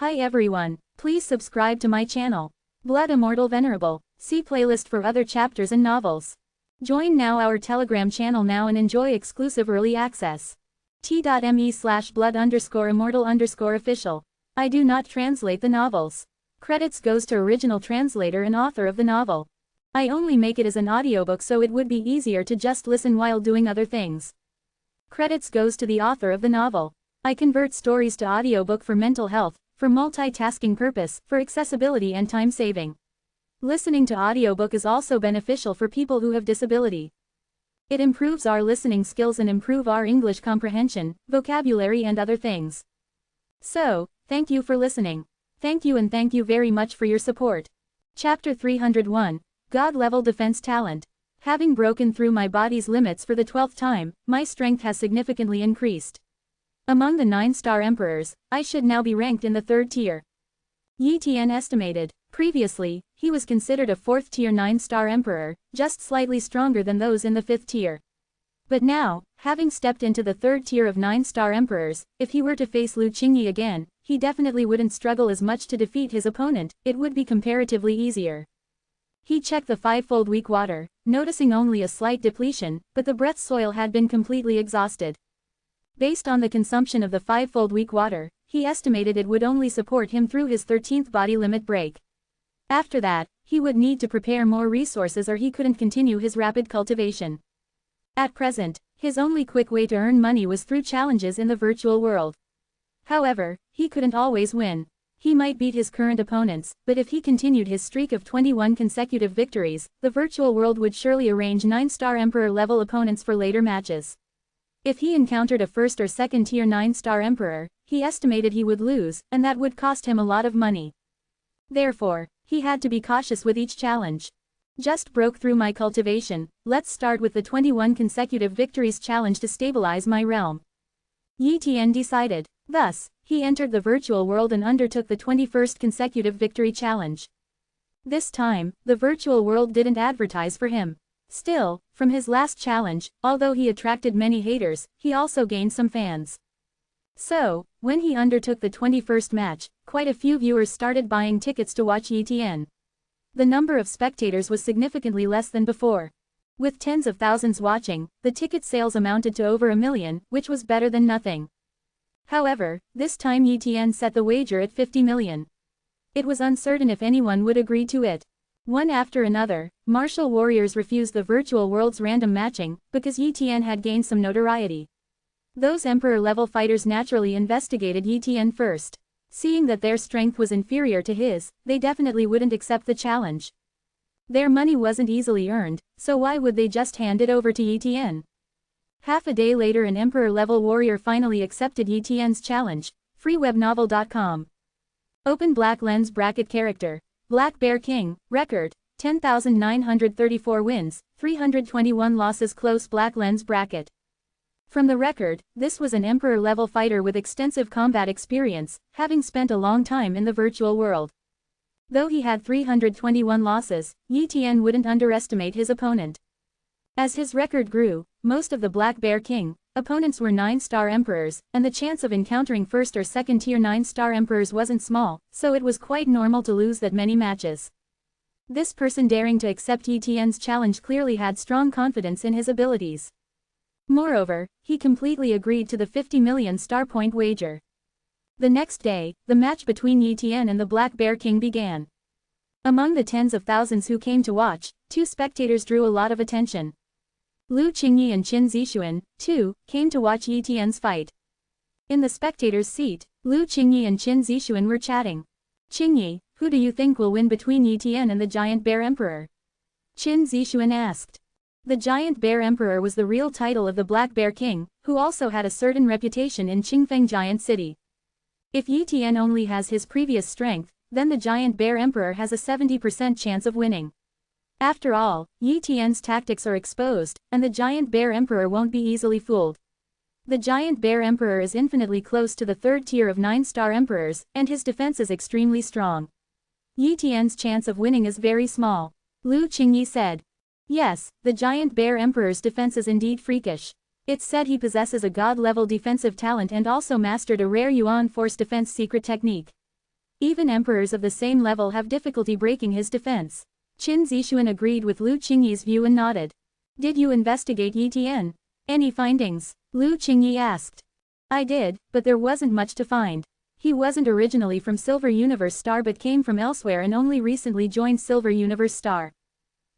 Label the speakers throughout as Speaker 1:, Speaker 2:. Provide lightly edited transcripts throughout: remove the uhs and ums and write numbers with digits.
Speaker 1: Hi everyone, please subscribe to my channel. Blood Immortal Venerable. See playlist for other chapters and novels. Join now our Telegram channel now and enjoy exclusive early access. t.me/blood_immortal_official. I do not translate the novels. Credits goes to original translator and author of the novel. I only make it as an audiobook so it would be easier to just listen while doing other things. Credits goes to the author of the novel. I convert stories to audiobook for mental health, for multitasking purpose, for accessibility and time saving. Listening to audiobook is also beneficial for people who have disability. It improves our listening skills and improve our English comprehension, vocabulary and other things. So, thank you for listening. Thank you and thank you very much for your support. Chapter 301, God-level defense talent. Having broken through my body's limits for the 12th time, my strength has significantly increased. Among the 9-star emperors, I should now be ranked in the 3rd tier. Yi Tian estimated. Previously, he was considered a 4th tier 9-star emperor, just slightly stronger than those in the 5th tier. But now, having stepped into the 3rd tier of 9-star emperors, if he were to face Lu Qingyi again, he definitely wouldn't struggle as much to defeat his opponent, it would be comparatively easier. He checked the 5-fold weak water, noticing only a slight depletion, but the breath soil had been completely exhausted. Based on the consumption of the 5-fold weak water, he estimated it would only support him through his 13th body limit break. After that, he would need to prepare more resources or he couldn't continue his rapid cultivation. At present, his only quick way to earn money was through challenges in the virtual world. However, he couldn't always win. He might beat his current opponents, but if he continued his streak of 21 consecutive victories, the virtual world would surely arrange 9-star emperor level opponents for later matches. If he encountered a 1st or 2nd tier 9-star emperor, he estimated he would lose, and that would cost him a lot of money. Therefore, he had to be cautious with each challenge. Just broke through my cultivation, let's start with the 21 consecutive victories challenge to stabilize my realm. Yi Tian decided. Thus, he entered the virtual world and undertook the 21st consecutive victory challenge. This time, the virtual world didn't advertise for him. Still, from his last challenge, although he attracted many haters, he also gained some fans. So, when he undertook the 21st match, quite a few viewers started buying tickets to watch Yi Tian. The number of spectators was significantly less than before. With tens of thousands watching, the ticket sales amounted to over 1 million, which was better than nothing. However, this time Yi Tian set the wager at 50 million. It was uncertain if anyone would agree to it. One after another, martial warriors refused the virtual world's random matching, because Yi Tian had gained some notoriety. Those emperor-level fighters naturally investigated Yi Tian first. Seeing that their strength was inferior to his, they definitely wouldn't accept the challenge. Their money wasn't easily earned, so why would they just hand it over to Yi Tian? Half a day later an emperor-level warrior finally accepted Yi Tian's challenge. freewebnovel.com. Open black lens bracket character. Black Bear King, record, 10,934 wins, 321 losses close black lens bracket. From the record, this was an emperor-level fighter with extensive combat experience, having spent a long time in the virtual world. Though he had 321 losses, Yi Tian wouldn't underestimate his opponent. As his record grew, most of the Black Bear King opponents were 9-star emperors, and the chance of encountering 1st or 2nd tier 9-star emperors wasn't small, so it was quite normal to lose that many matches. This person daring to accept Yi Tian's challenge clearly had strong confidence in his abilities. Moreover, he completely agreed to the 50 million star point wager. The next day, the match between Yi Tian and the Black Bear King began. Among the tens of thousands who came to watch, 2 spectators drew a lot of attention. Lu Qingyi and Qin Zixuan, too, came to watch Yi Tian's fight. In the spectator's seat, Lu Qingyi and Qin Zixuan were chatting. Qingyi, who do you think will win between Yi Tian and the Giant Bear Emperor? Qin Zixuan asked. The Giant Bear Emperor was the real title of the Black Bear King, who also had a certain reputation in Qingfeng Giant City. If Yi Tian only has his previous strength, then the Giant Bear Emperor has a 70% chance of winning. After all, Yi Tian's tactics are exposed, and the Giant Bear Emperor won't be easily fooled. The Giant Bear Emperor is infinitely close to the 3rd tier of 9-star emperors, and his defense is extremely strong. Yi Tian's chance of winning is very small. Lu Qingyi said. Yes, the Giant Bear Emperor's defense is indeed freakish. It's said he possesses a god-level defensive talent and also mastered a rare Yuan Force defense secret technique. Even emperors of the same level have difficulty breaking his defense. Qin Zixuan agreed with Lu Qingyi's view and nodded. Did you investigate Yi Tian? Any findings? Lu Qingyi asked. I did, but there wasn't much to find. He wasn't originally from Silver Universe Star but came from elsewhere and only recently joined Silver Universe Star.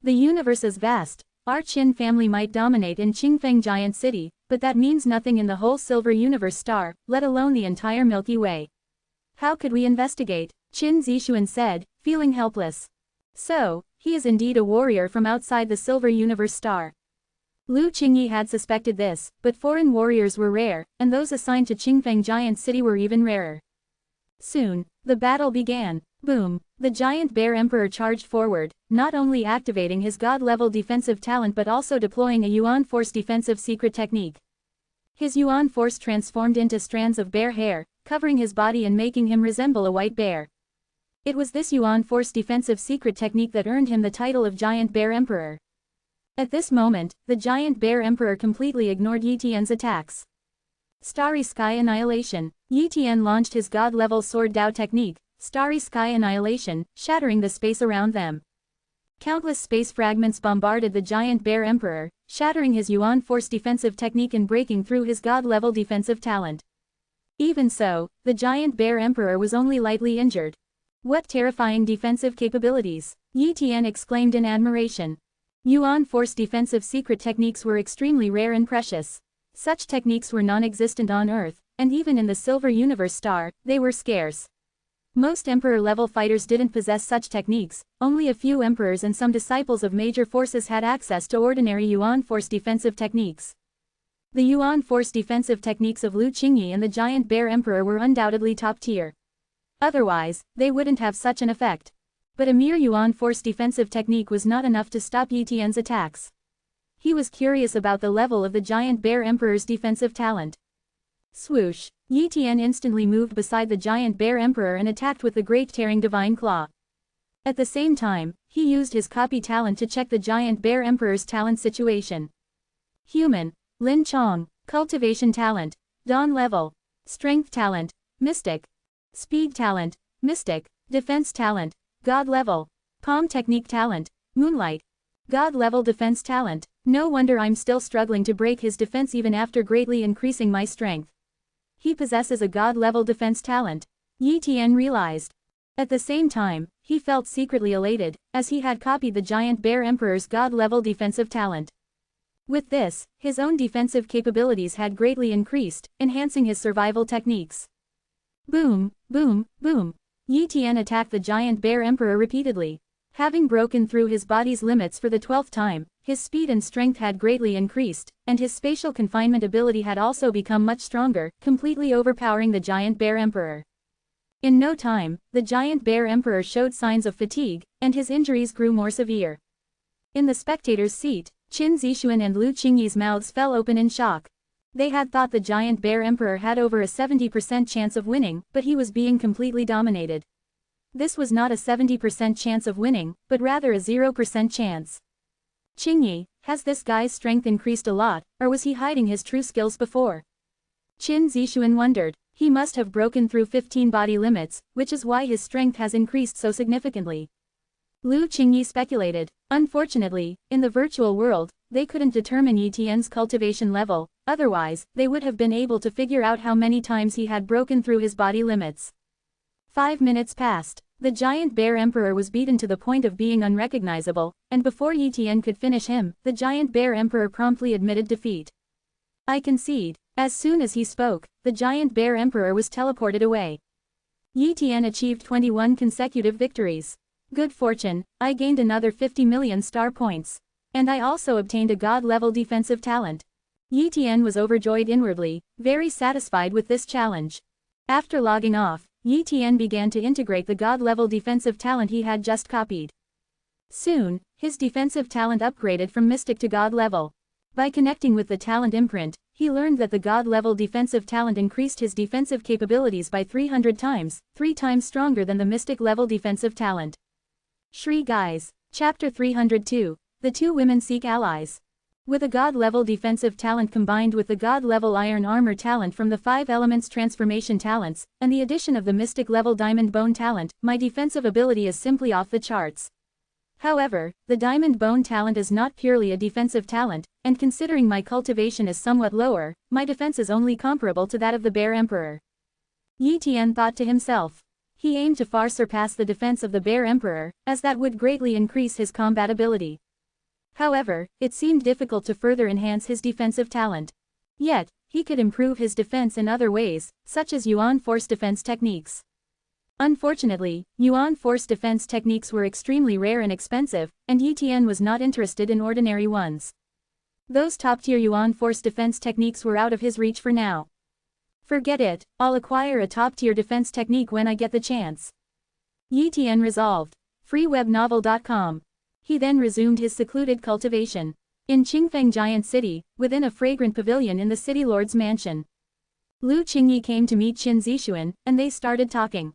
Speaker 1: The universe is vast. Our Qin family might dominate in Qingfeng Giant City, but that means nothing in the whole Silver Universe Star, let alone the entire Milky Way. How could we investigate? Qin Zixuan said, feeling helpless. So, he is indeed a warrior from outside the Silver Universe Star. Lu Qingyi had suspected this, but foreign warriors were rare, and those assigned to Qingfeng Giant City were even rarer. Soon, the battle began. Boom! The giant bear emperor charged forward, not only activating his god-level defensive talent but also deploying a Yuan Force defensive secret technique. His Yuan Force transformed into strands of bear hair, covering his body and making him resemble a white bear. It was this Yuan Force defensive secret technique that earned him the title of Giant Bear Emperor. At this moment, the Giant Bear Emperor completely ignored Yi Tian's attacks. Starry Sky Annihilation. Yi Tian launched his god-level Sword Dao technique, Starry Sky Annihilation, shattering the space around them. Countless space fragments bombarded the Giant Bear Emperor, shattering his Yuan Force defensive technique and breaking through his god-level defensive talent. Even so, the Giant Bear Emperor was only lightly injured. What terrifying defensive capabilities! Yi Tian exclaimed in admiration. Yuan Force defensive secret techniques were extremely rare and precious. Such techniques were non-existent on Earth, and even in the Silver Universe Star, they were scarce. Most Emperor-level fighters didn't possess such techniques, only a few Emperors and some disciples of major forces had access to ordinary Yuan Force defensive techniques. The Yuan Force defensive techniques of Lu Qingyi and the Giant Bear Emperor were undoubtedly top-tier. Otherwise, they wouldn't have such an effect. But a mere Yuan Force defensive technique was not enough to stop Yi Tian's attacks. He was curious about the level of the Giant Bear Emperor's defensive talent. Swoosh! Yi Tian instantly moved beside the Giant Bear Emperor and attacked with the Great Tearing Divine Claw. At the same time, he used his copy talent to check the Giant Bear Emperor's talent situation. Human. Lin Chong. Cultivation talent. Dawn level. Strength talent. Mystic. Speed talent. Mystic. Defense talent. God level. Palm technique talent. Moonlight. God level defense talent. No wonder I'm still struggling to break his defense even after greatly increasing my strength. He possesses a god-level defense talent. Yi Tian realized. At the same time, he felt secretly elated, as he had copied the Giant Bear Emperor's god-level defensive talent. With this, his own defensive capabilities had greatly increased, enhancing his survival techniques. Boom, boom, boom. Yi Tian attacked the Giant Bear Emperor repeatedly. Having broken through his body's limits for the 12th time, his speed and strength had greatly increased, and his spatial confinement ability had also become much stronger, completely overpowering the Giant Bear Emperor. In no time, the Giant Bear Emperor showed signs of fatigue, and his injuries grew more severe. In the spectator's seat, Qin Zixuan and Lu Qingyi's mouths fell open in shock. They had thought the Giant Bear Emperor had over a 70% chance of winning, but he was being completely dominated. This was not a 70% chance of winning, but rather a 0% chance. Qingyi, has this guy's strength increased a lot, or was he hiding his true skills before? Qin Zixuan wondered. He must have broken through 15 body limits, which is why his strength has increased so significantly. Lu Qingyi speculated. Unfortunately, in the virtual world, they couldn't determine Yi Tian's cultivation level, otherwise, they would have been able to figure out how many times he had broken through his body limits. 5 minutes passed. The Giant Bear Emperor was beaten to the point of being unrecognizable, and before Yi Tian could finish him, the Giant Bear Emperor promptly admitted defeat. I concede. As soon as he spoke, the Giant Bear Emperor was teleported away. Yi Tian achieved 21 consecutive victories. Good fortune, I gained another 50 million star points. And I also obtained a god-level defensive talent. Yi Tian was overjoyed inwardly, very satisfied with this challenge. After logging off, Yi Tian began to integrate the god-level defensive talent he had just copied. Soon, his defensive talent upgraded from mystic to god level. By connecting with the talent imprint, he learned that the god-level defensive talent increased his defensive capabilities by 300 times, 3 times stronger than the mystic-level defensive talent. Shri Guys. Chapter 302. The two women seek allies. With a God-level defensive talent combined with the God-level iron armor talent from the 5 elements transformation talents, and the addition of the mystic-level diamond bone talent, my defensive ability is simply off the charts. However, the diamond bone talent is not purely a defensive talent, and considering my cultivation is somewhat lower, my defense is only comparable to that of the Bear Emperor. Yi Tian thought to himself. He aimed to far surpass the defense of the Bear Emperor, as that would greatly increase his combat ability. However, it seemed difficult to further enhance his defensive talent. Yet, he could improve his defense in other ways, such as Yuan force defense techniques. Unfortunately, Yuan force defense techniques were extremely rare and expensive, and Yi Tian was not interested in ordinary ones. Those top-tier Yuan force defense techniques were out of his reach for now. Forget it, I'll acquire a top-tier defense technique when I get the chance. Yi Tian resolved. freewebnovel.com. He then resumed his secluded cultivation. In Qingfeng Giant City, within a fragrant pavilion in the city lord's mansion. Lu Qingyi came to meet Qin Zixuan, and they started talking.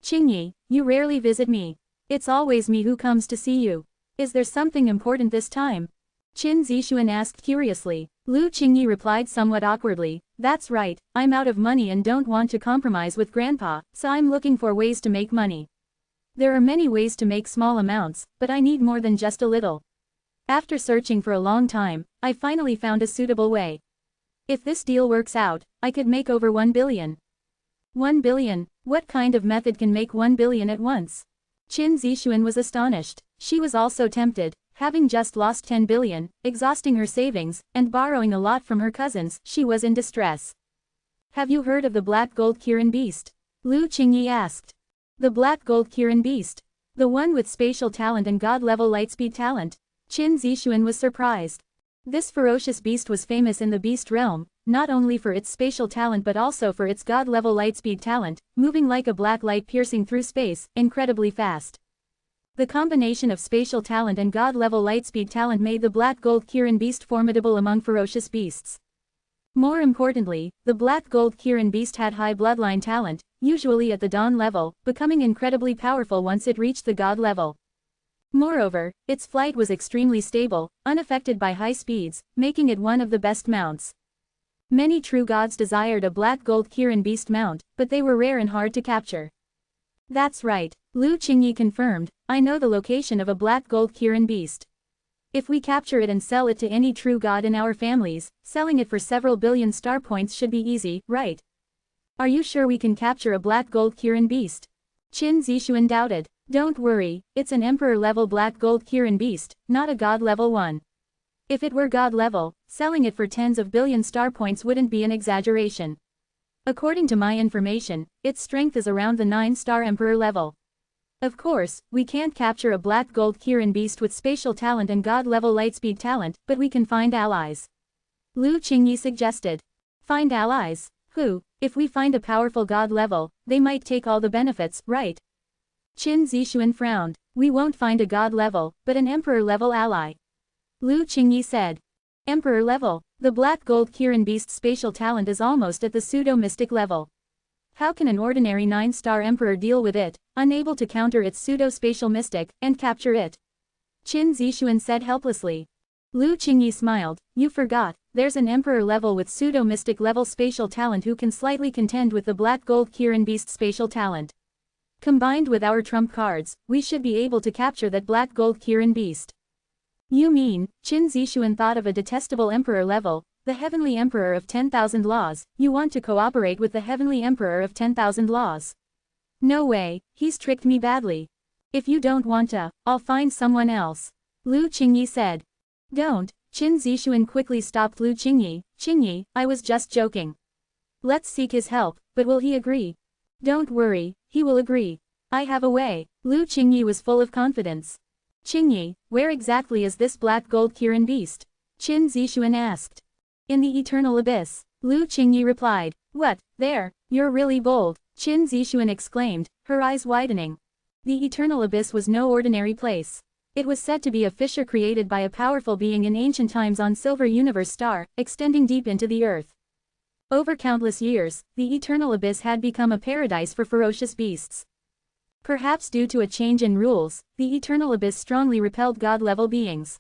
Speaker 1: Qingyi, you rarely visit me. It's always me who comes to see you. Is there something important this time? Qin Zixuan asked curiously. Lu Qingyi replied somewhat awkwardly, that's right, I'm out of money and don't want to compromise with grandpa, so I'm looking for ways to make money. There are many ways to make small amounts, but I need more than just a little. After searching for a long time, I finally found a suitable way. If this deal works out, I could make over 1 billion. 1 billion? What kind of method can make 1 billion at once? Qin Zixuan was astonished. She was also tempted, having just lost 10 billion, exhausting her savings, and borrowing a lot from her cousins, she was in distress. Have you heard of the Black Gold Kirin Beast? Lu Qingyi asked. The Black Gold Kirin Beast. The one with spatial talent and God-level lightspeed talent. Qin Zixuan was surprised. This ferocious beast was famous in the beast realm, not only for its spatial talent but also for its God-level lightspeed talent, moving like a black light piercing through space, incredibly fast. The combination of spatial talent and God-level lightspeed talent made the Black Gold Kirin Beast formidable among ferocious beasts. More importantly, the Black Gold Kirin Beast had high bloodline talent, usually at the Dawn level, becoming incredibly powerful once it reached the God level. Moreover, its flight was extremely stable, unaffected by high speeds, making it one of the best mounts. Many true gods desired a Black Gold Kirin Beast mount, but they were rare and hard to capture. That's right, Lu Qingyi confirmed, I know the location of a Black Gold Kirin Beast. If we capture it and sell it to any true god in our families, selling it for several billion star points should be easy, right? Are you sure we can capture a Black Gold Kirin Beast? Qin Zixuan doubted. Don't worry, it's an Emperor-level Black Gold Kirin Beast, not a God-level one. If it were God-level, selling it for tens of billion star points wouldn't be an exaggeration. According to my information, its strength is around the 9-star Emperor level. Of course, we can't capture a Black Gold Kirin Beast with spatial talent and God-level lightspeed talent, but we can find allies. Lu Qingyi suggested. Find allies? Who? If we find a powerful God level, they might take all the benefits, right? Qin Zixuan frowned. We won't find a God level, but an Emperor level ally. Lu Qingyi said. Emperor level? The Black Gold Kirin Beast's spatial talent is almost at the pseudo-mystic level. How can an ordinary 9-star Emperor deal with it, unable to counter its pseudo-spatial mystic, and capture it? Qin Zixuan said helplessly. Lu Qingyi smiled. You forgot, there's an Emperor level with pseudo-mystic level spatial talent who can slightly contend with the Black Gold Kirin Beast's spatial talent. Combined with our trump cards, we should be able to capture that Black Gold Kirin Beast. You mean, Qin Zixuan thought of a detestable Emperor level, the Heavenly Emperor of 10,000 Laws, you want to cooperate with the Heavenly Emperor of 10,000 Laws. No way, he's tricked me badly. If you don't want to, I'll find someone else. Lu Qingyi said. Don't, Qin Zixuan quickly stopped Lu Qingyi. Qingyi, I was just joking. Let's seek his help, but will he agree? Don't worry, he will agree. I have a way. Lu Qingyi was full of confidence. Qingyi, where exactly is this Black Gold Kirin Beast? Qin Zixuan asked. In the Eternal Abyss. Lu Qingyi replied. What, there? You're really bold, Qin Zixuan exclaimed, her eyes widening. The Eternal Abyss was no ordinary place. It was said to be a fissure created by a powerful being in ancient times on Silver Universe Star, extending deep into the earth. Over countless years, the Eternal Abyss had become a paradise for ferocious beasts. Perhaps due to a change in rules, the Eternal Abyss strongly repelled God-level beings.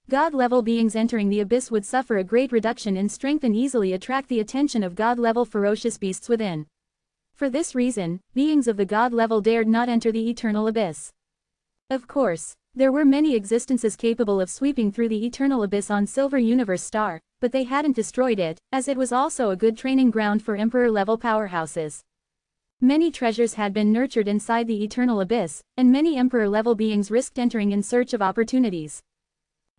Speaker 1: God-level beings entering the abyss would suffer a great reduction in strength and easily attract the attention of God-level ferocious beasts within. For this reason, beings of the God level dared not enter the eternal abyss. Of course, there were many existences capable of sweeping through the eternal abyss on Silver Universe Star, but they hadn't destroyed it, as it was also a good training ground for Emperor-level powerhouses. Many treasures had been nurtured inside the eternal abyss, and many Emperor-level beings risked entering in search of opportunities.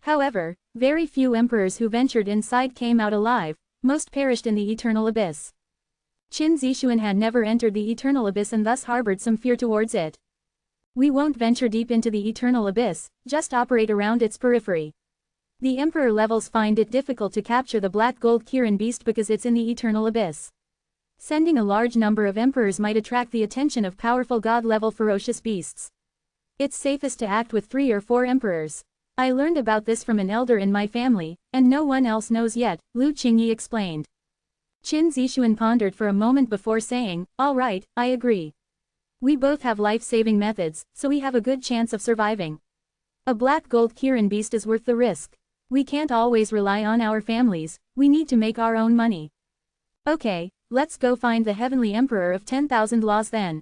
Speaker 1: However, very few Emperors who ventured inside came out alive, most perished in the eternal abyss. Qin Zixuan had never entered the eternal abyss and thus harbored some fear towards it. We won't venture deep into the eternal abyss, just operate around its periphery. The Emperor levels find it difficult to capture the black gold Kirin beast because it's in the eternal abyss. Sending a large number of Emperors might attract the attention of powerful God-level ferocious beasts. It's safest to act with 3 or 4 Emperors. I learned about this from an elder in my family, and no one else knows yet, Lu Qingyi explained. Qin Zixuan pondered for a moment before saying, "All right, I agree. We both have life-saving methods, so we have a good chance of surviving. A black gold Kirin beast is worth the risk. We can't always rely on our families, we need to make our own money. Okay, let's go find the Heavenly Emperor of 10,000 Laws then,"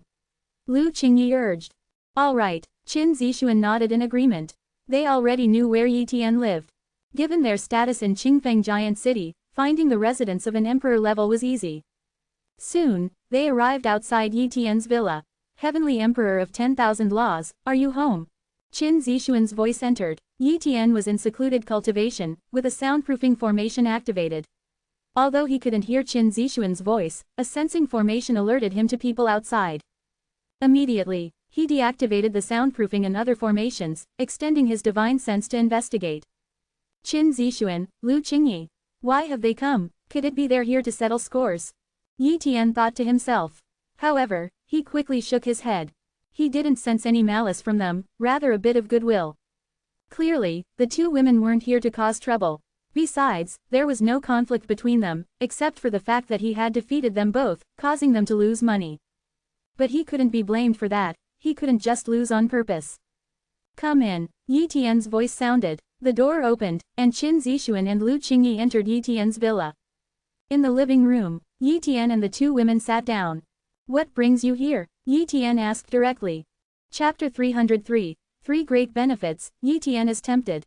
Speaker 1: Lu Qingyi urged. All right, Qin Zixuan nodded in agreement. They already knew where Yi Tian lived. Given their status in Qingfeng Giant City, finding the residence of an emperor level was easy. Soon, they arrived outside Yi Tian's villa. "Heavenly Emperor of 10,000 Laws, are you home?" Qin Zixuan's voice entered. Yi Tian was in secluded cultivation, with a soundproofing formation activated. Although he couldn't hear Qin Zixuan's voice, a sensing formation alerted him to people outside. Immediately, he deactivated the soundproofing and other formations, extending his divine sense to investigate. Qin Zixuan, Lu Qingyi. Why have they come? Could it be they're here to settle scores? Yi Tian thought to himself. However, he quickly shook his head. He didn't sense any malice from them, rather a bit of goodwill. Clearly, the 2 women weren't here to cause trouble. Besides, there was no conflict between them, except for the fact that he had defeated them both, causing them to lose money. But he couldn't be blamed for that, he couldn't just lose on purpose. "Come in," Yi Tian's voice sounded. The door opened, and Qin Zixuan and Lu Qingyi entered Yi Tian's villa. In the living room, Yi Tian and the 2 women sat down. "What brings you here?" Yi Tian asked directly. Chapter 303, 3 Great Benefits, Yi Tian is tempted.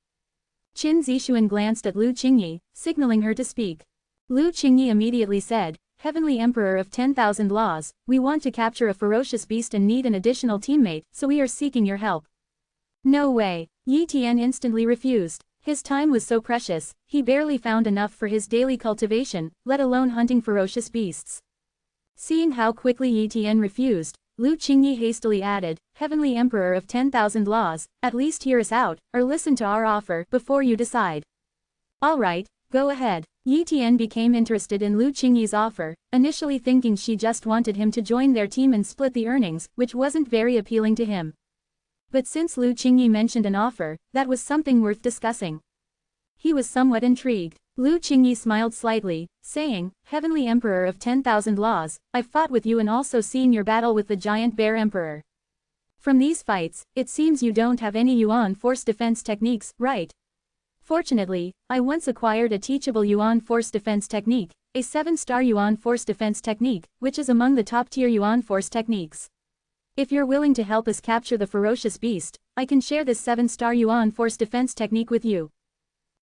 Speaker 1: Qin Zixuan glanced at Lu Qingyi, signaling her to speak. Lu Qingyi immediately said, "Heavenly Emperor of 10,000 Laws, we want to capture a ferocious beast and need an additional teammate, so we are seeking your help." "No way," Yi Tian instantly refused. His time was so precious, he barely found enough for his daily cultivation, let alone hunting ferocious beasts. Seeing how quickly Yi Tian refused, Lu Qingyi hastily added, "Heavenly Emperor of 10,000 Laws, at least hear us out, or listen to our offer before you decide." "All right, go ahead." Yi Tian became interested in Lu Qingyi's offer, initially thinking she just wanted him to join their team and split the earnings, which wasn't very appealing to him. But since Lu Qingyi mentioned an offer, that was something worth discussing. He was somewhat intrigued. Lu Qingyi smiled slightly, saying, "Heavenly Emperor of 10,000 Laws, I've fought with you and also seen your battle with the Giant Bear Emperor. From these fights, it seems you don't have any Yuan Force defense techniques, right? Fortunately, I once acquired a teachable Yuan Force defense technique, a 7-star Yuan Force defense technique, which is among the top-tier Yuan Force techniques. If you're willing to help us capture the ferocious beast, I can share this 7-star Yuan Force defense technique with you."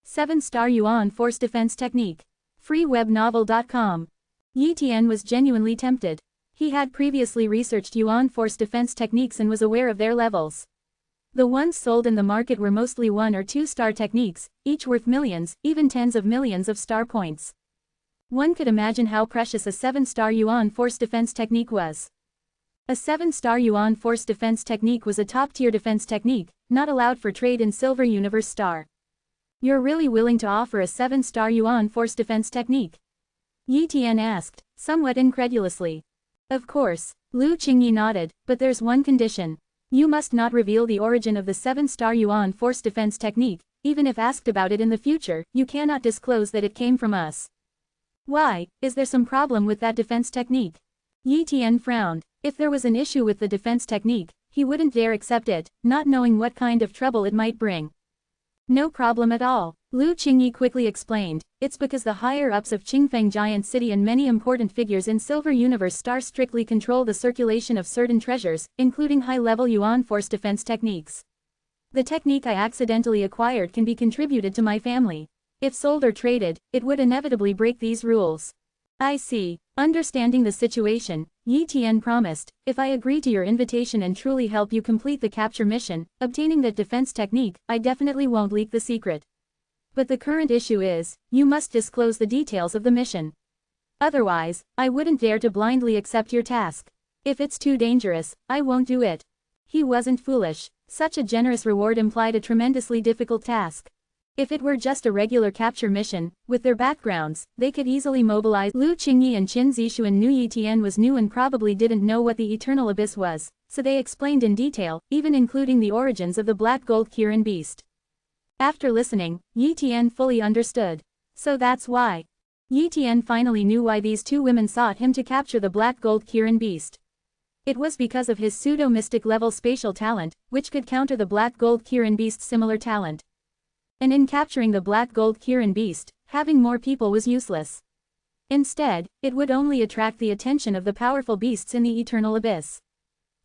Speaker 1: 7-star Yuan Force defense technique. Freewebnovel.com. Yi Tian was genuinely tempted. He had previously researched Yuan Force defense techniques and was aware of their levels. The ones sold in the market were mostly 1 or 2-star techniques, each worth millions, even tens of millions of star points. One could imagine how precious a 7-star Yuan Force defense technique was. A 7-star Yuan Force defense technique was a top-tier defense technique, not allowed for trade in Silver Universe Star. "You're really willing to offer a 7-star Yuan Force defense technique?" Yi Tian asked, somewhat incredulously. "Of course," Lu Qingyi nodded, "but there's one condition. You must not reveal the origin of the 7-star Yuan Force defense technique, even if asked about it in the future, you cannot disclose that it came from us." "Why, is there some problem with that defense technique?" Yi Tian frowned. If there was an issue with the defense technique, he wouldn't dare accept it, not knowing what kind of trouble it might bring. No problem at all, Lu Qingyi quickly explained. It's because the higher-ups of Qingfeng Giant City and many important figures in Silver Universe Star strictly control the circulation of certain treasures, including high-level Yuan Force defense techniques. The technique I accidentally acquired can be contributed to my family. If sold or traded, it would inevitably break these rules. I see. Understanding the situation, Yi Tian promised, if I agree to your invitation and truly help you complete the capture mission, obtaining that defense technique, I definitely won't leak the secret. But the current issue is, you must disclose the details of the mission. Otherwise, I wouldn't dare to blindly accept your task. If it's too dangerous, I won't do it. He wasn't foolish. Such a generous reward implied a tremendously difficult task. If it were just a regular capture mission, with their backgrounds, they could easily mobilize. Lu Qingyi and Qin Zixuan knew Yi Tian was new and probably didn't know what the Eternal Abyss was, so they explained in detail, even including the origins of the Black Gold Kirin beast. After listening, Yi Tian fully understood. So that's why. Yi Tian finally knew why these two women sought him to capture the Black Gold Kirin beast. It was because of his pseudo-mystic level spatial talent, which could counter the Black Gold Kirin beast's similar talent. And in capturing the Black Gold Kirin beast, having more people was useless. Instead, it would only attract the attention of the powerful beasts in the Eternal Abyss.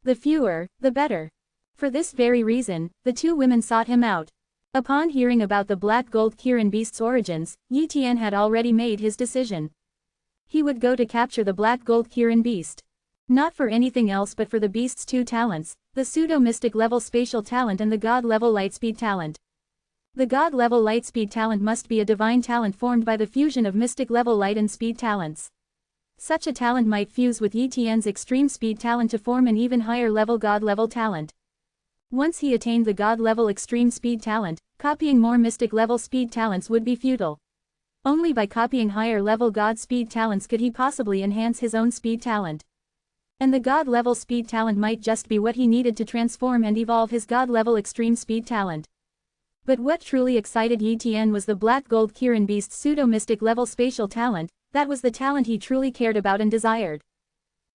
Speaker 1: The fewer, the better. For this very reason, the two women sought him out. Upon hearing about the Black Gold Kirin beast's origins, Yi Tian had already made his decision. He would go to capture the Black Gold Kirin beast. Not for anything else but for the beast's two talents, the pseudo-mystic level spatial talent and the god-level lightspeed talent. The god-level lightspeed talent must be a divine talent formed by the fusion of mystic level light and speed talents. Such a talent might fuse with Yi Tian's extreme speed talent to form an even higher level god-level talent. Once he attained the god-level extreme speed talent, copying more mystic level speed talents would be futile. Only by copying higher level god speed talents could he possibly enhance his own speed talent. And the god-level speed talent might just be what he needed to transform and evolve his god-level extreme speed talent. But what truly excited Yi Tian was the Black Gold Kirin beast's pseudo-mystic level spatial talent. That was the talent he truly cared about and desired.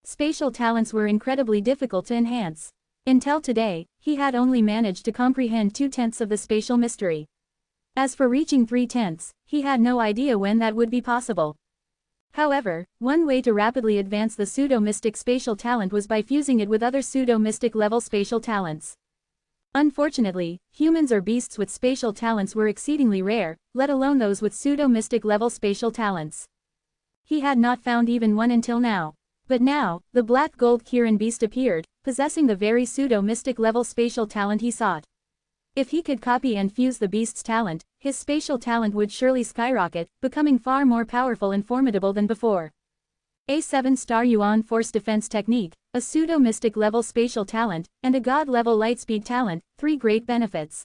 Speaker 1: Spatial talents were incredibly difficult to enhance. Until today, he had only managed to comprehend 2/10 of the spatial mystery. As for reaching 3/10, he had no idea when that would be possible. However, one way to rapidly advance the pseudo-mystic spatial talent was by fusing it with other pseudo-mystic level spatial talents. Unfortunately, humans or beasts with spatial talents were exceedingly rare, let alone those with pseudo-mystic level spatial talents. He had not found even one until now. But now, the Black Gold Kirin beast appeared, possessing the very pseudo-mystic level spatial talent he sought. If he could copy and fuse the beast's talent, his spatial talent would surely skyrocket, becoming far more powerful and formidable than before. A 7-star Yuan Force defense technique, a pseudo-mystic level spatial talent, and a god-level lightspeed talent, 3 great benefits.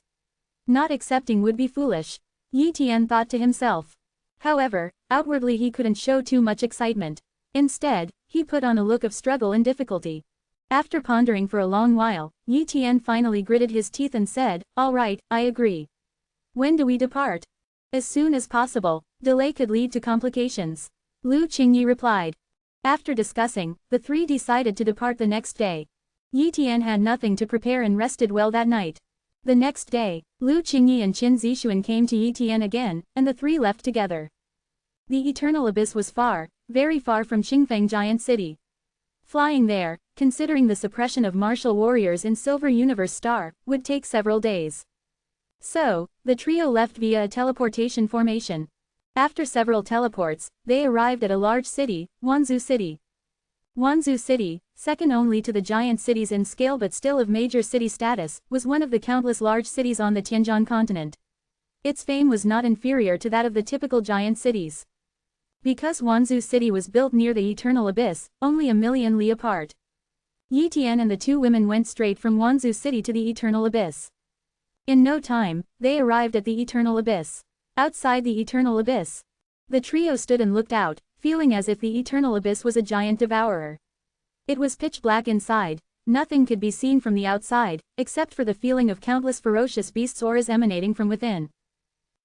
Speaker 1: Not accepting would be foolish, Yi Tian thought to himself. However, outwardly he couldn't show too much excitement. Instead, he put on a look of struggle and difficulty. After pondering for a long while, Yi Tian finally gritted his teeth and said, "All right, I agree. When do we depart?" "As soon as possible. Delay could lead to complications," Lu Qingyi replied. After discussing, the three decided to depart the next day. Yi Tian had nothing to prepare and rested well that night. The next day, Lu Qingyi and Qin Zixuan came to Yi Tian again, and the three left together. The Eternal Abyss was far, very far from Qingfeng Giant City. Flying there, considering the suppression of martial warriors in Silver Universe Star, would take several days. So, the trio left via a teleportation formation. After several teleports, they arrived at a large city, Wanzhou City. Wanzhou City, second only to the giant cities in scale but still of major city status, was one of the countless large cities on the Tianjian continent. Its fame was not inferior to that of the typical giant cities. Because Wanzhou City was built near the Eternal Abyss, only 1,000,000 li apart. Yi Tian and the two women went straight from Wanzhou City to the Eternal Abyss. In no time, they arrived at the Eternal Abyss. Outside the Eternal Abyss, the trio stood and looked out, feeling as if the Eternal Abyss was a giant devourer. It was pitch black inside, nothing could be seen from the outside, except for the feeling of countless ferocious beasts' auras emanating from within.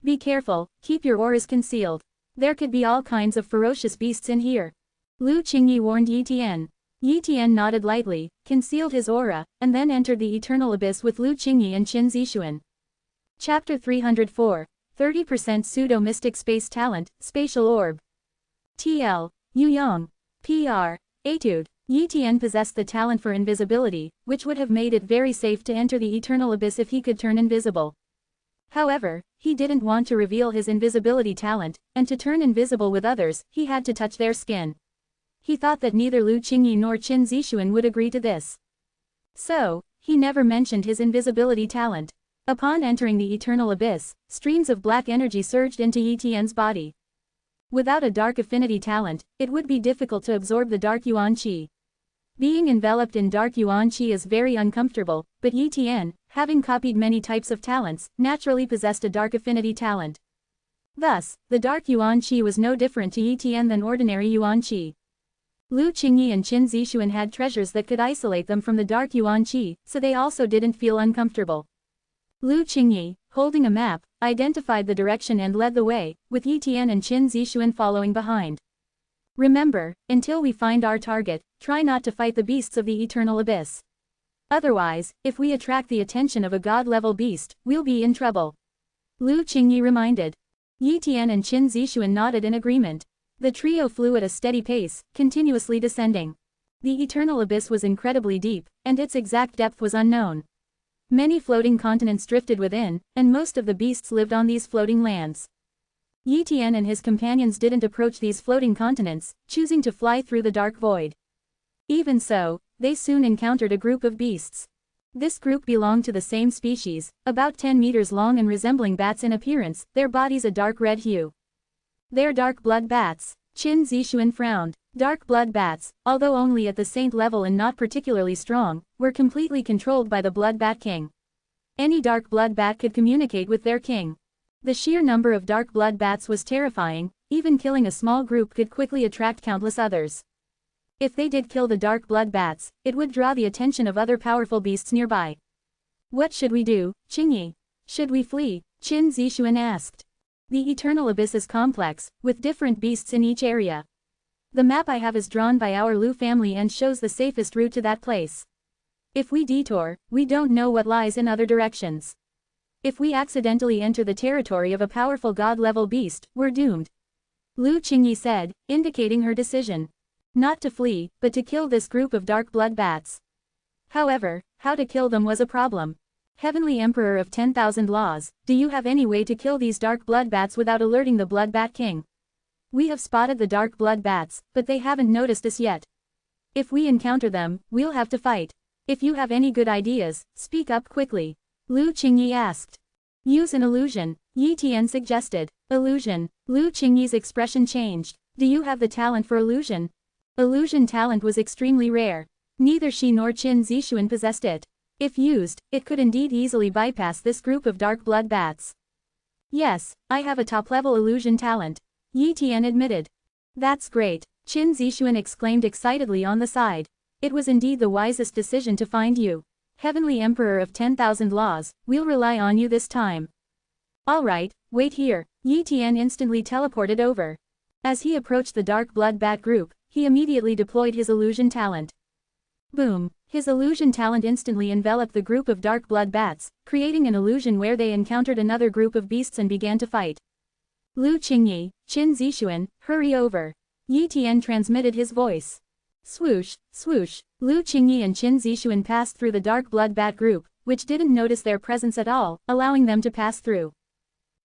Speaker 1: "Be careful, keep your auras concealed. There could be all kinds of ferocious beasts in here," Lu Qingyi warned Yi Tian. Yi Tian nodded lightly, concealed his aura, and then entered the Eternal Abyss with Lu Qingyi and Qin Zixuan. Chapter 304. 30% Pseudo-Mystic Space Talent, Spatial Orb. TL. Yu Yong. PR. Etude. Yi Tian possessed the talent for invisibility, which would have made it very safe to enter the eternal abyss if he could turn invisible. However, he didn't want to reveal his invisibility talent, and to turn invisible with others, he had to touch their skin. He thought that neither Lu Qingyi nor Qin Zixuan would agree to this. So, he never mentioned his invisibility talent. Upon entering the eternal abyss, streams of black energy surged into Yi Tian's body. Without a dark affinity talent, it would be difficult to absorb the dark yuan qi. Being enveloped in dark yuan qi is very uncomfortable, but Yi Tian, having copied many types of talents, naturally possessed a dark affinity talent. Thus, the dark yuan qi was no different to Yi Tian than ordinary yuan qi. Lu Qingyi and Qin Zixuan had treasures that could isolate them from the dark yuan qi, so they also didn't feel uncomfortable. Lu Qingyi, holding a map, identified the direction and led the way, with Yi Tian and Qin Zixuan following behind. Remember, until we find our target, try not to fight the beasts of the eternal abyss. Otherwise, if we attract the attention of a god-level beast, we'll be in trouble. Lu Qingyi reminded. Yi Tian and Qin Zixuan nodded in agreement. The trio flew at a steady pace, continuously descending. The eternal abyss was incredibly deep, and its exact depth was unknown. Many floating continents drifted within, and most of the beasts lived on these floating lands. Yi Tian and his companions didn't approach these floating continents, choosing to fly through the dark void. Even so, they soon encountered a group of beasts. This group belonged to the same species, about 10 meters long and resembling bats in appearance, their bodies a dark red hue. They're dark blood bats. Qin Zixuan frowned. Dark blood bats, although only at the saint level and not particularly strong, were completely controlled by the blood bat king. Any dark blood bat could communicate with their king. The sheer number of dark blood bats was terrifying, even killing a small group could quickly attract countless others. If they did kill the dark blood bats, it would draw the attention of other powerful beasts nearby. What should we do, Qingyi? Should we flee? Qin Zixuan asked. The eternal abyss is complex, with different beasts in each area. The map I have is drawn by our Lu family and shows the safest route to that place. If we detour, we don't know what lies in other directions. If we accidentally enter the territory of a powerful god-level beast, we're doomed. Lu Qingyi said, indicating her decision. Not to flee, but to kill this group of dark blood bats. However, how to kill them was a problem. Heavenly Emperor of 10,000 Laws, do you have any way to kill these dark blood bats without alerting the Blood Bat King? We have spotted the dark blood bats, but they haven't noticed us yet. If we encounter them, we'll have to fight. If you have any good ideas, speak up quickly. Lu Qingyi asked. Use an illusion, Yi Tian suggested. Illusion. Lu Qingyi's expression changed. Do you have the talent for illusion? Illusion talent was extremely rare. Neither she nor Qin Zixuan possessed it. If used, it could indeed easily bypass this group of dark blood bats. Yes, I have a top-level illusion talent, Yi Tian admitted. That's great, Qin Zixuan exclaimed excitedly on the side. It was indeed the wisest decision to find you. Heavenly Emperor of 10,000 Laws, we'll rely on you this time. Alright, wait here, Yi Tian instantly teleported over. As he approached the dark blood bat group, he immediately deployed his illusion talent. Boom. His illusion talent instantly enveloped the group of dark blood bats, creating an illusion where they encountered another group of beasts and began to fight. Lu Qingyi, Qin Zixuan, hurry over. Yi Tian transmitted his voice. Swoosh, swoosh, Lu Qingyi and Qin Zixuan passed through the dark blood bat group, which didn't notice their presence at all, allowing them to pass through.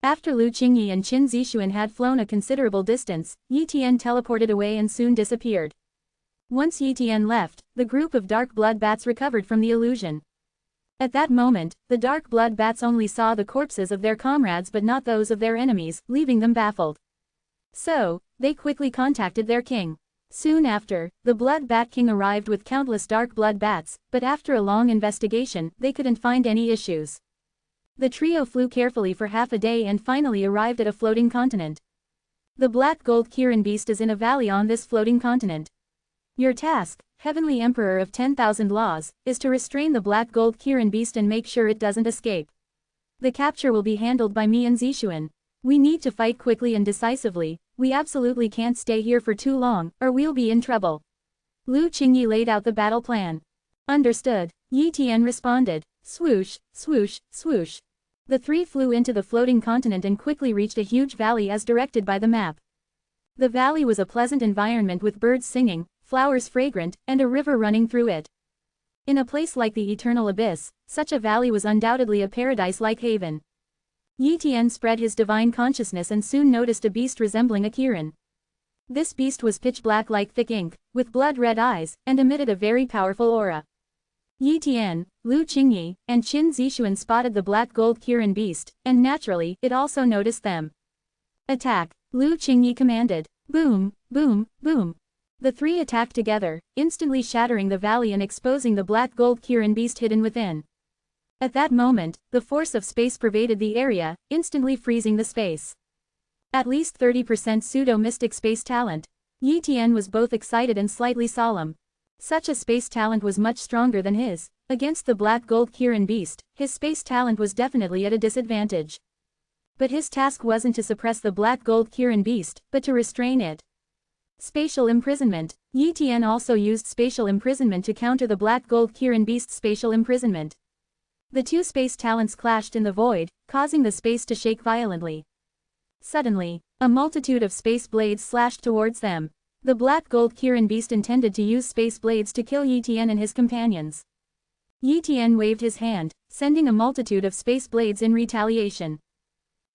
Speaker 1: After Lu Qingyi and Qin Zixuan had flown a considerable distance, Yi Tian teleported away and soon disappeared. Once Yi Tian left, the group of dark blood bats recovered from the illusion. At that moment, the dark blood bats only saw the corpses of their comrades but not those of their enemies, leaving them baffled. So, they quickly contacted their king. Soon after, the Blood Bat King arrived with countless dark blood bats, but after a long investigation, they couldn't find any issues. The trio flew carefully for half a day and finally arrived at a floating continent. The black gold Kirin beast is in a valley on this floating continent. Your task, Heavenly Emperor of 10,000 Laws, is to restrain the black gold Kirin beast and make sure it doesn't escape. The capture will be handled by me and Zixuan. We need to fight quickly and decisively, we absolutely can't stay here for too long, or we'll be in trouble. Lu Qingyi laid out the battle plan. Understood, Yi Tian responded. Swoosh, swoosh, swoosh. The three flew into the floating continent and quickly reached a huge valley as directed by the map. The valley was a pleasant environment with birds singing, flowers fragrant, and a river running through it. In a place like the Eternal Abyss, such a valley was undoubtedly a paradise-like haven. Yi Tian spread his divine consciousness and soon noticed a beast resembling a Kirin. This beast was pitch black like thick ink, with blood-red eyes, and emitted a very powerful aura. Yi Tian, Lu Qingyi, and Qin Zixuan spotted the black gold Kirin beast, and naturally, it also noticed them. Attack, Lu Qingyi commanded. Boom, boom, boom. The three attacked together, instantly shattering the valley and exposing the black gold Kirin beast hidden within. At that moment, the force of space pervaded the area, instantly freezing the space. At least 30% pseudo-mystic space talent. Yi Tian was both excited and slightly solemn. Such a space talent was much stronger than his. Against the black gold Kirin beast, his space talent was definitely at a disadvantage. But his task wasn't to suppress the black gold Kirin beast, but to restrain it. Spatial imprisonment. Yi Tian also used spatial imprisonment to counter the black gold Kirin beast's spatial imprisonment. The two space talents clashed in the void, causing the space to shake violently. Suddenly, a multitude of space blades slashed towards them. The black gold Kirin beast intended to use space blades to kill Yi Tian and his companions. Yi Tian waved his hand, sending a multitude of space blades in retaliation.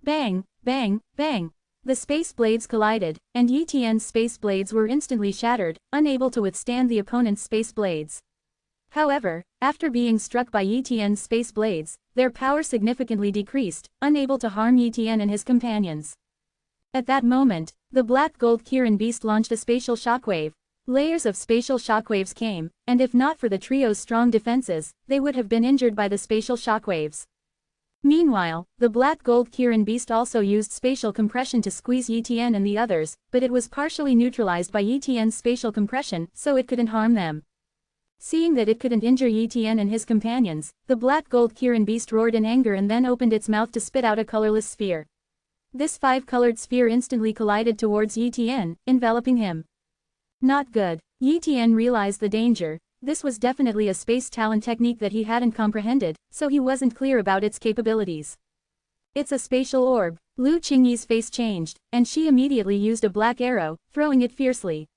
Speaker 1: Bang, bang, bang. The space blades collided, and Yi Tian's space blades were instantly shattered, unable to withstand the opponent's space blades. However, after being struck by Yi Tian's space blades, their power significantly decreased, unable to harm Yi Tian and his companions. At that moment, the black gold Kirin beast launched a spatial shockwave. Layers of spatial shockwaves came, and if not for the trio's strong defenses, they would have been injured by the spatial shockwaves. Meanwhile, the black gold Kirin beast also used spatial compression to squeeze Yi Tian and the others, but it was partially neutralized by Yi Tian's spatial compression, so it couldn't harm them. Seeing that it couldn't injure Yi Tian and his companions, the black gold Kirin beast roared in anger and then opened its mouth to spit out a colorless sphere. This five-colored sphere instantly collided towards Yi Tian, enveloping him. Not good. Yi Tian realized the danger. This was definitely a space talent technique that he hadn't comprehended, so he wasn't clear about its capabilities. It's a spatial orb. Lu Qingyi's face changed, and she immediately used a black arrow, throwing it fiercely.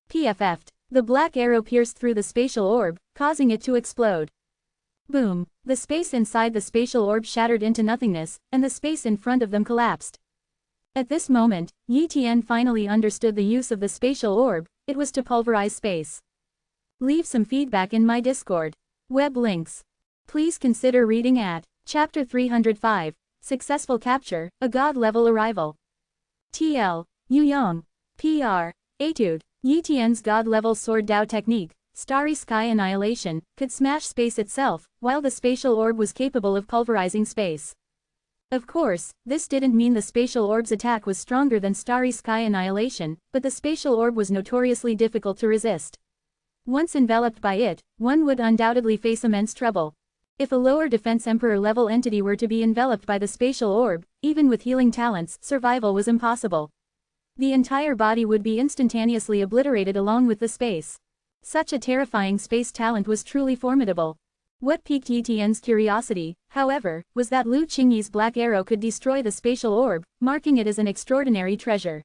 Speaker 1: PFF'd. The black arrow pierced through the spatial orb, causing it to explode. Boom. The space inside the spatial orb shattered into nothingness, and the space in front of them collapsed. At this moment, Yi Tian finally understood the use of the spatial orb. It was to pulverize space. Leave some feedback in my Discord. Web links. Please consider reading at Chapter 305, Successful Capture, a God-level arrival. TL. Yuyong. PR. Etude. Yi Tian's God-level sword Dao technique, Starry Sky Annihilation, could smash space itself, while the spatial orb was capable of pulverizing space. Of course, this didn't mean the spatial orb's attack was stronger than Starry Sky Annihilation, but the spatial orb was notoriously difficult to resist. Once enveloped by it, one would undoubtedly face immense trouble. If a lower defense Emperor-level entity were to be enveloped by the spatial orb, even with healing talents, survival was impossible. The entire body would be instantaneously obliterated along with the space. Such a terrifying space talent was truly formidable. What piqued Yi Tian's curiosity, however, was that Lu Qingyi's black arrow could destroy the spatial orb, marking it as an extraordinary treasure.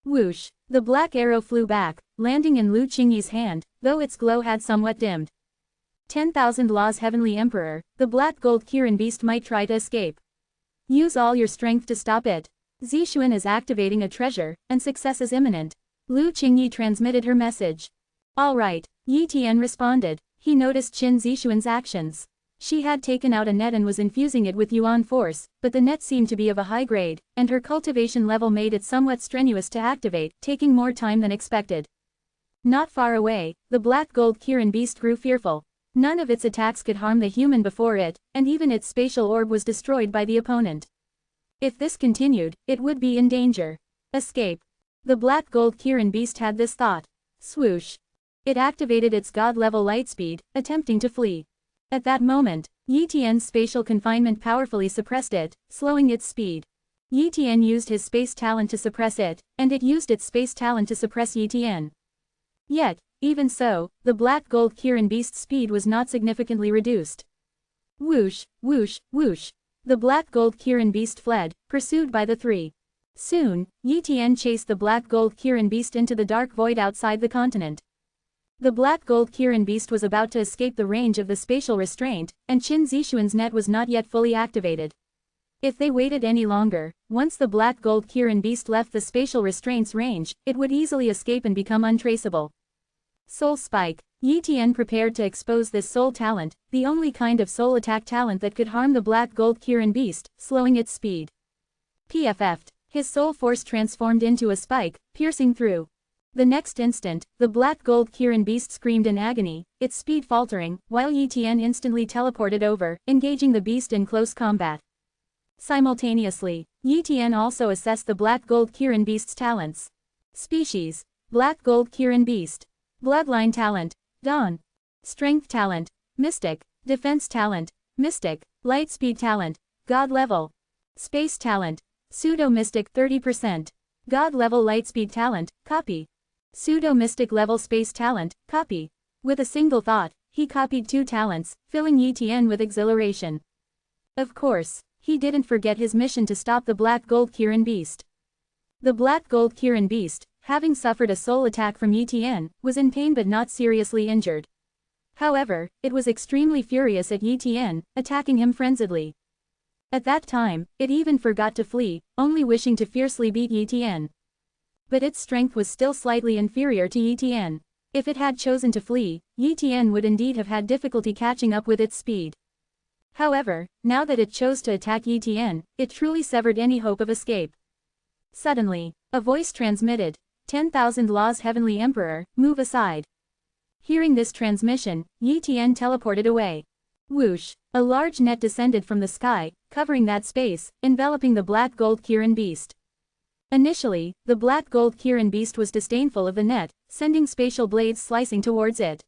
Speaker 1: Whoosh! The black arrow flew back, landing in Lu Qingyi's hand, though its glow had somewhat dimmed. 10,000 laws Heavenly Emperor, the black gold Kirin beast might try to escape. Use all your strength to stop it. Zixuan is activating a treasure, and success is imminent. Lu Qingyi transmitted her message. All right, Yi Tian responded. He noticed Qin Zixuan's actions. She had taken out a net and was infusing it with yuan force, but the net seemed to be of a high grade, and her cultivation level made it somewhat strenuous to activate, taking more time than expected. Not far away, the black gold Kirin beast grew fearful. None of its attacks could harm the human before it, and even its spatial orb was destroyed by the opponent. If this continued, it would be in danger. Escape. The black gold Kirin beast had this thought. Swoosh. It activated its god-level lightspeed, attempting to flee. At that moment, Yi Tian's spatial confinement powerfully suppressed it, slowing its speed. Yi Tian used his space talent to suppress it, and it used its space talent to suppress Yi Tian. Yet, even so, the black gold Kirin beast's speed was not significantly reduced. Whoosh, whoosh, whoosh. The black gold Kirin beast fled, pursued by the three. Soon, Yi Tian chased the black gold Kirin beast into the dark void outside the continent. The black gold Kirin beast was about to escape the range of the spatial restraint, and Qin Zixuan's net was not yet fully activated. If they waited any longer, once the black gold Kirin beast left the spatial restraint's range, it would easily escape and become untraceable. Soul Spike. Yi Tian prepared to expose this soul talent, the only kind of soul attack talent that could harm the black gold Kirin beast, slowing its speed. PFF'd. His soul force transformed into a spike, piercing through. The next instant, the black gold Kirin beast screamed in agony, its speed faltering, while Yi Tian instantly teleported over, engaging the beast in close combat. Simultaneously, Yi Tian also assessed the black gold Kirin beast's talents. Species: Black gold Kirin beast. Bloodline talent: Dawn. Strength talent: Mystic. Defense talent: Mystic. Lightspeed talent: God level. Space talent: Pseudo-Mystic 30%. God level Lightspeed talent: Copy. Pseudo-Mystic level Space talent: Copy. With a single thought, he copied 2 talents, filling Yi Tian with exhilaration. Of course, he didn't forget his mission to stop the black gold Kirin beast. The black gold Kirin beast, having suffered a soul attack from Yi Tian, was in pain but not seriously injured. However, it was extremely furious at Yi Tian, attacking him frenziedly. At that time, it even forgot to flee, only wishing to fiercely beat Yi Tian. But its strength was still slightly inferior to Yi Tian. If it had chosen to flee, Yi Tian would indeed have had difficulty catching up with its speed. However, now that it chose to attack Yi Tian, it truly severed any hope of escape. Suddenly, a voice transmitted, 10,000 laws Heavenly Emperor, move aside. Hearing this transmission, Yi Tian teleported away. Whoosh! A large net descended from the sky, covering that space, enveloping the black gold Kirin beast. Initially, the black gold Kirin beast was disdainful of the net, sending spatial blades slicing towards it.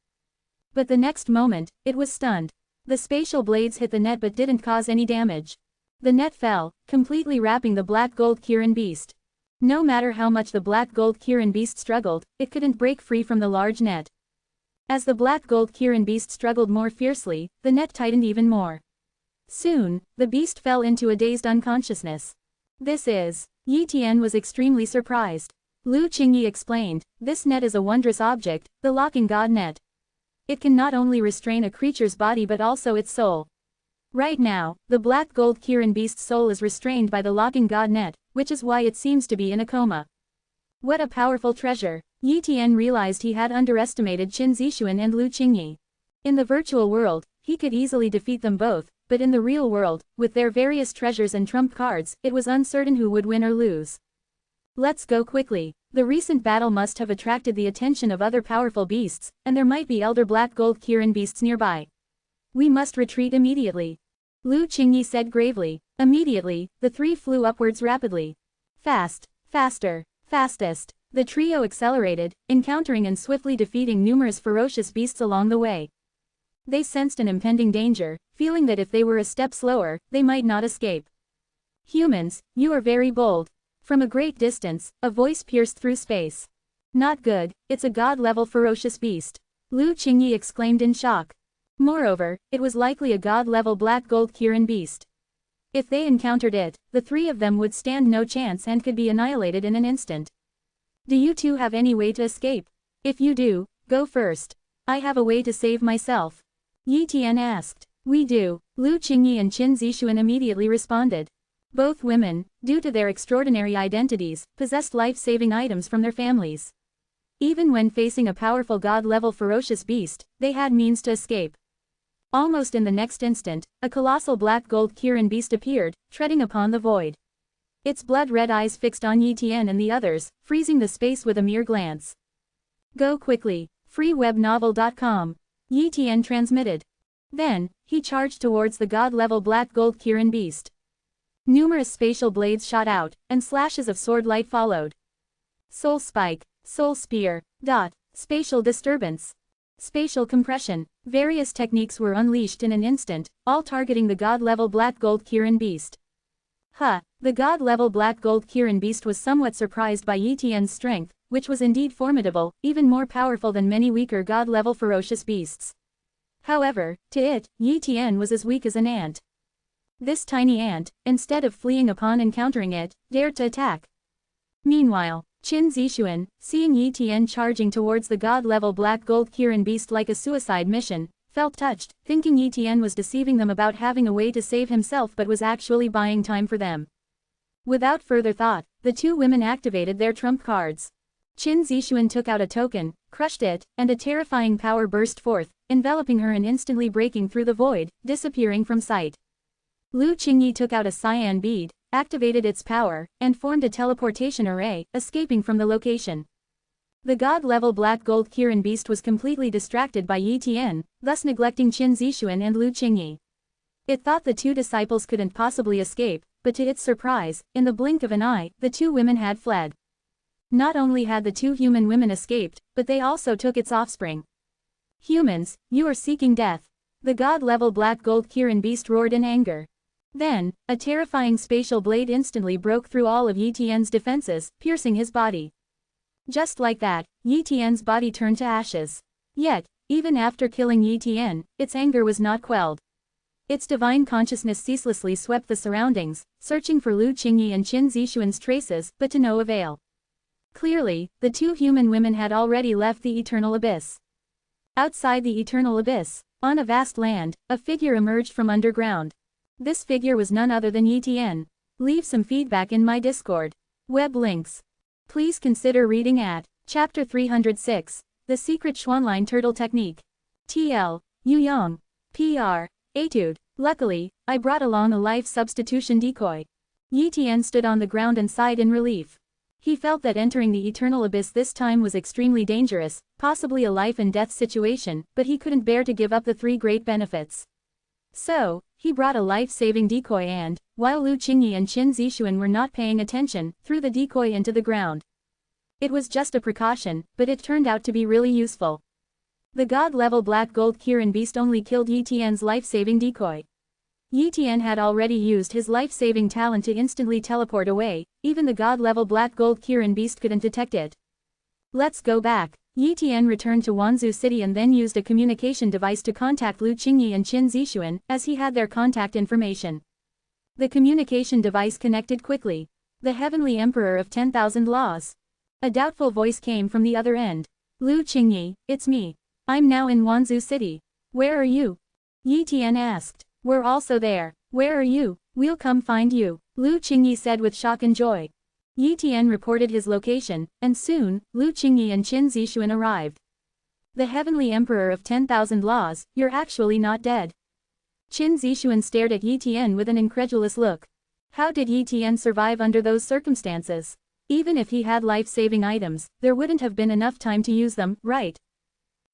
Speaker 1: But the next moment, it was stunned. The spatial blades hit the net but didn't cause any damage. The net fell, completely wrapping the black gold Kirin beast. No matter how much the black gold Kirin beast struggled, it couldn't break free from the large net. As the black gold Kirin beast struggled more fiercely, the net tightened even more. Soon, the beast fell into a dazed unconsciousness. Yi Tian was extremely surprised. Lu Qingyi explained, this net is a wondrous object, the locking god net. It can not only restrain a creature's body but also its soul. Right now, the black gold Kirin beast's soul is restrained by the locking god net, which is why it seems to be in a coma. What a powerful treasure! Yi Tian realized he had underestimated Qin Zixuan and Lu Qingyi. In the virtual world, he could easily defeat them both, but in the real world, with their various treasures and trump cards, it was uncertain who would win or lose. Let's go quickly. The recent battle must have attracted the attention of other powerful beasts, and there might be elder black gold Kirin beasts nearby. We must retreat immediately. Lu Qingyi said gravely. Immediately, the three flew upwards rapidly. Fast, faster, fastest. The trio accelerated, encountering and swiftly defeating numerous ferocious beasts along the way. They sensed an impending danger, feeling that if they were a step slower, they might not escape. Humans, you are very bold. From a great distance, a voice pierced through space. Not good, it's a god-level ferocious beast. Lu Qingyi exclaimed in shock. Moreover, it was likely a god-level black gold Kirin beast. If they encountered it, the three of them would stand no chance and could be annihilated in an instant. Do you two have any way to escape? If you do, go first. I have a way to save myself. Yi Tian asked. We do, Lu Qingyi and Qin Zixuan immediately responded. Both women, due to their extraordinary identities, possessed life-saving items from their families. Even when facing a powerful god-level ferocious beast, they had means to escape. Almost in the next instant, a colossal black gold Kirin beast appeared, treading upon the void. Its blood-red eyes fixed on Yi Tian and the others, freezing the space with a mere glance. Go quickly, freewebnovel.com. Yi Tian transmitted. Then, he charged towards the god-level black gold Kirin beast. Numerous spatial blades shot out, and slashes of sword light followed. Soul Spike, Soul Spear, Spatial Disturbance, Spatial Compression. Various techniques were unleashed in an instant, all targeting the god-level black gold Kirin beast. The god-level black gold Kirin beast was somewhat surprised by Yi Tian's strength, which was indeed formidable, even more powerful than many weaker god-level ferocious beasts. However, to it, Yi Tian was as weak as an ant. This tiny ant, instead of fleeing upon encountering it, dared to attack. Meanwhile, Qin Zixuan, seeing Yi Tian charging towards the god-level black gold Kirin beast like a suicide mission, felt touched, thinking Yi Tian was deceiving them about having a way to save himself but was actually buying time for them. Without further thought, the two women activated their trump cards. Qin Zixuan took out a token, crushed it, and a terrifying power burst forth, enveloping her and instantly breaking through the void, disappearing from sight. Lu Qingyi took out a cyan bead, activated its power, and formed a teleportation array, escaping from the location. The god-level black gold Kirin beast was completely distracted by Yi Tian, thus neglecting Qin Zixuan and Lu Qingyi. It thought the two disciples couldn't possibly escape, but to its surprise, in the blink of an eye, the two women had fled. Not only had the two human women escaped, but they also took its offspring. "Humans, you are seeking death." The god-level black gold Kirin beast roared in anger. Then, a terrifying spatial blade instantly broke through all of Yi Tian's defenses, piercing his body. Just like that, Yi Tian's body turned to ashes. Yet, even after killing Yi Tian, its anger was not quelled. Its divine consciousness ceaselessly swept the surroundings, searching for Lu Qingyi and Qin Zixuan's traces, but to no avail. Clearly, the two human women had already left the eternal abyss. Outside the eternal abyss, on a vast land, a figure emerged from underground. This figure was none other than Yi Tian. Leave some feedback in my Discord. Web links. Please consider reading at Chapter 306, The Secret Xuanline Turtle Technique. TL, Yu Yang. PR, Etude. Luckily, I brought along a life substitution decoy. Yi Tian stood on the ground and sighed in relief. He felt that entering the eternal abyss this time was extremely dangerous, possibly a life and death situation, but he couldn't bear to give up the three great benefits. So, he brought a life-saving decoy and, while Lu Qingyi and Qin Zixuan were not paying attention, threw the decoy into the ground. It was just a precaution, but it turned out to be really useful. The god-level black gold Kirin beast only killed Yi Tian's life-saving decoy. Yi Tian had already used his life-saving talent to instantly teleport away, even the god-level black gold Kirin beast couldn't detect it. Let's go back. Yi Tian returned to Wanzhou City and then used a communication device to contact Lu Qingyi and Qin Zixuan, as he had their contact information. The communication device connected quickly. The Heavenly Emperor of 10,000 Laws. A doubtful voice came from the other end. Lu Qingyi, it's me. I'm now in Wanzhou City. Where are you? Yi Tian asked. We're also there. Where are you? We'll come find you, Lu Qingyi said with shock and joy. Yi Tian reported his location, and soon, Lu Qingyi and Qin Zixuan arrived. The Heavenly Emperor of 10,000 Laws, you're actually not dead. Qin Zixuan stared at Yi Tian with an incredulous look. How did Yi Tian survive under those circumstances? Even if he had life-saving items, there wouldn't have been enough time to use them, right?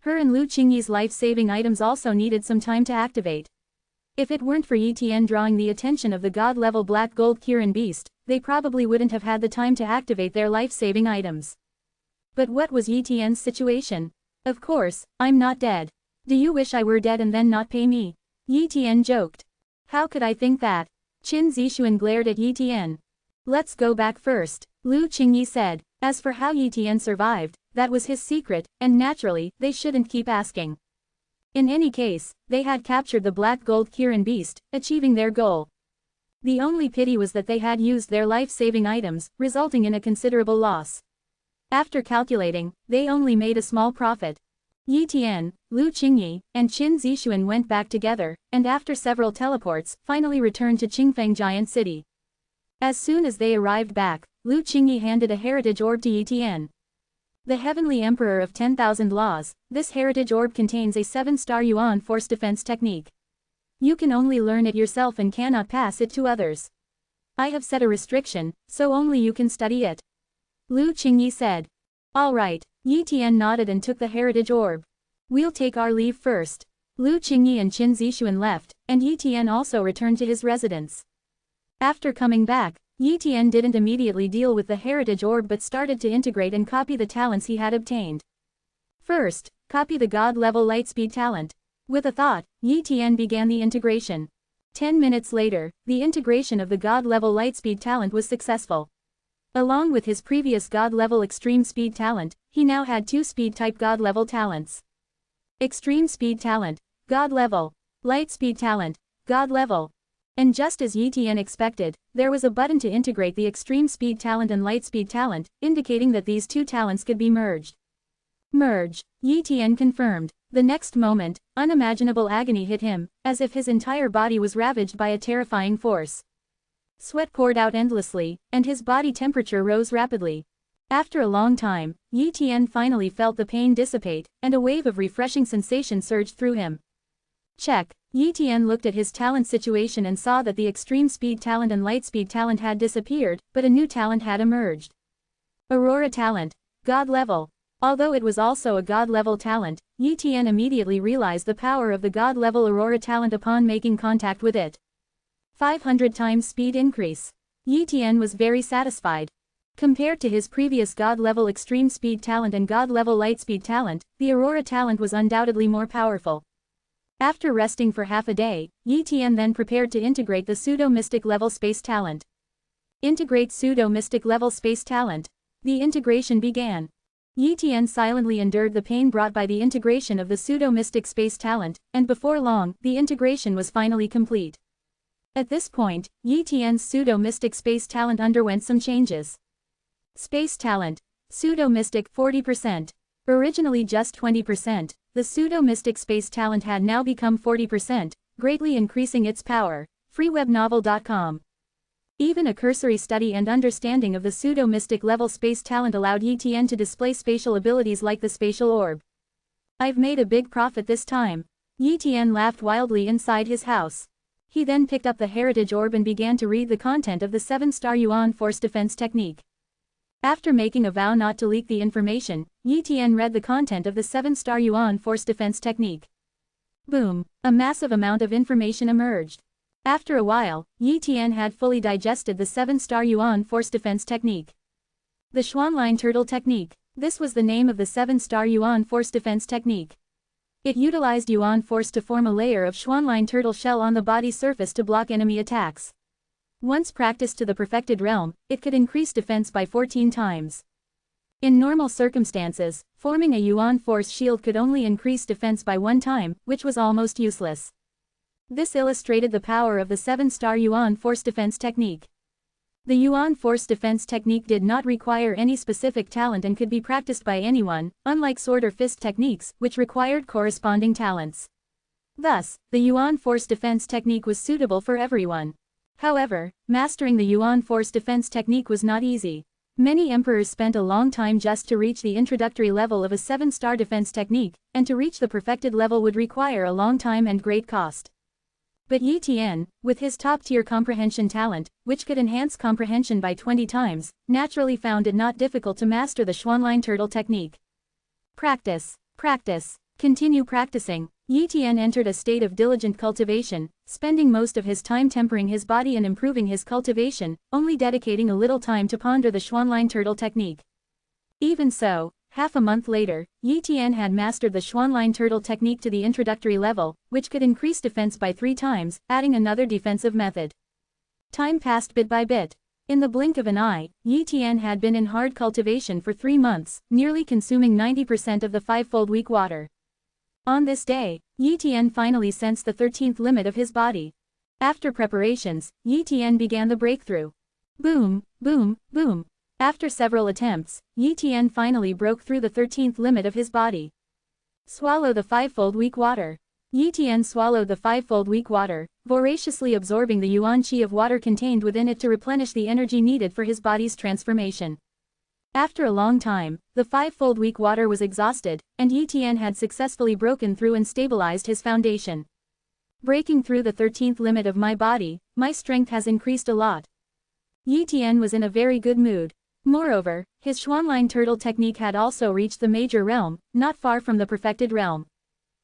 Speaker 1: Her and Lu Qingyi's life-saving items also needed some time to activate. If it weren't for Yi Tian drawing the attention of the god-level black gold Kirin beast, they probably wouldn't have had the time to activate their life-saving items. But what was Yi Tian's situation? Of course, I'm not dead. Do you wish I were dead and then not pay me? Yi Tian joked. How could I think that? Qin Zixuan glared at Yi Tian. Let's go back first, Lu Qingyi said. As for how Yi Tian survived, that was his secret, and naturally, they shouldn't keep asking. In any case, they had captured the black gold Kirin beast, achieving their goal. The only pity was that they had used their life-saving items, resulting in a considerable loss. After calculating, they only made a small profit. Yi Tian, Lu Qingyi, and Qin Zixuan went back together, and after several teleports, finally returned to Qingfeng Giant City. As soon as they arrived back, Lu Qingyi handed a heritage orb to Yi Tian. The Heavenly Emperor of 10,000 Laws, this heritage orb contains a 7-star Yuan force defense technique. You can only learn it yourself and cannot pass it to others. I have set a restriction, so only you can study it. Lu Qingyi said. All right, Yi Tian nodded and took the heritage orb. We'll take our leave first. Lu Qingyi and Qin Zixuan left, and Yi Tian also returned to his residence. After coming back, Yi Tian didn't immediately deal with the heritage orb but started to integrate and copy the talents he had obtained. First, copy the god-level lightspeed talent. With a thought, Yi Tian began the integration. 10 minutes later, the integration of the god-level lightspeed talent was successful. Along with his previous god-level extreme speed talent, he now had 2 speed-type god-level talents. Extreme speed talent, god-level. Lightspeed talent, god-level. And just as Yi Tian expected, there was a button to integrate the extreme speed talent and light speed talent, indicating that these two talents could be merged. Merge, Yi Tian confirmed. The next moment, unimaginable agony hit him, as if his entire body was ravaged by a terrifying force. Sweat poured out endlessly, and his body temperature rose rapidly. After a long time, Yi Tian finally felt the pain dissipate, and a wave of refreshing sensation surged through him. Check. Yi Tian looked at his talent situation and saw that the extreme speed talent and light speed talent had disappeared, but a new talent had emerged. Aurora talent. God level. Although it was also a God-level talent, Yi Tian immediately realized the power of the God-level Aurora talent upon making contact with it. 500 times speed increase. Yi Tian was very satisfied. Compared to his previous God-level extreme speed talent and God-level light speed talent, the Aurora talent was undoubtedly more powerful. After resting for half a day, Yi Tian then prepared to integrate the pseudo-mystic level space talent. Integrate pseudo-mystic level space talent. The integration began. Yi Tian silently endured the pain brought by the integration of the pseudo-mystic space talent, and before long, the integration was finally complete. At this point, Yi Tian's pseudo-mystic space talent underwent some changes. Space talent. Pseudo-mystic 40%. Originally just 20%, the pseudo-mystic space talent had now become 40%, greatly increasing its power. freewebnovel.com. Even a cursory study and understanding of the pseudo-mystic level space talent allowed Yi Tian to display spatial abilities like the spatial orb. I've made a big profit this time. Yi Tian laughed wildly inside his house. He then picked up the heritage orb and began to read the content of the 7-star Yuan force defense technique. After making a vow not to leak the information, Yi Tian read the content of the 7-star Yuan force defense technique. Boom! A massive amount of information emerged. After a while, Yi Tian had fully digested the 7-star Yuan force defense technique. The Xuanline turtle technique. This was the name of the 7-star Yuan force defense technique. It utilized Yuan force to form a layer of Xuanline turtle shell on the body's surface to block enemy attacks. Once practiced to the perfected realm, it could increase defense by 14 times. In normal circumstances, forming a Yuan force shield could only increase defense by 1 time, which was almost useless. This illustrated the power of the 7-star Yuan force defense technique. The Yuan force defense technique did not require any specific talent and could be practiced by anyone, unlike sword or fist techniques, which required corresponding talents. Thus, the Yuan force defense technique was suitable for everyone. However, mastering the Yuan force defense technique was not easy. Many emperors spent a long time just to reach the introductory level of a 7-star defense technique, and to reach the perfected level would require a long time and great cost. But Yi Tian, with his top-tier comprehension talent, which could enhance comprehension by 20 times, naturally found it not difficult to master the Xuanline turtle technique. Practice. Practice. Continue practicing. Yi Tian entered a state of diligent cultivation, spending most of his time tempering his body and improving his cultivation, only dedicating a little time to ponder the Xuanline turtle technique. Even so, half a month later, Yi Tian had mastered the Xuanline turtle technique to the introductory level, which could increase defense by 3 times, adding another defensive method. Time passed bit by bit. In the blink of an eye, Yi Tian had been in hard cultivation for 3 months, nearly consuming 90% of the 5-fold weak water. On this day, Yi Tian finally sensed the 13th limit of his body. After preparations, Yi Tian began the breakthrough. Boom, boom, boom. After several attempts, Yi Tian finally broke through the 13th limit of his body. Swallow the 5-fold weak water. Yi Tian swallowed the 5-fold weak water, voraciously absorbing the yuan qi of water contained within it to replenish the energy needed for his body's transformation. After a long time, the 5-fold weak water was exhausted, and Yi Tian had successfully broken through and stabilized his foundation. Breaking through the 13th limit of my body, my strength has increased a lot. Yi Tian was in a very good mood. Moreover, his Xuanline turtle technique had also reached the major realm, not far from the perfected realm.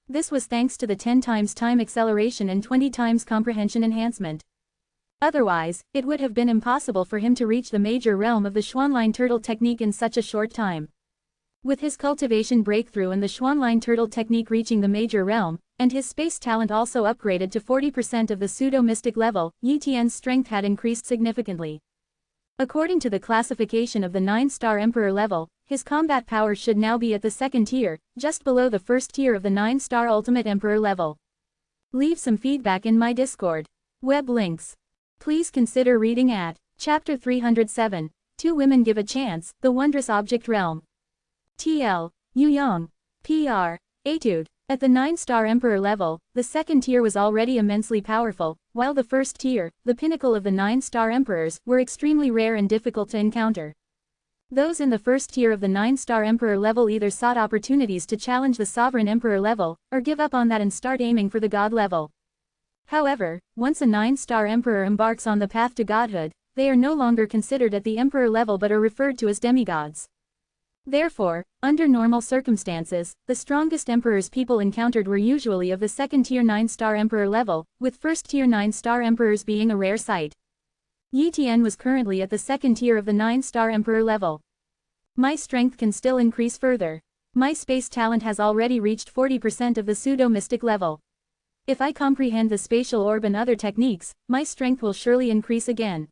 Speaker 1: This was thanks to the 10 times time acceleration and 20 times comprehension enhancement. Otherwise, it would have been impossible for him to reach the major realm of the Xuanline turtle technique in such a short time. With his cultivation breakthrough and the Xuanline turtle technique reaching the major realm, and his space talent also upgraded to 40% of the pseudo-mystic level, Yi Tian's strength had increased significantly. According to the classification of the 9-star Emperor level, his combat power should now be at the 2nd tier, just below the 1st tier of the 9-star Ultimate Emperor level. Leave some feedback in my Discord. Web links. Please consider reading at Chapter 307. Two Women Give a Chance, The Wondrous Object Realm. TL. Yu Yong. PR. Etude. At the 9-star Emperor level, the second tier was already immensely powerful, while the first tier, the pinnacle of the 9-star Emperors, were extremely rare and difficult to encounter. Those in the first tier of the 9-star Emperor level either sought opportunities to challenge the Sovereign Emperor level, or give up on that and start aiming for the God level. However, once a 9-star Emperor embarks on the path to godhood, they are no longer considered at the Emperor level but are referred to as demigods. Therefore, under normal circumstances, the strongest emperors people encountered were usually of the second-tier 9-star Emperor level, with first-tier 9-star Emperors being a rare sight. Yi Tian was currently at the second tier of the 9-star Emperor level. My strength can still increase further. My space talent has already reached 40% of the pseudo-mystic level. If I comprehend the spatial orb and other techniques, my strength will surely increase again.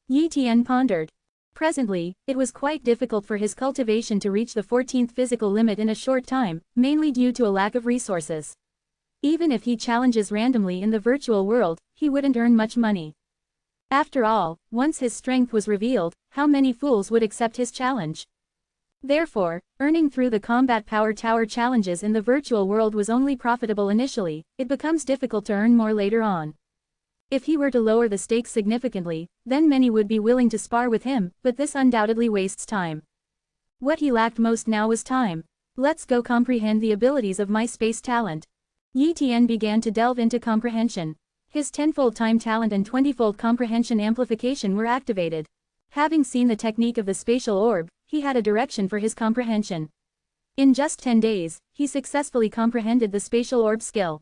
Speaker 1: Yi Tian pondered. Presently, it was quite difficult for his cultivation to reach the 14th physical limit in a short time, mainly due to a lack of resources. Even if he challenges randomly in the virtual world, he wouldn't earn much money. After all, once his strength was revealed, how many fools would accept his challenge? Therefore, earning through the combat power tower challenges in the virtual world was only profitable initially, it becomes difficult to earn more later on. If he were to lower the stakes significantly, then many would be willing to spar with him, but this undoubtedly wastes time. What he lacked most now was time. Let's go comprehend the abilities of my space talent. Yi Tian began to delve into comprehension. His 10-fold time talent and 20-fold comprehension amplification were activated. Having seen the technique of the spatial orb, he had a direction for his comprehension. In just 10 days, he successfully comprehended the spatial orb skill.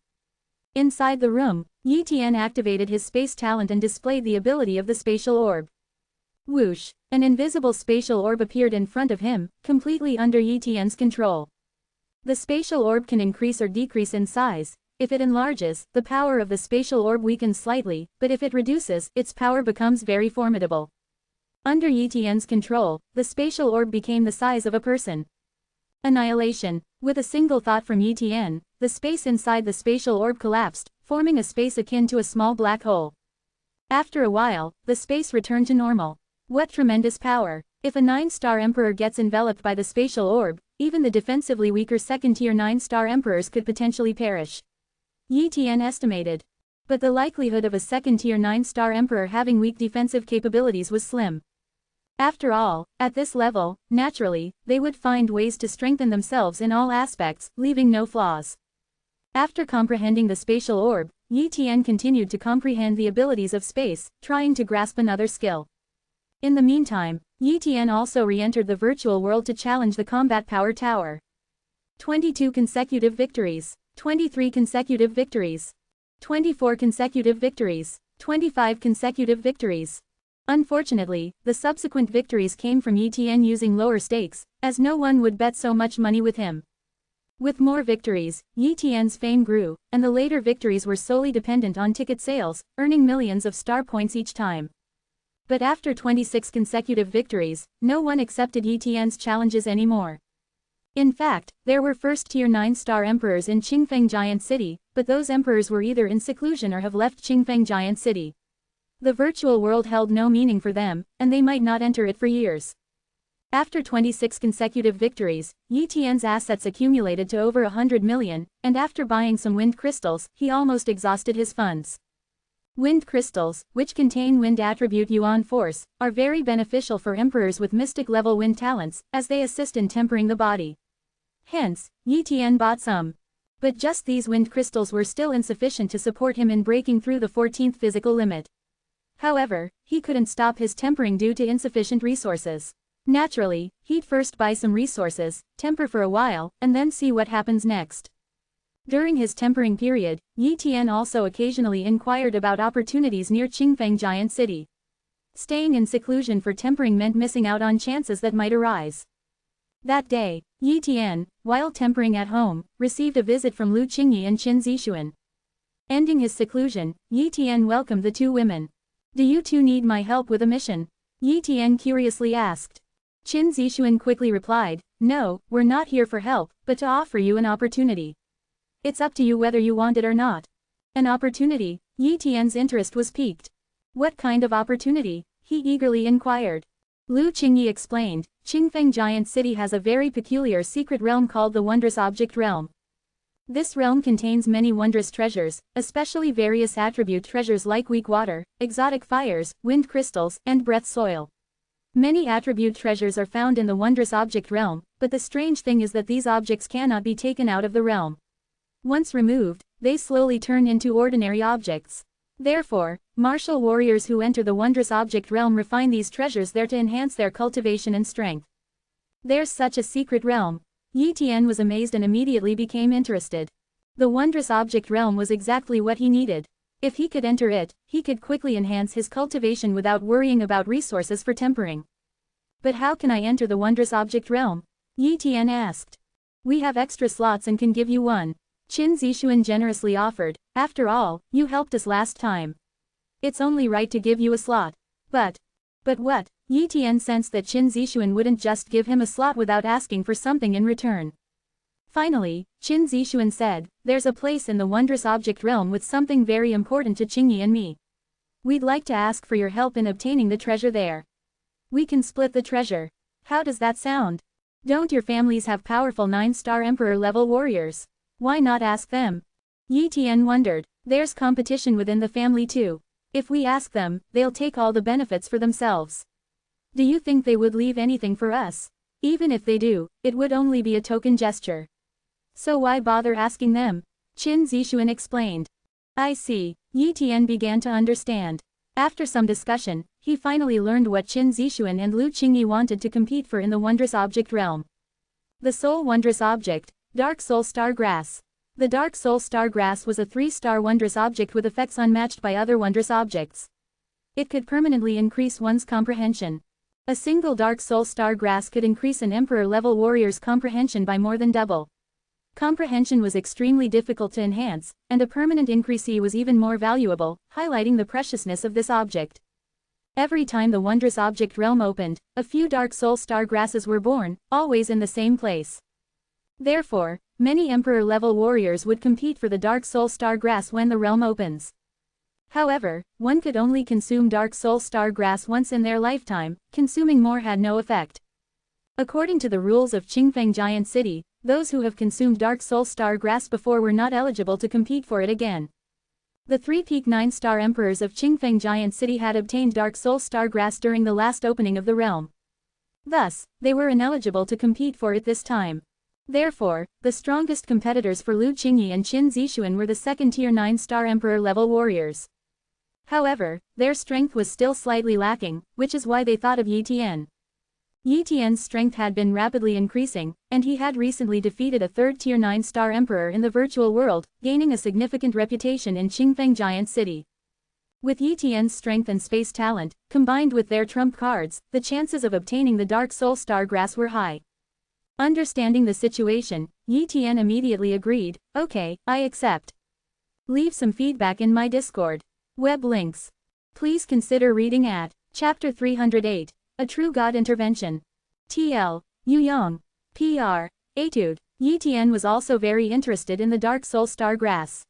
Speaker 1: Inside the room, Yi Tian activated his space talent and displayed the ability of the spatial orb. Whoosh! An invisible spatial orb appeared in front of him, completely under Yi Tian's control. The spatial orb can increase or decrease in size. If it enlarges, the power of the spatial orb weakens slightly, but if it reduces, its power becomes very formidable. Under Yi Tian's control, the spatial orb became the size of a person. Annihilation. With a single thought from Yi Tian, the space inside the spatial orb collapsed, forming a space akin to a small black hole. After a while, the space returned to normal. What tremendous power! If a 9-star Emperor gets enveloped by the spatial orb, even the defensively weaker second-tier 9-star Emperors could potentially perish. Yi Tian estimated. But the likelihood of a second-tier 9-star Emperor having weak defensive capabilities was slim. After all, at this level, naturally, they would find ways to strengthen themselves in all aspects, leaving no flaws. After comprehending the spatial orb, Yi Tian continued to comprehend the abilities of space, trying to grasp another skill. In the meantime, Yi Tian also re-entered the virtual world to challenge the combat power tower. 22 consecutive victories, 23 consecutive victories, 24 consecutive victories, 25 consecutive victories. Unfortunately, the subsequent victories came from Yi Tian using lower stakes, as no one would bet so much money with him. With more victories, Yi Tian's fame grew, and the later victories were solely dependent on ticket sales, earning millions of star points each time. But after 26 consecutive victories, no one accepted Yi Tian's challenges anymore. In fact, there were first-tier 9-star emperors in Qingfeng Giant City, but those emperors were either in seclusion or have left Qingfeng Giant City. The virtual world held no meaning for them, and they might not enter it for years. After 26 consecutive victories, Yi Tian's assets accumulated to over 100 million, and after buying some wind crystals, he almost exhausted his funds. Wind crystals, which contain wind attribute yuan force, are very beneficial for emperors with mystic-level wind talents, as they assist in tempering the body. Hence, Yi Tian bought some. But just these wind crystals were still insufficient to support him in breaking through the 14th physical limit. However, he couldn't stop his tempering due to insufficient resources. Naturally, he'd first buy some resources, temper for a while, and then see what happens next. During his tempering period, Yi Tian also occasionally inquired about opportunities near Qingfeng Giant City. Staying in seclusion for tempering meant missing out on chances that might arise. That day, Yi Tian, while tempering at home, received a visit from Lu Qingyi and Qin Zixuan. Ending his seclusion, Yi Tian welcomed the two women. "Do you two need my help with a mission?" Yi Tian curiously asked. Qin Zixuan quickly replied, "No, we're not here for help, but to offer you an opportunity. It's up to you whether you want it or not." An opportunity. Yi Tian's interest was piqued. What kind of opportunity? He eagerly inquired. Lu Qingyi explained, Qingfeng Giant City has a very peculiar secret realm called the Wondrous Object Realm. This realm contains many wondrous treasures, especially various attribute treasures like weak water, exotic fires, wind crystals, and breath soil. Many attribute treasures are found in the Wondrous Object Realm, but the strange thing is that these objects cannot be taken out of the realm. Once removed, they slowly turn into ordinary objects. Therefore, martial warriors who enter the Wondrous Object Realm refine these treasures there to enhance their cultivation and strength. There's such a secret realm. Yi Tian was amazed and immediately became interested. The Wondrous Object Realm was exactly what he needed. If he could enter it, he could quickly enhance his cultivation without worrying about resources for tempering. But how can I enter the Wondrous Object Realm? Yi Tian asked. We have extra slots and can give you one. Qin Zixuan generously offered, after all, you helped us last time. It's only right to give you a slot. But what? Yi Tian sensed that Qin Zixuan wouldn't just give him a slot without asking for something in return. Finally, Qin Zixuan said, there's a place in the Wondrous Object Realm with something very important to Qingyi and me. We'd like to ask for your help in obtaining the treasure there. We can split the treasure. How does that sound? Don't your families have powerful 9-star Emperor level warriors? Why not ask them? Yi Tian wondered, there's competition within the family too. If we ask them, they'll take all the benefits for themselves. Do you think they would leave anything for us? Even if they do, it would only be a token gesture. So why bother asking them? Qin Zixuan explained. I see. Yi Tian began to understand. After some discussion, he finally learned what Qin Zixuan and Lu Qingyi wanted to compete for in the Wondrous Object Realm. The Soul Wondrous Object, Dark Soul Star Grass. The Dark Soul Star Grass was a 3-star wondrous object with effects unmatched by other wondrous objects. It could permanently increase one's comprehension. A single Dark Soul Star Grass could increase an Emperor-level warrior's comprehension by more than double. Comprehension was extremely difficult to enhance, and a permanent increasee was even more valuable, highlighting the preciousness of this object. Every time the Wondrous Object Realm opened, a few Dark Soul Star Grasses were born, always in the same place. Therefore, many Emperor-level warriors would compete for the Dark Soul Star Grass when the realm opens. However, one could only consume Dark Soul Star Grass once in their lifetime, consuming more had no effect. According to the rules of Qingfeng Giant City, those who have consumed Dark Soul Star Grass before were not eligible to compete for it again. The 3 peak 9-star emperors of Qingfeng Giant City had obtained Dark Soul Star Grass during the last opening of the realm. Thus, they were ineligible to compete for it this time. Therefore, the strongest competitors for Lu Qingyi and Qin Zixuan were the second-tier 9-star Emperor-level warriors. However, their strength was still slightly lacking, which is why they thought of Yi Tian. Yi Tian's strength had been rapidly increasing, and he had recently defeated a third-tier 9-star Emperor in the virtual world, gaining a significant reputation in Qingfeng Giant City. With Yi Tian's strength and space talent, combined with their trump cards, the chances of obtaining the Dark Soul Star Grass were high. Understanding the situation, Yi Tian immediately agreed, okay, I accept. Leave some feedback in my Discord. Web links. Please consider reading at Chapter 308, A True God Intervention. TL, Yu Yong. PR. Etude. Yi Tian was also very interested in the Dark Soul Star Grass.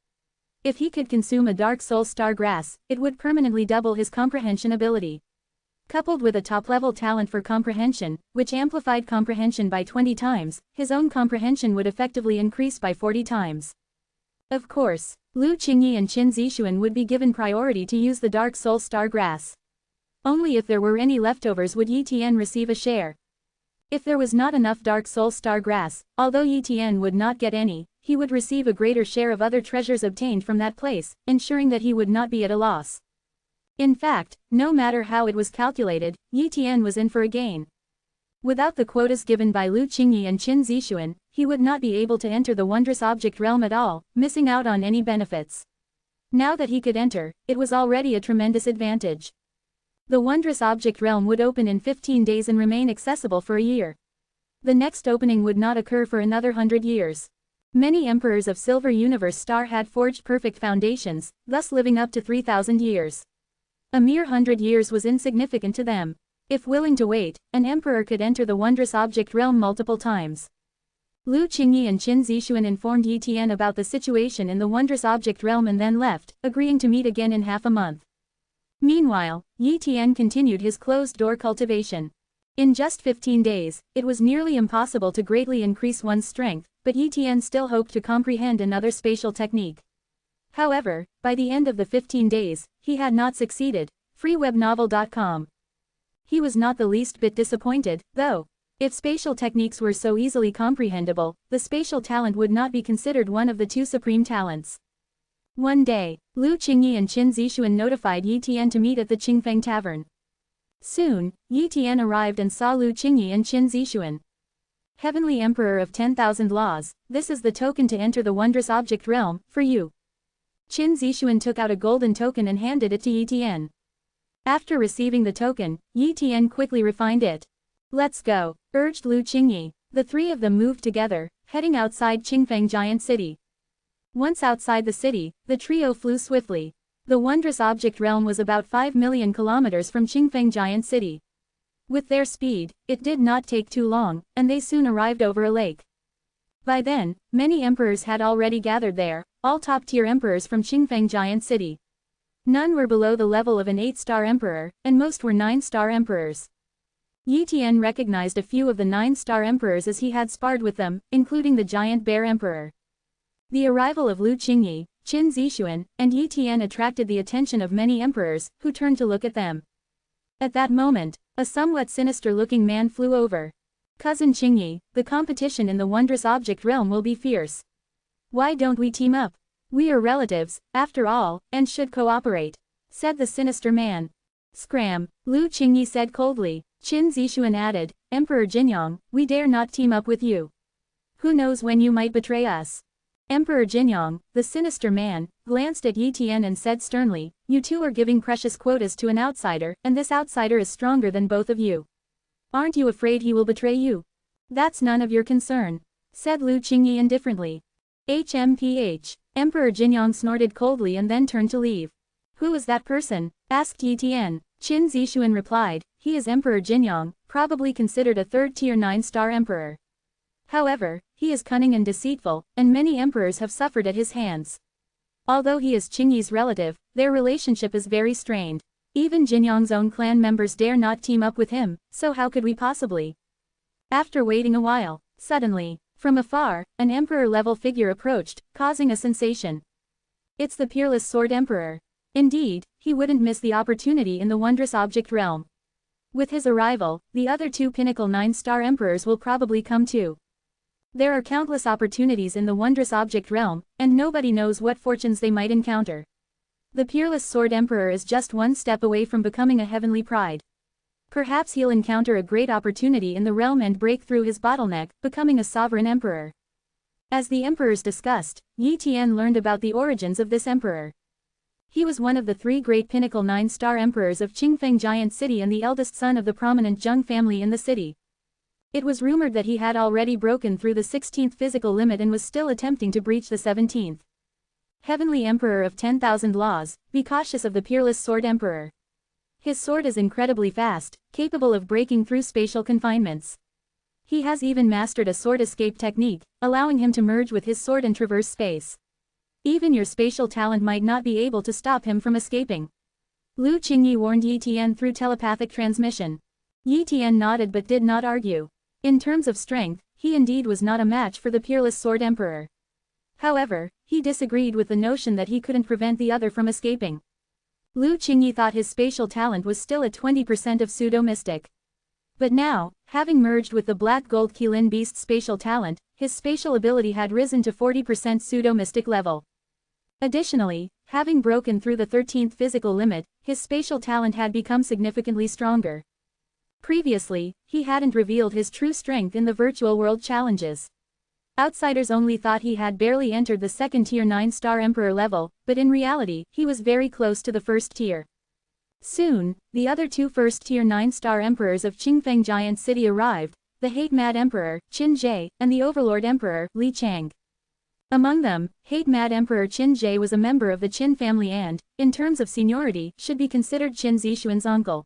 Speaker 1: If he could consume a Dark Soul Star Grass, it would permanently double his comprehension ability. Coupled with a top-level talent for comprehension, which amplified comprehension by 20 times, his own comprehension would effectively increase by 40 times. Of course, Lu Qingyi and Qin Zixuan would be given priority to use the Dark Soul Star Grass. Only if there were any leftovers would Yi Tian receive a share. If there was not enough Dark Soul Star Grass, although Yi Tian would not get any, he would receive a greater share of other treasures obtained from that place, ensuring that he would not be at a loss. In fact, no matter how it was calculated, Yi Tian was in for a gain. Without the quotas given by Lu Qingyi and Qin Zixuan, he would not be able to enter the Wondrous Object Realm at all, missing out on any benefits. Now that he could enter, it was already a tremendous advantage. The Wondrous Object Realm would open in 15 days and remain accessible for a year. The next opening would not occur for another 100 years. Many emperors of Silver Universe Star had forged perfect foundations, thus living up to 3,000 years. A mere 100 years was insignificant to them. If willing to wait, an emperor could enter the Wondrous Object Realm multiple times. Lu Qingyi and Qin Zixuan informed Yi Tian about the situation in the wondrous object realm and then left, agreeing to meet again in half a month. Meanwhile, Yi Tian continued his closed-door cultivation. In just 15 days, it was nearly impossible to greatly increase one's strength, but Yi Tian still hoped to comprehend another spatial technique. However, by the end of the 15 days, he had not succeeded. freewebnovel.com. He was not the least bit disappointed, though. If spatial techniques were so easily comprehensible, the spatial talent would not be considered one of the two supreme talents. One day, Lu Qingyi and Qin Zixuan notified Yi Tian to meet at the Qingfeng Tavern. Soon, Yi Tian arrived and saw Lu Qingyi and Qin Zixuan. Heavenly Emperor of 10,000 Laws, this is the token to enter the wondrous object realm, for you. Qin Zixuan took out a golden token and handed it to Yi Tian. After receiving the token, Yi Tian quickly refined it. Let's go, urged Lu Qingyi. The three of them moved together, heading outside Qingfeng Giant City. Once outside the city, the trio flew swiftly. The wondrous object realm was about 5 million kilometers from Qingfeng Giant City. With their speed, it did not take too long, and they soon arrived over a lake. By then, many emperors had already gathered there, all top-tier emperors from Qingfeng Giant City. None were below the level of an 8-star emperor, and most were 9-star emperors. Yi Tian recognized a few of the 9-star emperors as he had sparred with them, including the giant bear emperor. The arrival of Lu Qingyi, Qin Zixuan, and Yi Tian attracted the attention of many emperors, who turned to look at them. At that moment, a somewhat sinister-looking man flew over. Cousin Qingyi, the competition in the wondrous object realm will be fierce. Why don't we team up? We are relatives, after all, and should cooperate, said the sinister man. Scram, Lu Qingyi said coldly. Qin Zixuan added, Emperor Jinyang, we dare not team up with you. Who knows when you might betray us? Emperor Jinyang, the sinister man, glanced at Yi Tian and said sternly, you two are giving precious quotas to an outsider, and this outsider is stronger than both of you. Aren't you afraid he will betray you? That's none of your concern, said Lu Qingyi indifferently. HMPH. Emperor Jinyang snorted coldly and then turned to leave. Who is that person? Asked Yi Tian. Qin Zixuan replied, he is Emperor Jinyang, probably considered a third-tier 9-star emperor. However, he is cunning and deceitful, and many emperors have suffered at his hands. Although he is Qingyi's relative, their relationship is very strained. Even Jinyang's own clan members dare not team up with him, so how could we possibly? After waiting a while, suddenly, from afar, an emperor-level figure approached, causing a sensation. It's the Peerless Sword Emperor. Indeed, he wouldn't miss the opportunity in the wondrous object realm. With his arrival, the other two pinnacle 9-star emperors will probably come too. There are countless opportunities in the wondrous object realm, and nobody knows what fortunes they might encounter. The Peerless Sword Emperor is just one step away from becoming a heavenly pride. Perhaps he'll encounter a great opportunity in the realm and break through his bottleneck, becoming a sovereign emperor. As the emperors discussed, Yi Tian learned about the origins of this emperor. He was one of the 3 great pinnacle 9-star emperors of Qingfeng Giant City and the eldest son of the prominent Zheng family in the city. It was rumored that he had already broken through the 16th physical limit and was still attempting to breach the 17th. Heavenly Emperor of 10,000 Laws, be cautious of the Peerless Sword Emperor. His sword is incredibly fast, capable of breaking through spatial confinements. He has even mastered a sword escape technique, allowing him to merge with his sword and traverse space. Even your spatial talent might not be able to stop him from escaping. Lu Qingyi warned Yi Tian through telepathic transmission. Yi Tian nodded but did not argue. In terms of strength, he indeed was not a match for the Peerless Sword Emperor. However, he disagreed with the notion that he couldn't prevent the other from escaping. Lu Qingyi thought his spatial talent was still at 20% of pseudo-mystic. But now, having merged with the Black Gold Qilin Beast's spatial talent, his spatial ability had risen to 40% pseudo-mystic level. Additionally, having broken through the 13th physical limit, his spatial talent had become significantly stronger. Previously, he hadn't revealed his true strength in the virtual world challenges. Outsiders only thought he had barely entered the 2nd-tier 9-star emperor level, but in reality, he was very close to the 1st tier. Soon, the other 2 1st-tier 9-star emperors of Qingfeng Giant City arrived, the hate-mad emperor, Qin Jie, and the overlord emperor, Li Chang. Among them, hate-mad Emperor Qin Jie was a member of the Qin family and, in terms of seniority, should be considered Qin Zixuan's uncle.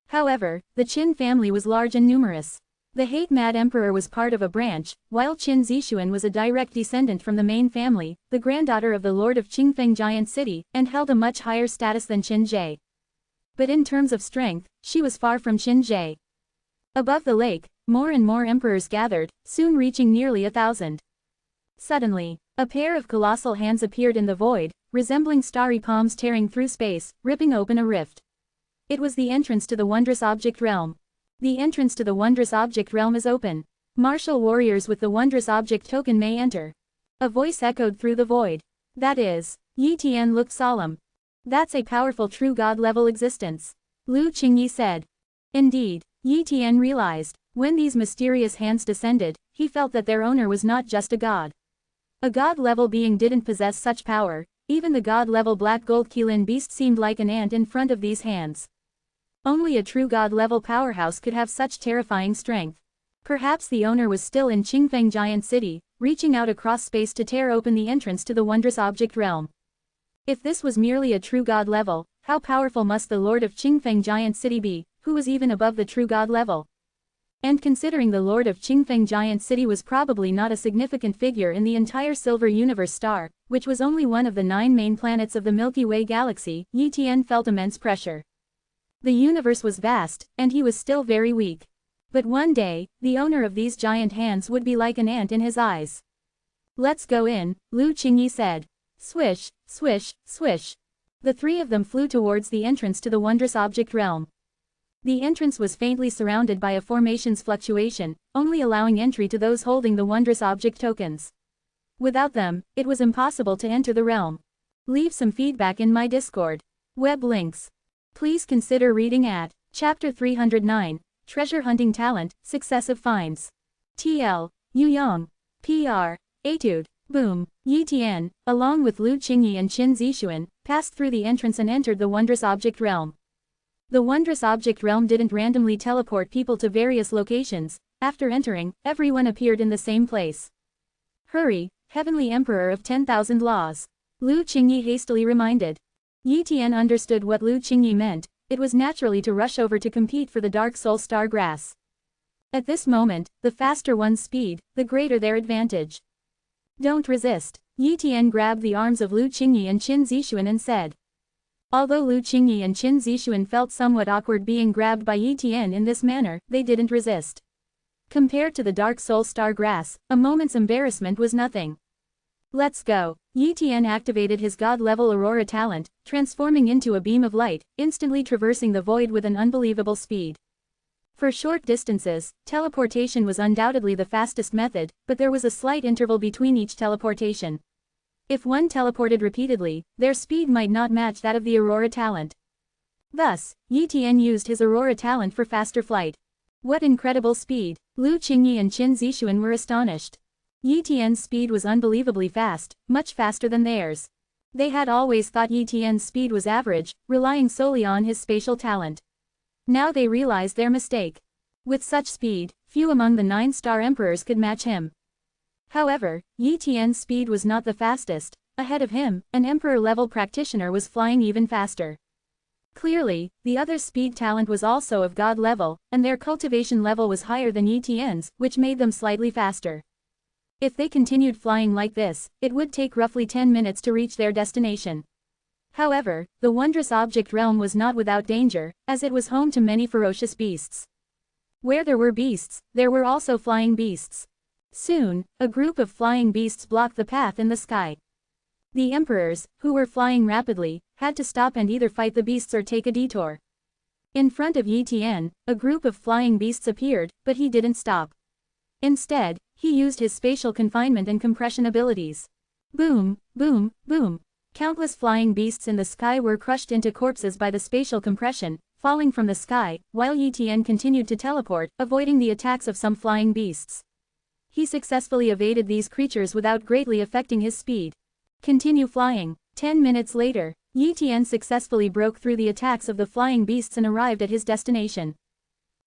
Speaker 1: However, the Qin family was large and numerous. The hate-mad emperor was part of a branch, while Qin Zixuan was a direct descendant from the main family, the granddaughter of the lord of Qingfeng Giant City, and held a much higher status than Qin Jie. But in terms of strength, she was far from Qin Jie. Above the lake, more and more emperors gathered, soon reaching nearly 1,000. Suddenly, a pair of colossal hands appeared in the void, resembling starry palms tearing through space, ripping open a rift. It was the entrance to the wondrous object realm. The entrance to the wondrous object realm is open. Martial warriors with the wondrous object token may enter. A voice echoed through the void. That is. Yi Tian looked solemn. That's a powerful true god-level existence. Lu Qingyi said. Indeed, Yi Tian realized, when these mysterious hands descended, he felt that their owner was not just a god. A god-level being didn't possess such power, even the god-level black gold Qilin beast seemed like an ant in front of these hands. Only a true god-level powerhouse could have such terrifying strength. Perhaps the owner was still in Qingfeng Giant City, reaching out across space to tear open the entrance to the wondrous object realm. If this was merely a true god level, how powerful must the lord of Qingfeng Giant City be, who was even above the true god level? And considering the lord of Qingfeng Giant City was probably not a significant figure in the entire Silver Universe star, which was only one of the 9 main planets of the Milky Way galaxy, Yi Tian felt immense pressure. The universe was vast, and he was still very weak. But one day, the owner of these giant hands would be like an ant in his eyes. Let's go in, Lu Qingyi said. Swish, swish, swish. The 3 of them flew towards the entrance to the wondrous object realm. The entrance was faintly surrounded by a formation's fluctuation, only allowing entry to those holding the wondrous object tokens. Without them, it was impossible to enter the realm. Leave some feedback in my Discord. Web links. Please consider reading at Chapter 309, Treasure Hunting Talent, Successive Finds. TL, Yu Yong. PR, Etude. Boom. Yi Tian, along with Lu Qingyi and Qin Zixuan, passed through the entrance and entered the wondrous object realm. The wondrous object realm didn't randomly teleport people to various locations. After entering, everyone appeared in the same place. Hurry, Heavenly Emperor of 10,000 Laws. Lu Qingyi hastily reminded. Yi Tian understood what Lu Qingyi meant. It was naturally to rush over to compete for the Dark Soul Star Grass. At this moment, the faster one's speed, the greater their advantage. Don't resist. Yi Tian grabbed the arms of Lu Qingyi and Qin Zixuan and said. Although Lu Qingyi and Qin Zixuan felt somewhat awkward being grabbed by Yi Tian in this manner, they didn't resist. Compared to the Dark Soul Star Grass, a moment's embarrassment was nothing. Let's go. Yi Tian activated his god-level Aurora talent, transforming into a beam of light, instantly traversing the void with an unbelievable speed. For short distances, teleportation was undoubtedly the fastest method, but there was a slight interval between each teleportation. If one teleported repeatedly, their speed might not match that of the Aurora talent. Thus, Yi Tian used his Aurora talent for faster flight. What incredible speed! Lu Qingyi and Qin Zixuan were astonished. Yi Tian's speed was unbelievably fast, much faster than theirs. They had always thought Yi Tian's speed was average, relying solely on his spatial talent. Now they realized their mistake. With such speed, few among the 9-star emperors could match him. However, Yi Tian's speed was not the fastest. Ahead of him, an emperor-level practitioner was flying even faster. Clearly, the other's speed talent was also of god level, and their cultivation level was higher than Yi Tian's, which made them slightly faster. If they continued flying like this, it would take roughly 10 minutes to reach their destination. However, the wondrous object realm was not without danger, as it was home to many ferocious beasts. Where there were beasts, there were also flying beasts. Soon, a group of flying beasts blocked the path in the sky. The emperors, who were flying rapidly, had to stop and either fight the beasts or take a detour. In front of Yi Tian, a group of flying beasts appeared, but he didn't stop. Instead, he used his spatial confinement and compression abilities. Boom, boom, boom. Countless flying beasts in the sky were crushed into corpses by the spatial compression, falling from the sky, while Yi Tian continued to teleport, avoiding the attacks of some flying beasts. He successfully evaded these creatures without greatly affecting his speed. Continue flying. 10 minutes later, Yi Tian successfully broke through the attacks of the flying beasts and arrived at his destination.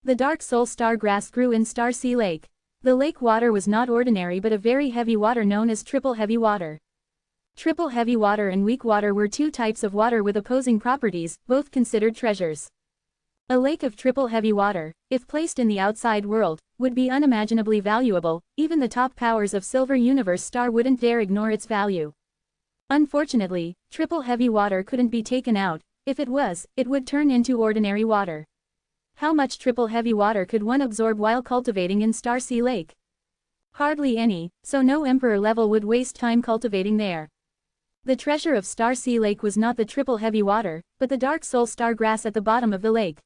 Speaker 1: The Dark Soul Star Grass grew in Star Sea Lake. The lake water was not ordinary but a very heavy water known as triple heavy water. Triple heavy water and weak water were 2 types of water with opposing properties, both considered treasures. A lake of triple heavy water, if placed in the outside world, would be unimaginably valuable. Even the top powers of Silver Universe Star wouldn't dare ignore its value. Unfortunately, triple heavy water couldn't be taken out. If it was, it would turn into ordinary water. How much triple heavy water could one absorb while cultivating in Star Sea Lake? Hardly any, so no Emperor level would waste time cultivating there. The treasure of Star Sea Lake was not the triple heavy water, but the dark soul star grass at the bottom of the lake.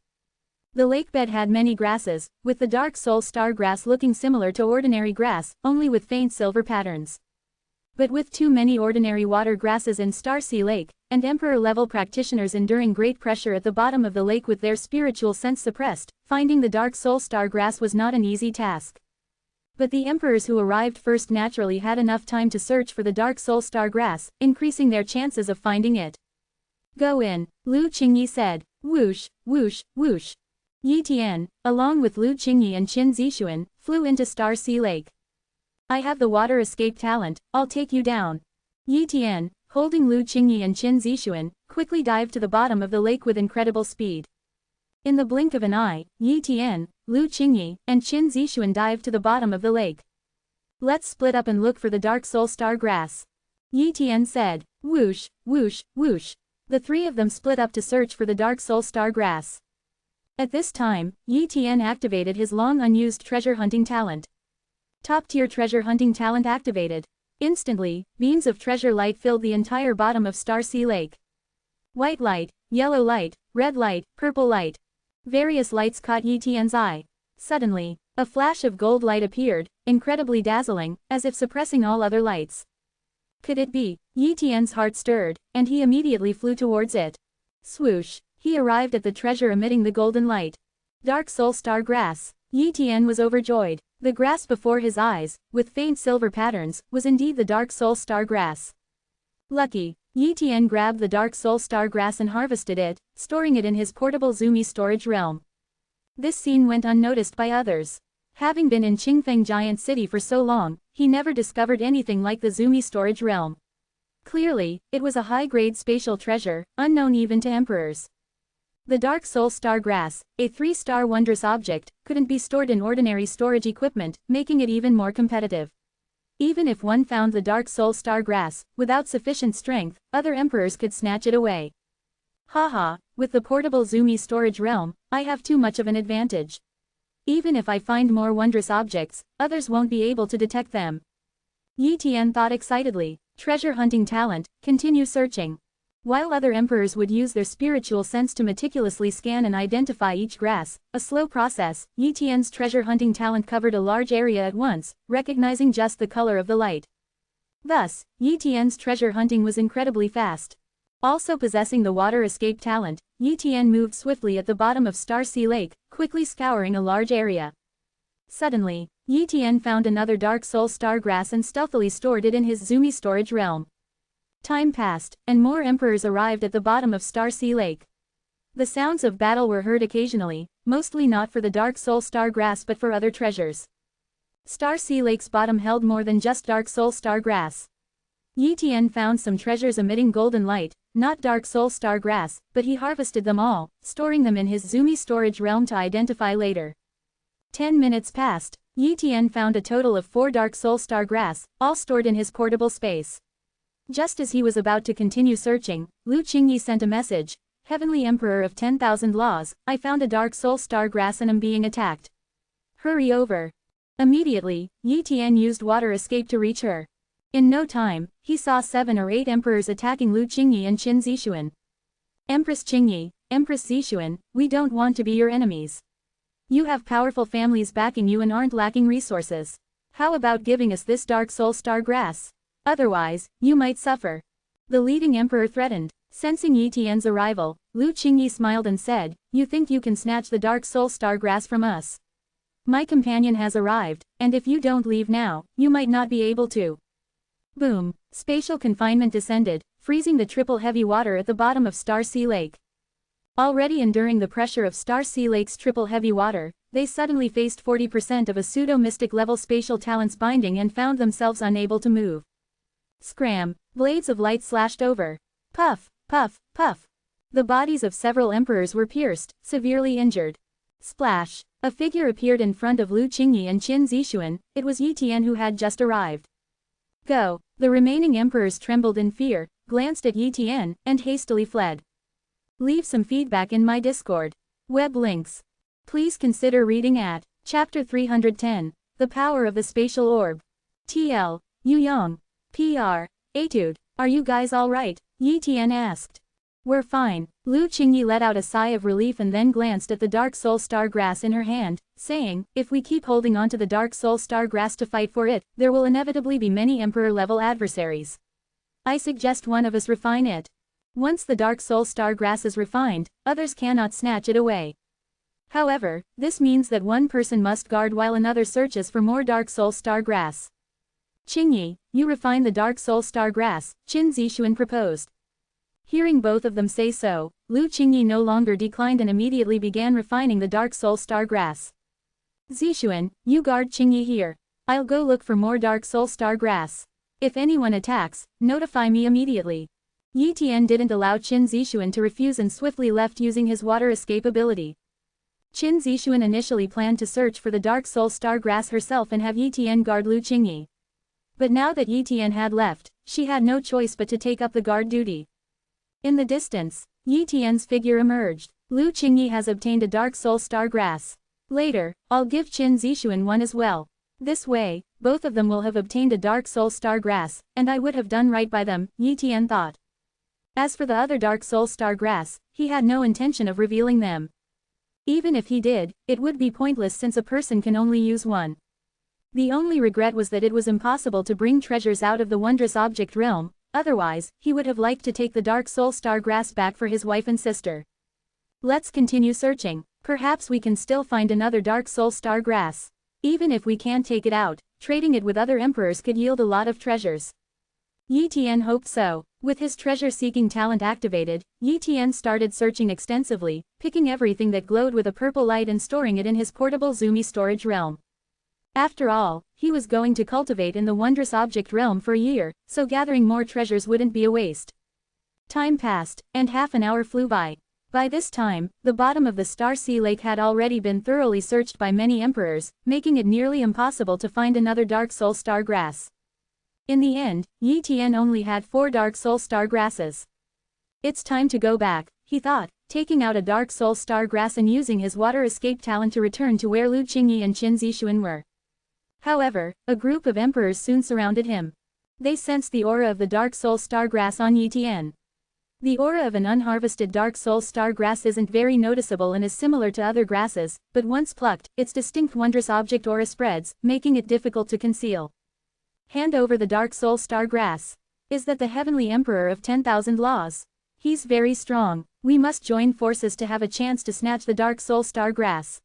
Speaker 1: The lake bed had many grasses, with the dark soul star grass looking similar to ordinary grass, only with faint silver patterns. But with too many ordinary water grasses in Star Sea Lake, and Emperor-level practitioners enduring great pressure at the bottom of the lake with their spiritual sense suppressed, finding the dark soul star grass was not an easy task. But the emperors who arrived first naturally had enough time to search for the dark soul star grass, increasing their chances of finding it. Go in, Lu Qingyi said. Whoosh, whoosh, whoosh. Yi Tian, along with Lu Qingyi and Qin Zixuan, flew into Star Sea Lake. I have the water escape talent, I'll take you down. Yi Tian, holding Lu Qingyi and Qin Zixuan, quickly dived to the bottom of the lake with incredible speed. In the blink of an eye, Yi Tian, Lu Qingyi, and Qin Zixuan dived to the bottom of the lake. Let's split up and look for the dark soul star grass. Yi Tian said. Whoosh, whoosh, whoosh. The three of them split up to search for the dark soul star grass. At this time, Yi Tian activated his long unused treasure hunting talent. Top-tier treasure hunting talent activated. Instantly, beams of treasure light filled the entire bottom of Star Sea Lake. White light, yellow light, red light, purple light. Various lights caught Yi Tian's eye. Suddenly, a flash of gold light appeared, incredibly dazzling, as if suppressing all other lights. Could it be? Yi Tian's heart stirred, and he immediately flew towards it. Swoosh. He arrived at the treasure emitting the golden light. Dark soul star grass. Yi Tian was overjoyed. The grass before his eyes, with faint silver patterns, was indeed the dark soul star grass. Lucky. Yi Tian grabbed the dark soul star grass and harvested it, storing it in his portable Zumi storage realm. This scene went unnoticed by others. Having been in Qingfeng Giant City for so long, he never discovered anything like the Zumi storage realm. Clearly, it was a high-grade spatial treasure, unknown even to emperors. The dark soul star grass, a 3-star wondrous object, couldn't be stored in ordinary storage equipment, making it even more competitive. Even if one found the dark soul star grass, without sufficient strength, other emperors could snatch it away. Haha, with the portable Zumi storage realm, I have too much of an advantage. Even if I find more wondrous objects, others won't be able to detect them. Yi Tian thought excitedly. Treasure hunting talent, continue searching. While other emperors would use their spiritual sense to meticulously scan and identify each grass, a slow process, Yi Tian's treasure hunting talent covered a large area at once, recognizing just the color of the light. Thus, Yi Tian's treasure hunting was incredibly fast. Also possessing the water escape talent, Yi Tian moved swiftly at the bottom of Star Sea Lake, quickly scouring a large area. Suddenly, Yi Tian found another dark soul star grass and stealthily stored it in his Zumi storage realm. Time passed, and more emperors arrived at the bottom of Star Sea Lake. The sounds of battle were heard occasionally, mostly not for the dark soul star grass but for other treasures. Star Sea Lake's bottom held more than just dark soul star grass. Yi Tian found some treasures emitting golden light, not dark soul star grass, but he harvested them all, storing them in his Zumi storage realm to identify later. 10 minutes passed. Yi Tian found a total of 4 dark soul star grass, all stored in his portable space. Just as he was about to continue searching, Lu Qingyi sent a message. Heavenly Emperor of 10,000 Laws, I found a dark soul star grass and am being attacked. Hurry over. Immediately, Yi Tian used water escape to reach her. In no time, he saw 7 or 8 emperors attacking Lu Qingyi and Qin Zixuan. Empress Qingyi, Empress Zixuan, we don't want to be your enemies. You have powerful families backing you and aren't lacking resources. How about giving us this dark soul star grass? Otherwise, you might suffer. The leading emperor threatened. Sensing Yi Tian's arrival, Lu Qingyi smiled and said, you think you can snatch the dark soul star grass from us? My companion has arrived, and if you don't leave now, you might not be able to. Boom. Spatial confinement descended, freezing the triple heavy water at the bottom of Star Sea Lake. Already enduring the pressure of Star Sea Lake's triple heavy water, they suddenly faced 40% of a pseudo-mystic level spatial talent's binding and found themselves unable to move. Scram. Blades of light slashed over. Puff, puff, puff. The bodies of several emperors were pierced, severely injured. Splash! A figure appeared in front of Lu Qingyi and Qin Zixuan. It was Yi Tian who had just arrived. Go! The remaining emperors trembled in fear, glanced at Yi Tian, and hastily fled. Leave some feedback in my Discord. Web links. Please consider reading at Chapter 310, The Power of the Spatial Orb. TL, Yu Yang. PR, Etude. Are you guys alright? Yi Tian asked. We're fine. Lu Qingyi let out a sigh of relief and then glanced at the Dark Soul Star Grass in her hand, saying, if we keep holding on to the Dark Soul Star Grass to fight for it, there will inevitably be many Emperor-level adversaries. I suggest one of us refine it. Once the Dark Soul Star Grass is refined, others cannot snatch it away. However, this means that one person must guard while another searches for more Dark Soul Star Grass. Qingyi, you refine the Dark Soul Star Grass, Qin Zixuan proposed. Hearing both of them say so, Lu Qingyi no longer declined and immediately began refining the Dark Soul Star Grass. Zixuan, you guard Qingyi here. I'll go look for more Dark Soul Star Grass. If anyone attacks, notify me immediately. Yi Tian didn't allow Qin Zixuan to refuse and swiftly left using his water escape ability. Qin Zixuan initially planned to search for the Dark Soul Star Grass herself and have Yi Tian guard Lu Qingyi. But now that Yi Tian had left, she had no choice but to take up the guard duty. In the distance, Yi Tian's figure emerged. Lu Qingyi has obtained a Dark Soul Star Grass. Later, I'll give Qin Zixuan one as well. This way, both of them will have obtained a Dark Soul Star Grass, and I would have done right by them, Yi Tian thought. As for the other Dark Soul Star Grass, he had no intention of revealing them. Even if he did, it would be pointless since a person can only use one. The only regret was that it was impossible to bring treasures out of the wondrous object realm. Otherwise, he would have liked to take the Dark Soul Star Grass back for his wife and sister. Let's continue searching. Perhaps we can still find another Dark Soul Star Grass. Even if we can't take it out, trading it with other emperors could yield a lot of treasures. Yi Tian hoped so. With his treasure-seeking talent activated, Yi Tian started searching extensively, picking everything that glowed with a purple light and storing it in his portable Zumi storage realm. After all, he was going to cultivate in the wondrous object realm for a year, so gathering more treasures wouldn't be a waste. Time passed, and half an hour flew by. By this time, the bottom of the Star Sea Lake had already been thoroughly searched by many emperors, making it nearly impossible to find another Dark Soul Star Grass. In the end, Yi Tian only had 4 Dark Soul Star Grasses. It's time to go back, he thought, taking out a Dark Soul Star Grass and using his water escape talent to return to where Lu Qingyi and Qin Zixuan were. However, a group of emperors soon surrounded him. They sensed the aura of the Dark Soul Star Grass on Yi Tian. The aura of an unharvested Dark Soul Star Grass isn't very noticeable and is similar to other grasses, but once plucked, its distinct wondrous object aura spreads, making it difficult to conceal. Hand over the Dark Soul Star Grass. Is that the Heavenly Emperor of 10,000 Laws? He's very strong. We must join forces to have a chance to snatch the Dark Soul Star Grass.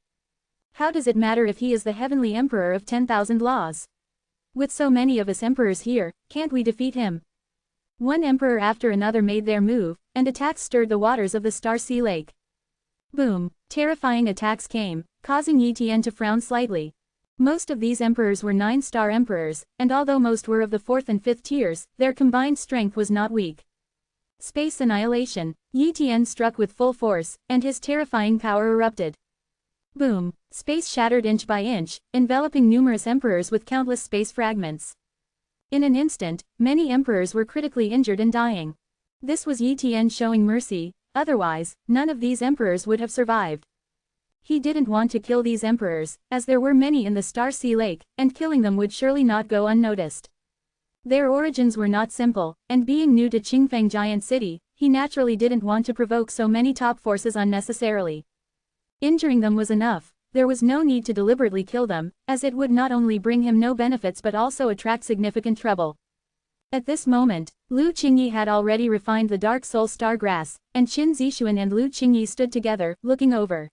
Speaker 1: How does it matter if he is the Heavenly Emperor of 10,000 Laws? With so many of us emperors here, can't we defeat him? One emperor after another made their move, and attacks stirred the waters of the Star Sea Lake. Boom! Terrifying attacks came, causing Yi Tian to frown slightly. Most of these emperors were 9-star emperors, and although most were of the 4th and 5th tiers, their combined strength was not weak. Space annihilation. Yi Tian struck with full force, and his terrifying power erupted. Boom! Space shattered inch by inch, enveloping numerous emperors with countless space fragments. In an instant, many emperors were critically injured and dying. This was Yi Tian showing mercy, otherwise, none of these emperors would have survived. He didn't want to kill these emperors, as there were many in the Star Sea Lake, and killing them would surely not go unnoticed. Their origins were not simple, and being new to Qingfeng Giant City, he naturally didn't want to provoke so many top forces unnecessarily. Injuring them was enough. There was no need to deliberately kill them, as it would not only bring him no benefits but also attract significant trouble. At this moment, Lu Qingyi had already refined the Dark Soul Star Grass, and Qin Zixuan and Lu Qingyi stood together, looking over.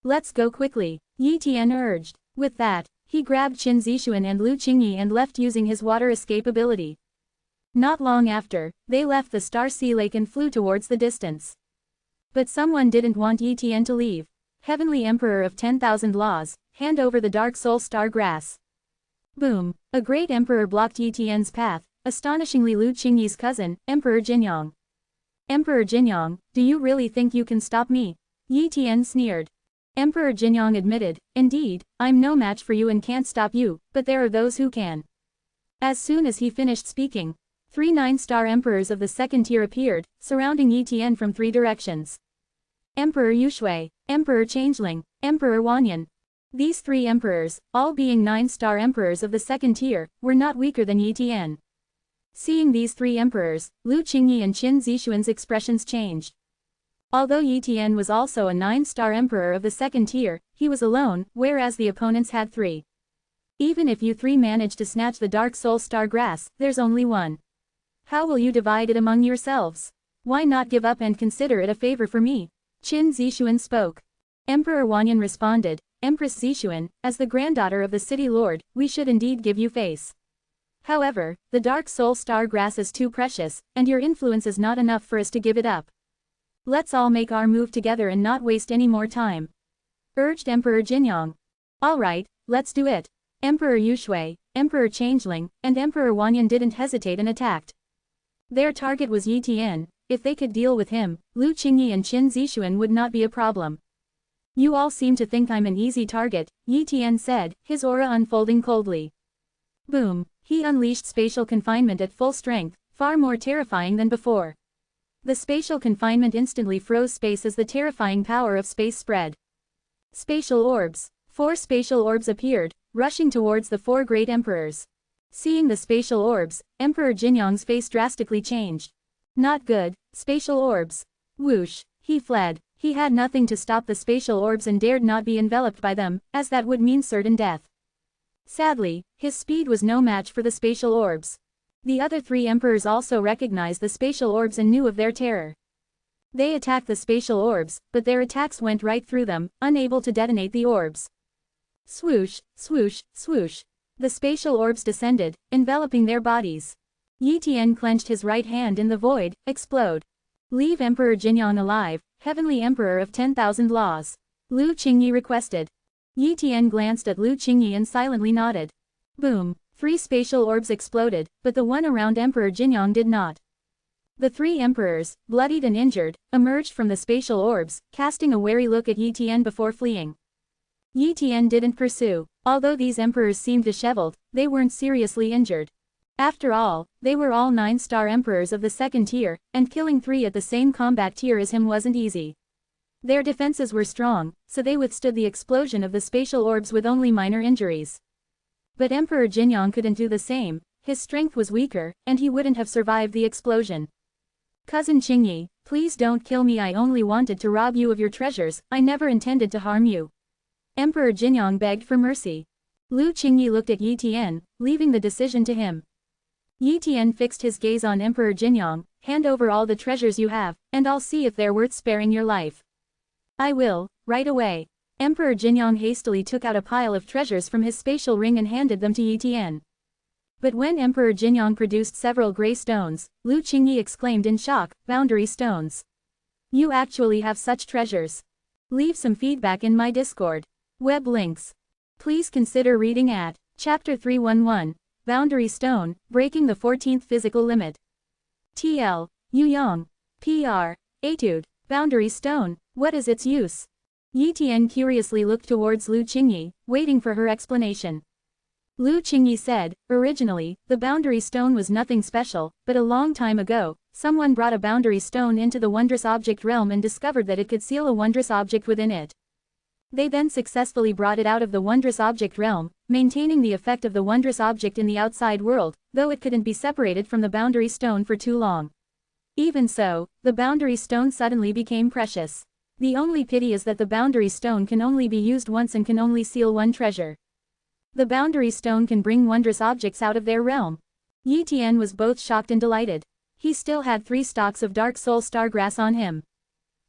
Speaker 1: Let's go quickly, Yi Tian urged. With that, he grabbed Qin Zixuan and Lu Qingyi and left using his water escape ability. Not long after, they left the Star Sea Lake and flew towards the distance. But someone didn't want Yi Tian to leave. Heavenly Emperor of 10,000 Laws, hand over the Dark Soul Star Grass. Boom! A great emperor blocked Yi Tian's path, astonishingly Lu Qingyi's cousin, Emperor Jinyang. Emperor Jinyong, do you really think you can stop me? Yi Tian sneered. Emperor Jinyong admitted, indeed, I'm no match for you and can't stop you, but there are those who can. As soon as he finished speaking, 3 9-star emperors of the second tier appeared, surrounding Yi Tian from 3 directions. Emperor Yushui, Emperor Changeling, Emperor Wanyan. These 3 emperors, all being 9-star emperors of the second tier, were not weaker than Yi Tian. Seeing these 3 emperors, Lu Qingyi and Qin Zixuan's expressions changed. Although Yi Tian was also a 9-star emperor of the second tier, he was alone, whereas the opponents had 3. Even if you 3 manage to snatch the Dark Soul Star Grass, there's only 1. How will you divide it among yourselves? Why not give up and consider it a favor for me? Qin Zixuan spoke. Emperor Wanyan responded, Empress Zixuan, as the granddaughter of the city lord, we should indeed give you face. However, the Dark Soul Star Grass is too precious, and your influence is not enough for us to give it up. Let's all make our move together and not waste any more time, urged Emperor Jinyong. All right, let's do it. Emperor Yushui, Emperor Changeling, and Emperor Wanyan didn't hesitate and attacked. Their target was Yi Tian. If they could deal with him, Lu Qingyi and Qin Zixuan would not be a problem. You all seem to think I'm an easy target, Yi Tian said, his aura unfolding coldly. Boom, he unleashed spatial confinement at full strength, far more terrifying than before. The spatial confinement instantly froze space as the terrifying power of space spread. Spatial orbs. 4 spatial orbs appeared, rushing towards the 4 great emperors. Seeing the spatial orbs, Emperor Jinyong's face drastically changed. Not good, spatial orbs. Whoosh, he fled. He had nothing to stop the spatial orbs and dared not be enveloped by them, as that would mean certain death. Sadly, his speed was no match for the spatial orbs. The other 3 emperors also recognized the spatial orbs and knew of their terror. They attacked the spatial orbs, but their attacks went right through them, unable to detonate the orbs. Swoosh, swoosh, swoosh. The spatial orbs descended, enveloping their bodies. Yi Tian clenched his right hand in the void, explode. Leave Emperor Jinyong alive, Heavenly Emperor of 10,000 laws. Lu Qingyi requested. Yi Tian glanced at Lu Qingyi and silently nodded. Boom, 3 spatial orbs exploded, but the one around Emperor Jinyong did not. The 3 emperors, bloodied and injured, emerged from the spatial orbs, casting a wary look at Yi Tian before fleeing. Yi Tian didn't pursue. Although these emperors seemed disheveled, they weren't seriously injured. After all, they were all 9-star emperors of the second tier, and killing 3 at the same combat tier as him wasn't easy. Their defenses were strong, so they withstood the explosion of the spatial orbs with only minor injuries. But Emperor Jinyong couldn't do the same, his strength was weaker, and he wouldn't have survived the explosion. Cousin Qingyi, please don't kill me, I only wanted to rob you of your treasures, I never intended to harm you. Emperor Jinyong begged for mercy. Lu Qingyi looked at Yi Tian, leaving the decision to him. Yi Tian fixed his gaze on Emperor Jinyong, hand over all the treasures you have, and I'll see if they're worth sparing your life. I will, right away. Emperor Jinyong hastily took out a pile of treasures from his spatial ring and handed them to Yi Tian. But when Emperor Jinyong produced several gray stones, Lu Qingyi exclaimed in shock, boundary stones. You actually have such treasures. Leave some feedback in my Discord. Web links. Please consider reading at Chapter 311, Boundary Stone, Breaking the 14th Physical Limit. TL, Yu Yang. PR, Etude, Boundary Stone, what is its use? Yi Tian curiously looked towards Lu Qingyi, waiting for her explanation. Lu Qingyi said, originally, the boundary stone was nothing special, but a long time ago, someone brought a boundary stone into the wondrous object realm and discovered that it could seal a wondrous object within it. They then successfully brought it out of the wondrous object realm, maintaining the effect of the wondrous object in the outside world, though it couldn't be separated from the boundary stone for too long. Even so, the boundary stone suddenly became precious. The only pity is that the boundary stone can only be used once and can only seal one treasure. The boundary stone can bring wondrous objects out of their realm. Yi Tian was both shocked and delighted. He still had 3 stalks of Dark Soul Stargrass on him.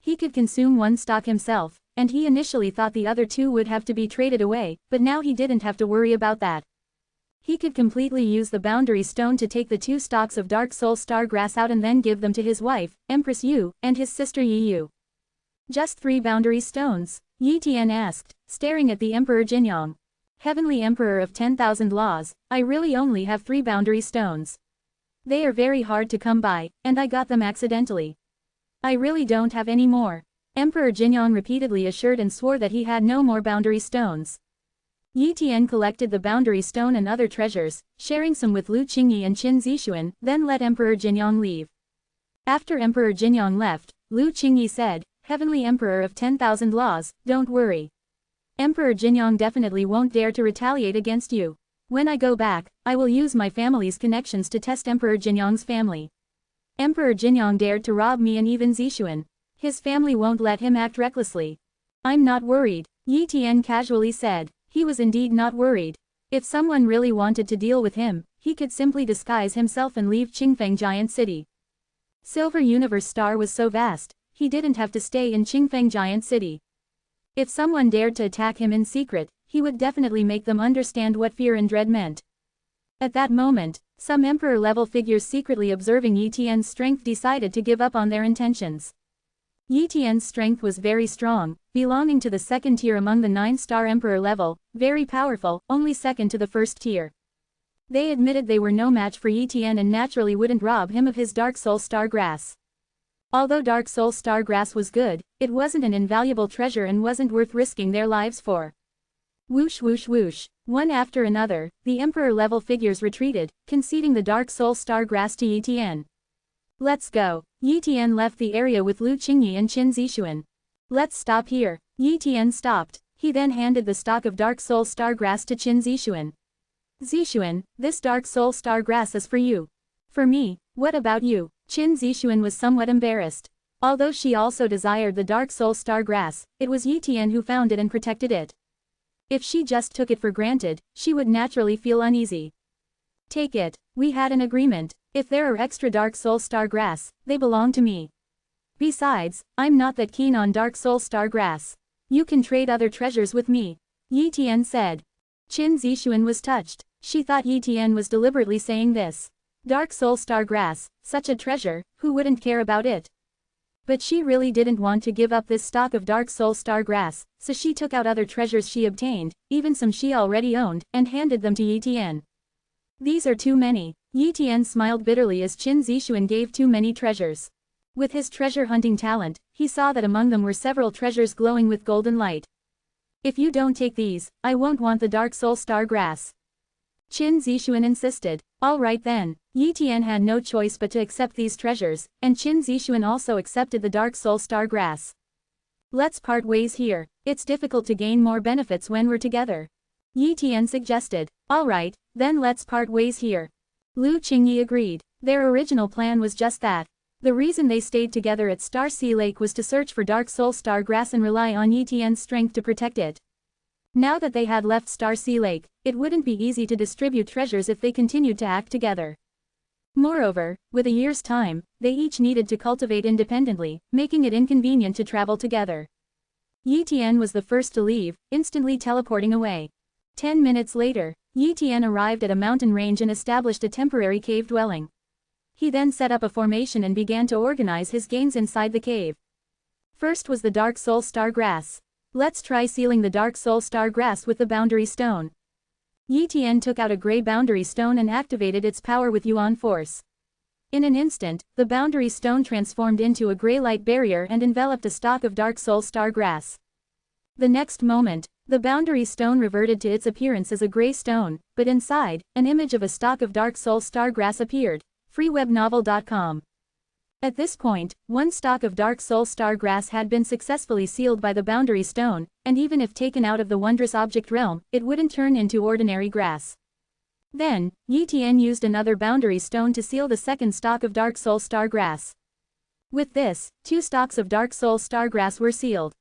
Speaker 1: He could consume 1 stalk himself, and he initially thought the other 2 would have to be traded away, but now he didn't have to worry about that. He could completely use the boundary stone to take the 2 stalks of Dark Soul Stargrass out and then give them to his wife, Empress Yu, and his sister Yi Yu. Just 3 boundary stones? Yi Tian asked, staring at the Emperor Jinyong. Heavenly Emperor of 10,000 laws, I really only have 3 boundary stones. They are very hard to come by, and I got them accidentally. I really don't have any more. Emperor Jinyong repeatedly assured and swore that he had no more boundary stones. Yi Tian collected the boundary stone and other treasures, sharing some with Lu Qingyi and Qin Zixuan, then let Emperor Jinyong leave. After Emperor Jinyong left, Lu Qingyi said, "Heavenly Emperor of 10,000 laws, don't worry. Emperor Jinyong definitely won't dare to retaliate against you. When I go back, I will use my family's connections to test Emperor Jinyong's family. Emperor Jinyong dared to rob me and even Zixuan. His family won't let him act recklessly. I'm not worried," Yi Tian casually said. He was indeed not worried. If someone really wanted to deal with him, he could simply disguise himself and leave Qingfeng Giant City. Silver Universe Star was so vast, he didn't have to stay in Qingfeng Giant City. If someone dared to attack him in secret, he would definitely make them understand what fear and dread meant. At that moment, some emperor-level figures secretly observing Yi Tian's strength decided to give up on their intentions. Yi Tian's strength was very strong, belonging to the second tier among the 9-star emperor level, very powerful, only second to the first tier. They admitted they were no match for Yi Tian and naturally wouldn't rob him of his Dark Soul Star Grass. Although Dark Soul Star Grass was good, it wasn't an invaluable treasure and wasn't worth risking their lives for. Whoosh whoosh whoosh, one after another, the emperor-level figures retreated, conceding the Dark Soul Star Grass to Yi Tian. "Let's go." Yi Tian left the area with Lu Qingyi and Qin Zixuan. "Let's stop here." Yi Tian stopped. He then handed the stalk of Dark Soul Star Grass to Qin Zixuan. "Zixuan, this Dark Soul Star Grass is for you." "For me, what about you?" Qin Zixuan was somewhat embarrassed. Although she also desired the Dark Soul Star Grass, it was Yi Tian who found it and protected it. If she just took it for granted, she would naturally feel uneasy. "Take it, we had an agreement. If there are extra Dark Soul Star Grass, they belong to me. Besides, I'm not that keen on Dark Soul Star Grass. You can trade other treasures with me," Yi Tian said. Qin Zixuan was touched. She thought Yi Tian was deliberately saying this. Dark Soul Star Grass, such a treasure, who wouldn't care about it? But she really didn't want to give up this stock of Dark Soul Star Grass, so she took out other treasures she obtained, even some she already owned, and handed them to Yi Tian. "These are too many." Yi Tian smiled bitterly as Qin Zixuan gave too many treasures. With his treasure hunting talent, he saw that among them were several treasures glowing with golden light. "If you don't take these, I won't want the Dark Soul Star Grass." Qin Zixuan insisted. "All right then." Yi Tian had no choice but to accept these treasures, and Qin Zixuan also accepted the Dark Soul Star Grass. "Let's part ways here. It's difficult to gain more benefits when we're together," Yi Tian suggested. "All right, then let's part ways here." Lu Qingyi agreed. Their original plan was just that. The reason they stayed together at Star Sea Lake was to search for Dark Soul Star Grass and rely on Yi Tian's strength to protect it. Now that they had left Star Sea Lake, it wouldn't be easy to distribute treasures if they continued to act together. Moreover, with a year's time, they each needed to cultivate independently, making it inconvenient to travel together. Yi Tian was the first to leave, instantly teleporting away. 10 minutes later, Yi Tian arrived at a mountain range and established a temporary cave dwelling. He then set up a formation and began to organize his gains inside the cave. First was the Dark Soul Star Grass. Let's try sealing the Dark Soul Star Grass with the boundary stone. Yi Tian took out a gray boundary stone and activated its power with Yuan force. In an instant, the boundary stone transformed into a gray light barrier and enveloped a stalk of Dark Soul Star Grass. The next moment, the boundary stone reverted to its appearance as a gray stone, but inside, an image of a stalk of Dark Soul Star Grass appeared. freewebnovel.com. At this point, one stalk of Dark Soul Star Grass had been successfully sealed by the boundary stone, and even if taken out of the wondrous object realm, it wouldn't turn into ordinary grass. Then, Yi Tian used another boundary stone to seal the second stalk of Dark Soul Star Grass. With this, 2 stalks of Dark Soul Star Grass were sealed.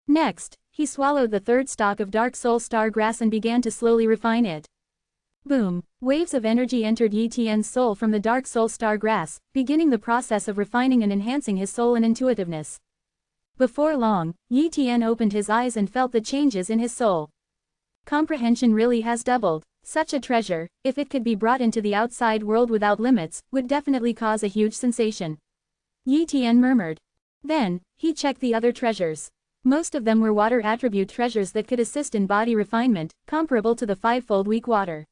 Speaker 1: Next, he swallowed the third stalk of Dark Soul Star Grass and began to slowly refine it. Boom! Waves of energy entered Yi Tian's soul from the Dark Soul Star Grass, beginning the process of refining and enhancing his soul and intuitiveness. Before long, Yi Tian opened his eyes and felt the changes in his soul. Comprehension really has doubled. Such a treasure, if it could be brought into the outside world without limits, would definitely cause a huge sensation. Yi Tian murmured. Then, he checked the other treasures. Most of them were water attribute treasures that could assist in body refinement, comparable to the 5-fold weak water.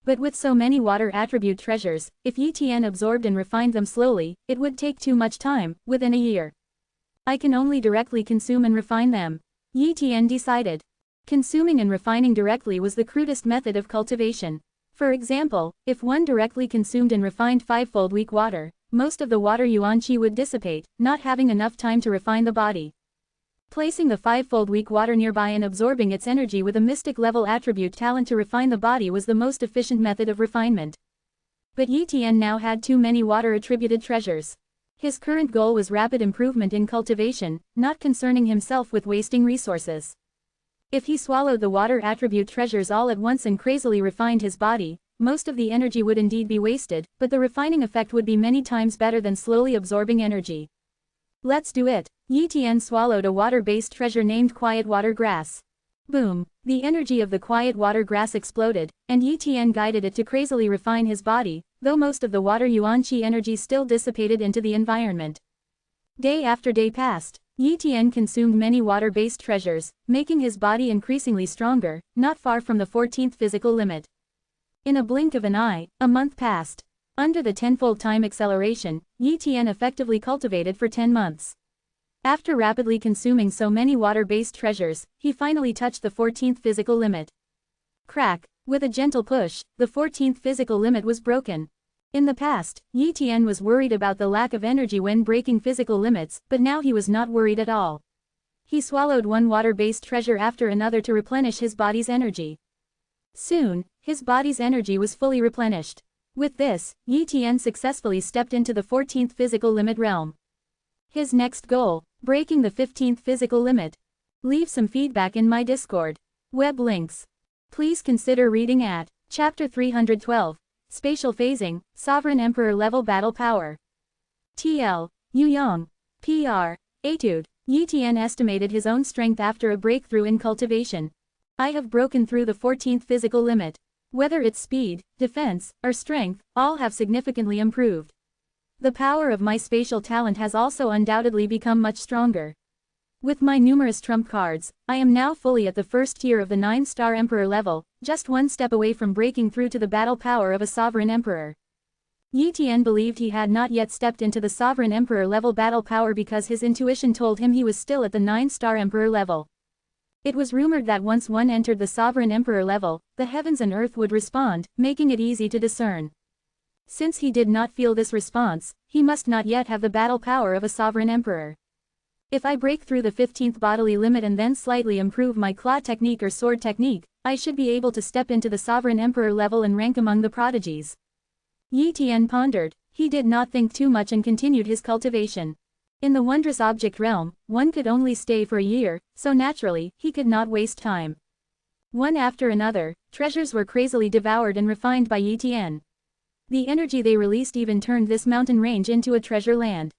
Speaker 1: But with so many water attribute treasures, if Yi Tian absorbed and refined them slowly, it would take too much time, within a year. I can only directly consume and refine them. Yi Tian decided. Consuming and refining directly was the crudest method of cultivation. For example, if one directly consumed and refined fivefold weak water, most of the water yuan qi would dissipate, not having enough time to refine the body. Placing the fivefold weak water nearby and absorbing its energy with a mystic level attribute talent to refine the body was the most efficient method of refinement. But Yi Tian now had too many water attributed treasures. His current goal was rapid improvement in cultivation, not concerning himself with wasting resources. If he swallowed the water attribute treasures all at once and crazily refined his body, most of the energy would indeed be wasted, but the refining effect would be many times better than slowly absorbing energy. Let's do it. Yi Tian swallowed a water-based treasure named Quiet Water Grass. Boom! The energy of the quiet water grass exploded, and Yi Tian guided it to crazily refine his body, though most of the water yuan qi energy still dissipated into the environment. Day after day passed. Yi Tian consumed many water-based treasures, making his body increasingly stronger, not far from the 14th physical limit. In a blink of an eye, a month passed. Under the tenfold time acceleration, Yi Tian effectively cultivated for 10 months. After rapidly consuming so many water-based treasures, he finally touched the 14th physical limit. Crack! With a gentle push, the 14th physical limit was broken. In the past, Yi Tian was worried about the lack of energy when breaking physical limits, but now he was not worried at all. He swallowed one water-based treasure after another to replenish his body's energy. Soon, his body's energy was fully replenished. With this, Yi Tian successfully stepped into the 14th physical limit realm. His next goal, breaking the 15th physical limit. Leave some feedback in my Discord. Web links. Please consider reading at Chapter 312. Spatial Phasing, Sovereign Emperor Level Battle Power. TL. Yu Yang. PR. Etude. Yi Tian estimated his own strength after a breakthrough in cultivation. I have broken through the 14th physical limit. Whether it's speed, defense, or strength, all have significantly improved. The power of my spatial talent has also undoubtedly become much stronger. With my numerous trump cards, I am now fully at the first tier of the 9-star Emperor level, just one step away from breaking through to the battle power of a Sovereign Emperor. Yi Tian believed he had not yet stepped into the Sovereign Emperor level battle power because his intuition told him he was still at the 9-star Emperor level. It was rumored that once one entered the Sovereign Emperor level, the heavens and earth would respond, making it easy to discern. Since he did not feel this response, he must not yet have the battle power of a Sovereign Emperor. If I break through the 15th bodily limit and then slightly improve my claw technique or sword technique, I should be able to step into the Sovereign Emperor level and rank among the prodigies. Yi Tian pondered. He did not think too much and continued his cultivation. In the wondrous object realm, one could only stay for a year, so naturally, he could not waste time. One after another, treasures were crazily devoured and refined by Yi Tian. The energy they released even turned this mountain range into a treasure land.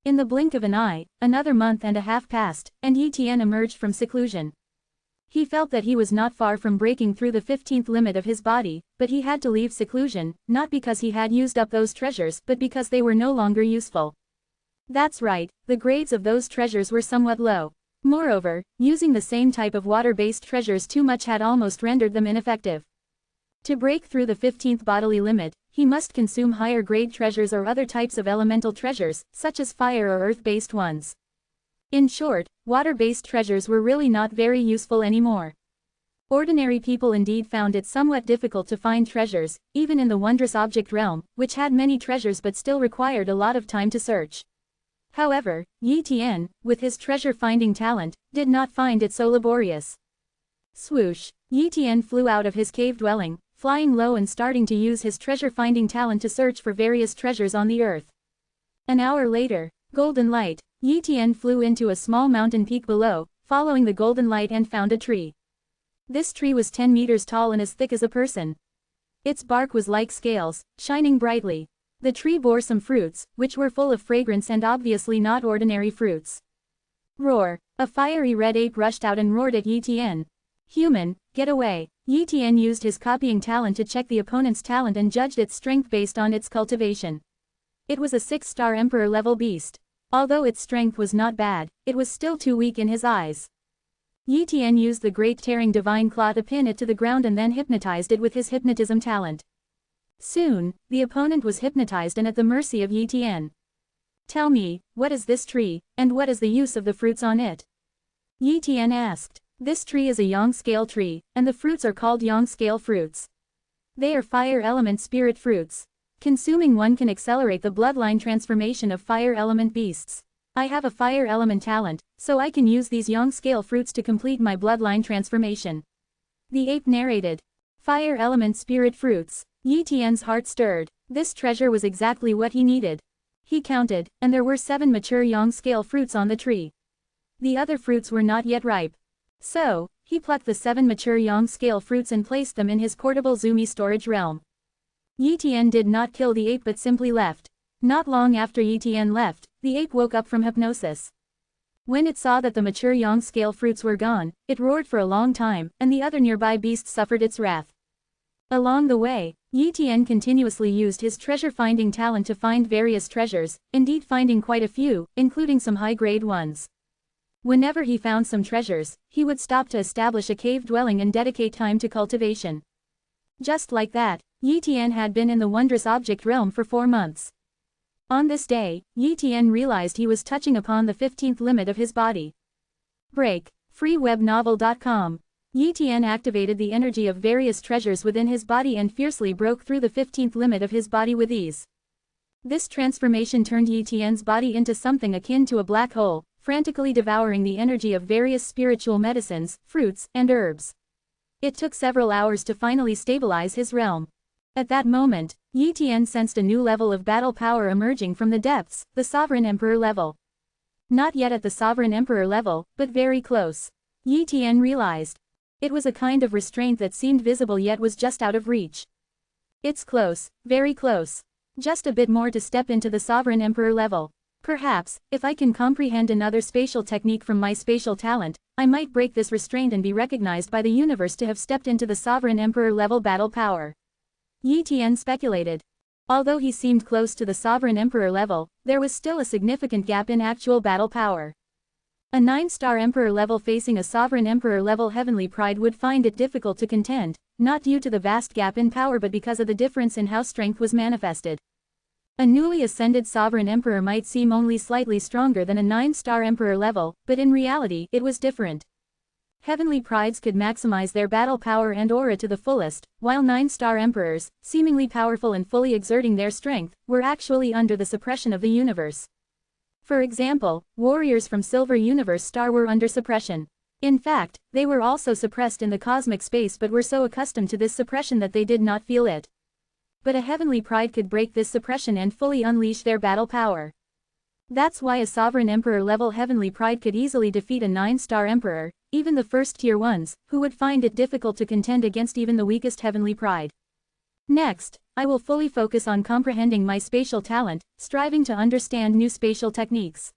Speaker 1: In the blink of an eye, another month and a half passed, and Yi Tian emerged from seclusion. He felt that he was not far from breaking through the 15th limit of his body, but he had to leave seclusion, not because he had used up those treasures but because they were no longer useful. That's right, the grades of those treasures were somewhat low. Moreover, using the same type of water-based treasures too much had almost rendered them ineffective. To break through the 15th bodily limit, he must consume higher-grade treasures or other types of elemental treasures, such as fire or earth-based ones. In short, water-based treasures were really not very useful anymore. Ordinary people indeed found it somewhat difficult to find treasures, even in the wondrous object realm, which had many treasures but still required a lot of time to search. However, Yi Tian, with his treasure-finding talent, did not find it so laborious. Swoosh! Yi Tian flew out of his cave dwelling, flying low and starting to use his treasure-finding talent to search for various treasures on the earth. An hour later, golden light, Yi Tian flew into a small mountain peak below, following the golden light and found a tree. This tree was 10 meters tall and as thick as a person. Its bark was like scales, shining brightly. The tree bore some fruits, which were full of fragrance and obviously not ordinary fruits. Roar! A fiery red ape rushed out and roared at Yi Tian. Human, get away! Yi Tian used his copying talent to check the opponent's talent and judged its strength based on its cultivation. It was a 6-star Emperor level beast. Although its strength was not bad, it was still too weak in his eyes. Yi Tian used the great tearing divine claw to pin it to the ground and then hypnotized it with his hypnotism talent. Soon, the opponent was hypnotized and at the mercy of Yi Tian. "Tell me, what is this tree, and what is the use of the fruits on it?" Yi Tian asked. "This tree is a yang scale tree, and the fruits are called yang scale fruits. They are fire element spirit fruits. Consuming one can accelerate the bloodline transformation of fire element beasts. I have a fire element talent, so I can use these yang scale fruits to complete my bloodline transformation." The ape narrated. Fire element spirit fruits. Yi Tian's heart stirred. This treasure was exactly what he needed. He counted, and there were 7 mature yang scale fruits on the tree. The other fruits were not yet ripe. So, he plucked the 7 mature yang scale fruits and placed them in his portable Zumi storage realm. Yi Tian did not kill the ape but simply left. Not long after Yi Tian left, the ape woke up from hypnosis. When it saw that the mature yang scale fruits were gone, it roared for a long time, and the other nearby beasts suffered its wrath. Along the way, Yi Tian continuously used his treasure-finding talent to find various treasures, indeed finding quite a few, including some high-grade ones. Whenever he found some treasures, he would stop to establish a cave dwelling and dedicate time to cultivation. Just like that, Yi Tian had been in the wondrous object realm for 4 months. On this day, Yi Tian realized he was touching upon the 15th limit of his body. Break. freewebnovel.com. Yi Tian activated the energy of various treasures within his body and fiercely broke through the 15th limit of his body with ease. This transformation turned Yi Tian's body into something akin to a black hole, frantically devouring the energy of various spiritual medicines, fruits, and herbs. It took several hours to finally stabilize his realm. At that moment, Yi Tian sensed a new level of battle power emerging from the depths, the Sovereign Emperor level. Not yet at the Sovereign Emperor level, but very close. Yi Tian realized. It was a kind of restraint that seemed visible yet was just out of reach. It's close, very close. Just a bit more to step into the Sovereign Emperor level. Perhaps, if I can comprehend another spatial technique from my spatial talent, I might break this restraint and be recognized by the universe to have stepped into the Sovereign Emperor level battle power. Yi Tian speculated. Although he seemed close to the Sovereign Emperor level, there was still a significant gap in actual battle power. A 9-star Emperor level facing a Sovereign Emperor level heavenly pride would find it difficult to contend, not due to the vast gap in power but because of the difference in how strength was manifested. A newly ascended Sovereign Emperor might seem only slightly stronger than a 9-star Emperor level, but in reality, it was different. Heavenly prides could maximize their battle power and aura to the fullest, while 9-star Emperors, seemingly powerful and fully exerting their strength, were actually under the suppression of the universe. For example, warriors from Silver Universe Star were under suppression. In fact, they were also suppressed in the cosmic space but were so accustomed to this suppression that they did not feel it. But a heavenly pride could break this suppression and fully unleash their battle power. That's why a Sovereign Emperor level heavenly pride could easily defeat a 9-star Emperor, even the first tier ones, who would find it difficult to contend against even the weakest heavenly pride. Next, I will fully focus on comprehending my spatial talent, striving to understand new spatial techniques.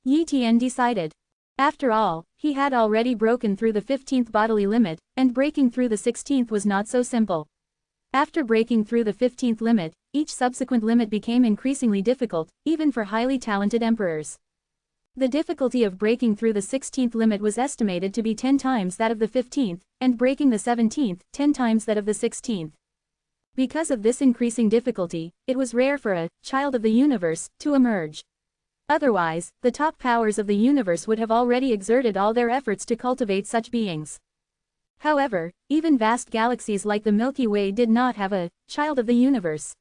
Speaker 1: Yi Tian decided. After all, he had already broken through the 15th bodily limit, and breaking through the 16th was not so simple. After breaking through the 15th limit, each subsequent limit became increasingly difficult, even for highly talented emperors. The difficulty of breaking through the 16th limit was estimated to be 10 times that of the 15th, and breaking the 17th, 10 times that of the 16th. Because of this increasing difficulty, it was rare for a child of the universe to emerge. Otherwise, the top powers of the universe would have already exerted all their efforts to cultivate such beings. However, even vast galaxies like the Milky Way did not have a child of the universe.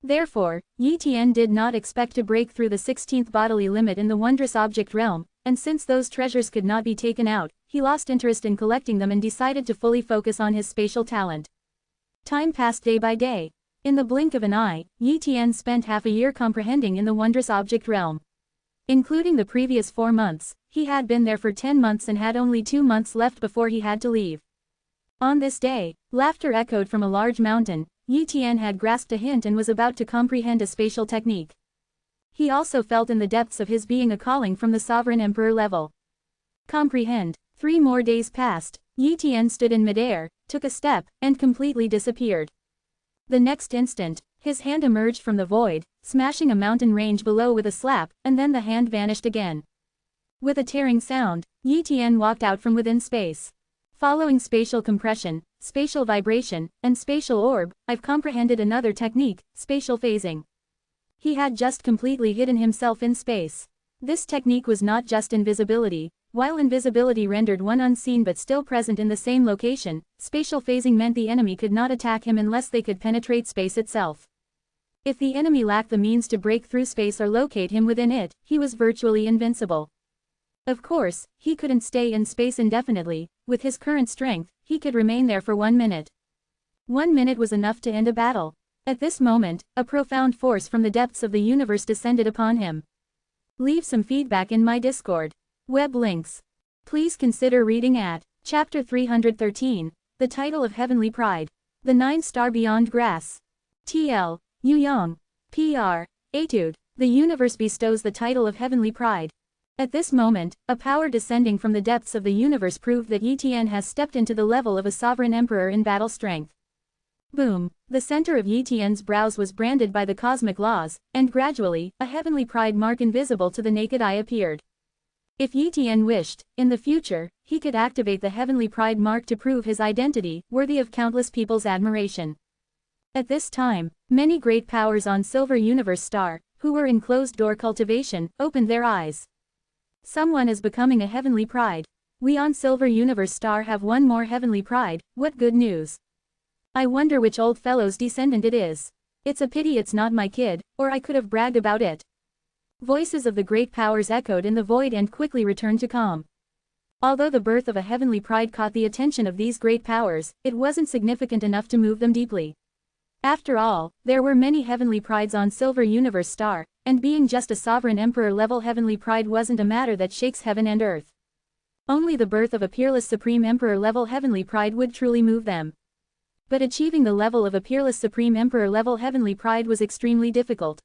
Speaker 1: Therefore, Yi Tian did not expect to break through the 16th bodily limit in the wondrous object realm, and since those treasures could not be taken out, he lost interest in collecting them and decided to fully focus on his spatial talent. Time passed day by day. In the blink of an eye, Yi Tian spent half a year comprehending in the wondrous object realm. Including the previous 4 months, he had been there for 10 months and had only 2 months left before he had to leave. On this day, laughter echoed from a large mountain. Yi Tian had grasped a hint and was about to comprehend a spatial technique. He also felt in the depths of his being a calling from the Sovereign Emperor level. Comprehend. 3 more days passed. Yi Tian stood in midair, took a step, and completely disappeared. The next instant, his hand emerged from the void, smashing a mountain range below with a slap, and then the hand vanished again. With a tearing sound, Yi Tian walked out from within space. Following spatial compression, spatial vibration, and spatial orb, I've comprehended another technique, spatial phasing. He had just completely hidden himself in space. This technique was not just invisibility. While invisibility rendered one unseen but still present in the same location, spatial phasing meant the enemy could not attack him unless they could penetrate space itself. If the enemy lacked the means to break through space or locate him within it, he was virtually invincible. Of course, he couldn't stay in space indefinitely. With his current strength, he could remain there for 1 minute. 1 minute was enough to end a battle. At this moment, a profound force from the depths of the universe descended upon him. Leave some feedback in my Discord. Web links. Please consider reading at Chapter 313, The Title of Heavenly Pride. The 9-Star Beyond Grass. TL, Yu Yang. PR, Etude. The universe bestows the title of Heavenly Pride. At this moment, a power descending from the depths of the universe proved that Yi Tian has stepped into the level of a sovereign emperor in battle strength. Boom! The center of Yi Tian's brows was branded by the cosmic laws, and gradually, a heavenly pride mark invisible to the naked eye appeared. If Yi Tian wished, in the future, he could activate the heavenly pride mark to prove his identity, worthy of countless people's admiration. At this time, many great powers on Silver Universe Star, who were in closed-door cultivation, opened their eyes. Someone is becoming a heavenly pride. We on Silver Universe Star have one more heavenly pride. What good news. I wonder which old fellow's descendant it is. It's a pity it's not my kid, or I could have bragged about it. Voices of the great powers echoed in the void and quickly returned to calm. Although the birth of a heavenly pride caught the attention of these great powers, it wasn't significant enough to move them deeply. After all, there were many heavenly prides on Silver Universe Star, and being just a sovereign emperor-level heavenly pride wasn't a matter that shakes heaven and earth. Only the birth of a peerless supreme emperor-level heavenly pride would truly move them. But achieving the level of a peerless supreme emperor-level heavenly pride was extremely difficult.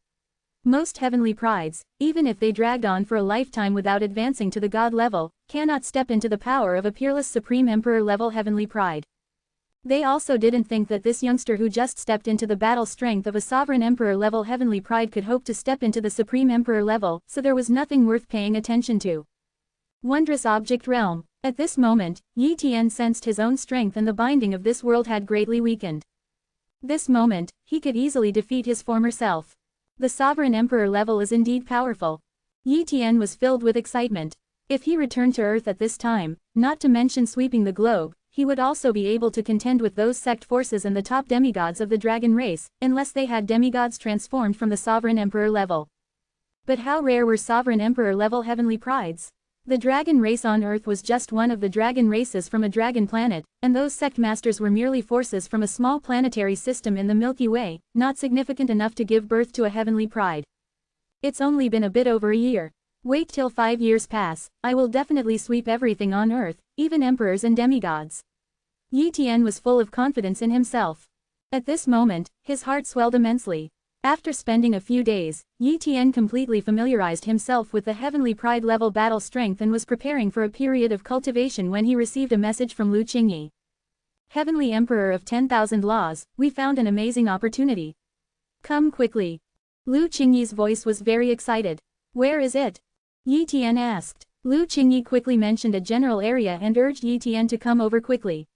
Speaker 1: Most heavenly prides, even if they dragged on for a lifetime without advancing to the god level, cannot step into the power of a peerless supreme emperor-level heavenly pride. They also didn't think that this youngster who just stepped into the battle strength of a sovereign emperor-level heavenly pride could hope to step into the supreme emperor level, so there was nothing worth paying attention to. Wondrous object realm. At this moment, Yi Tian sensed his own strength and the binding of this world had greatly weakened. This moment, he could easily defeat his former self. The sovereign emperor level is indeed powerful. Yi Tian was filled with excitement. If he returned to Earth at this time, not to mention sweeping the globe, he would also be able to contend with those sect forces and the top demigods of the dragon race, unless they had demigods transformed from the sovereign emperor level. But how rare were sovereign emperor level heavenly prides? The dragon race on Earth was just one of the dragon races from a dragon planet, and those sect masters were merely forces from a small planetary system in the Milky Way, not significant enough to give birth to a heavenly pride. It's only been a bit over a year. Wait till 5 years pass, I will definitely sweep everything on Earth, even emperors and demigods. Yi Tian was full of confidence in himself. At this moment, his heart swelled immensely. After spending a few days, Yi Tian completely familiarized himself with the heavenly pride level battle strength and was preparing for a period of cultivation when he received a message from Lu Qingyi. Heavenly Emperor of 10,000 Laws, we found an amazing opportunity. Come quickly. Lu Qingyi's voice was very excited. Where is it? Yi Tian asked. Lu Qingyi quickly mentioned a general area and urged Yi Tian to come over quickly.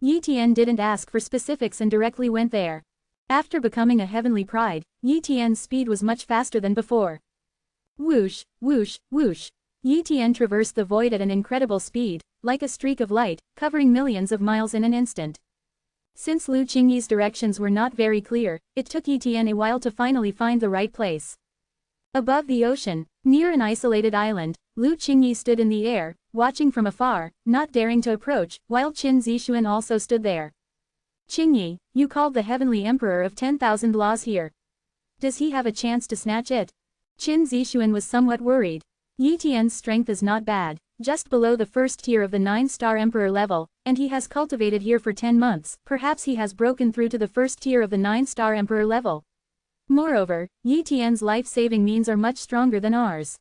Speaker 1: Yi Tian didn't ask for specifics and directly went there. After becoming a heavenly pride, Yi Tian's speed was much faster than before. Whoosh, whoosh, whoosh. Yi Tian traversed the void at an incredible speed, like a streak of light, covering millions of miles in an instant. Since Lu Qingyi's directions were not very clear, it took Yi Tian a while to finally find the right place. Above the ocean, near an isolated island, Lu Qingyi stood in the air, watching from afar, not daring to approach, while Qin Zixuan also stood there. Qingyi, you called the Heavenly Emperor of 10,000 Laws here. Does he have a chance to snatch it? Qin Zixuan was somewhat worried. Yi Tian's strength is not bad, just below the first tier of the 9-star Emperor level, and he has cultivated here for 10 months, perhaps he has broken through to the first tier of the 9-star Emperor level. Moreover, Yi Tian's life-saving means are much stronger than ours.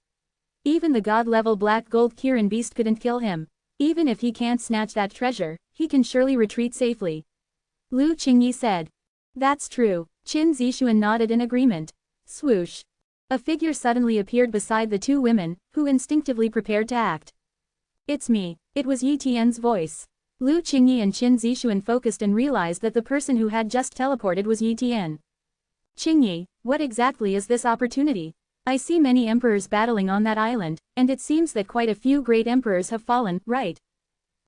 Speaker 1: Even the god-level black gold Kirin beast couldn't kill him. Even if he can't snatch that treasure, he can surely retreat safely. Lu Qingyi said. That's true. Qin Zixuan nodded in agreement. Swoosh. A figure suddenly appeared beside the two women, who instinctively prepared to act. "It's me." It was Yi Tian's voice. Lu Qingyi and Qin Zixuan focused and realized that the person who had just teleported was Yi Tian. "Qingyi, what exactly is this opportunity? I see many emperors battling on that island, and it seems that quite a few great emperors have fallen, right?"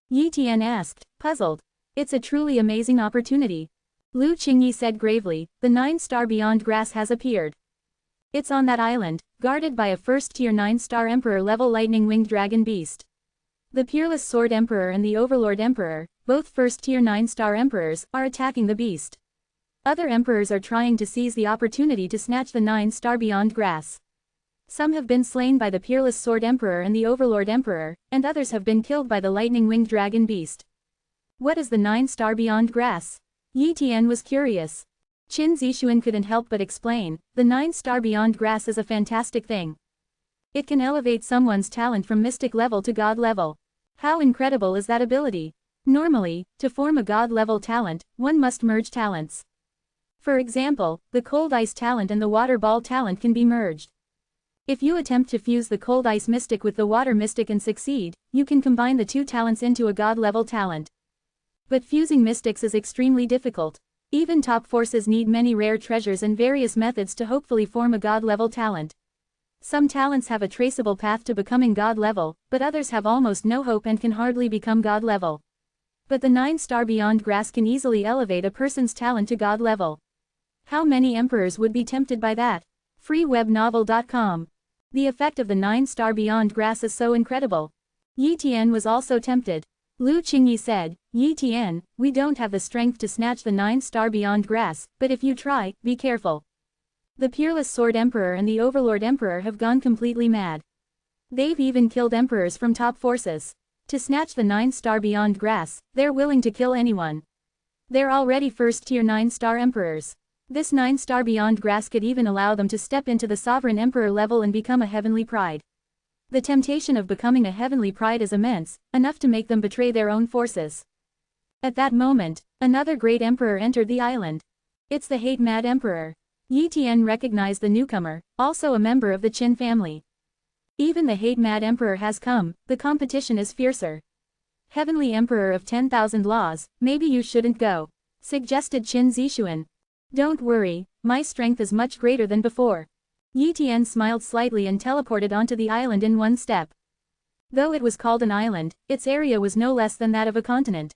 Speaker 1: Yi Tian asked, puzzled. "It's a truly amazing opportunity." Lu Qingyi said gravely, "The 9-star beyond grass has appeared. It's on that island, guarded by a first-tier 9-star emperor-level lightning-winged dragon beast. The Peerless Sword Emperor and the Overlord Emperor, both first-tier 9-star emperors, are attacking the beast. Other emperors are trying to seize the opportunity to snatch the 9-star beyond grass. Some have been slain by the Peerless Sword Emperor and the Overlord Emperor, and others have been killed by the lightning-winged dragon beast. What is the 9-star beyond grass?" Yi Tian was curious. Qin Zixuan couldn't help but explain, "The 9-star beyond grass is a fantastic thing. It can elevate someone's talent from mystic level to god level. How incredible is that ability? Normally, to form a god-level talent, one must merge talents. For example, the cold ice talent and the water ball talent can be merged. If you attempt to fuse the cold ice mystic with the water mystic and succeed, you can combine the two talents into a god-level talent. But fusing mystics is extremely difficult. Even top forces need many rare treasures and various methods to hopefully form a god-level talent. Some talents have a traceable path to becoming god-level, but others have almost no hope and can hardly become god-level. But the 9-star beyond grass can easily elevate a person's talent to god-level. How many emperors would be tempted by that? Freewebnovel.com. The effect of the 9-star beyond grass is so incredible. Yi Tian was also tempted. Lu Qingyi said, "Yi Tian, we don't have the strength to snatch the 9-star beyond grass, but if you try, be careful. The Peerless Sword Emperor and the Overlord Emperor have gone completely mad. They've even killed emperors from top forces. To snatch the 9-star beyond grass, they're willing to kill anyone. They're already first-tier 9-star emperors. This 9-star beyond grass could even allow them to step into the sovereign emperor level and become a heavenly pride. The temptation of becoming a heavenly pride is immense, enough to make them betray their own forces." At that moment, another great emperor entered the island. It's the hate-mad emperor. Yi Tian recognized the newcomer, also a member of the Qin family. Even the hate-mad emperor has come, the competition is fiercer. "Heavenly Emperor of 10,000 laws, maybe you shouldn't go," suggested Qin Zixuan. "Don't worry, my strength is much greater than before." Yi Tian smiled slightly and teleported onto the island in one step. Though it was called an island, its area was no less than that of a continent.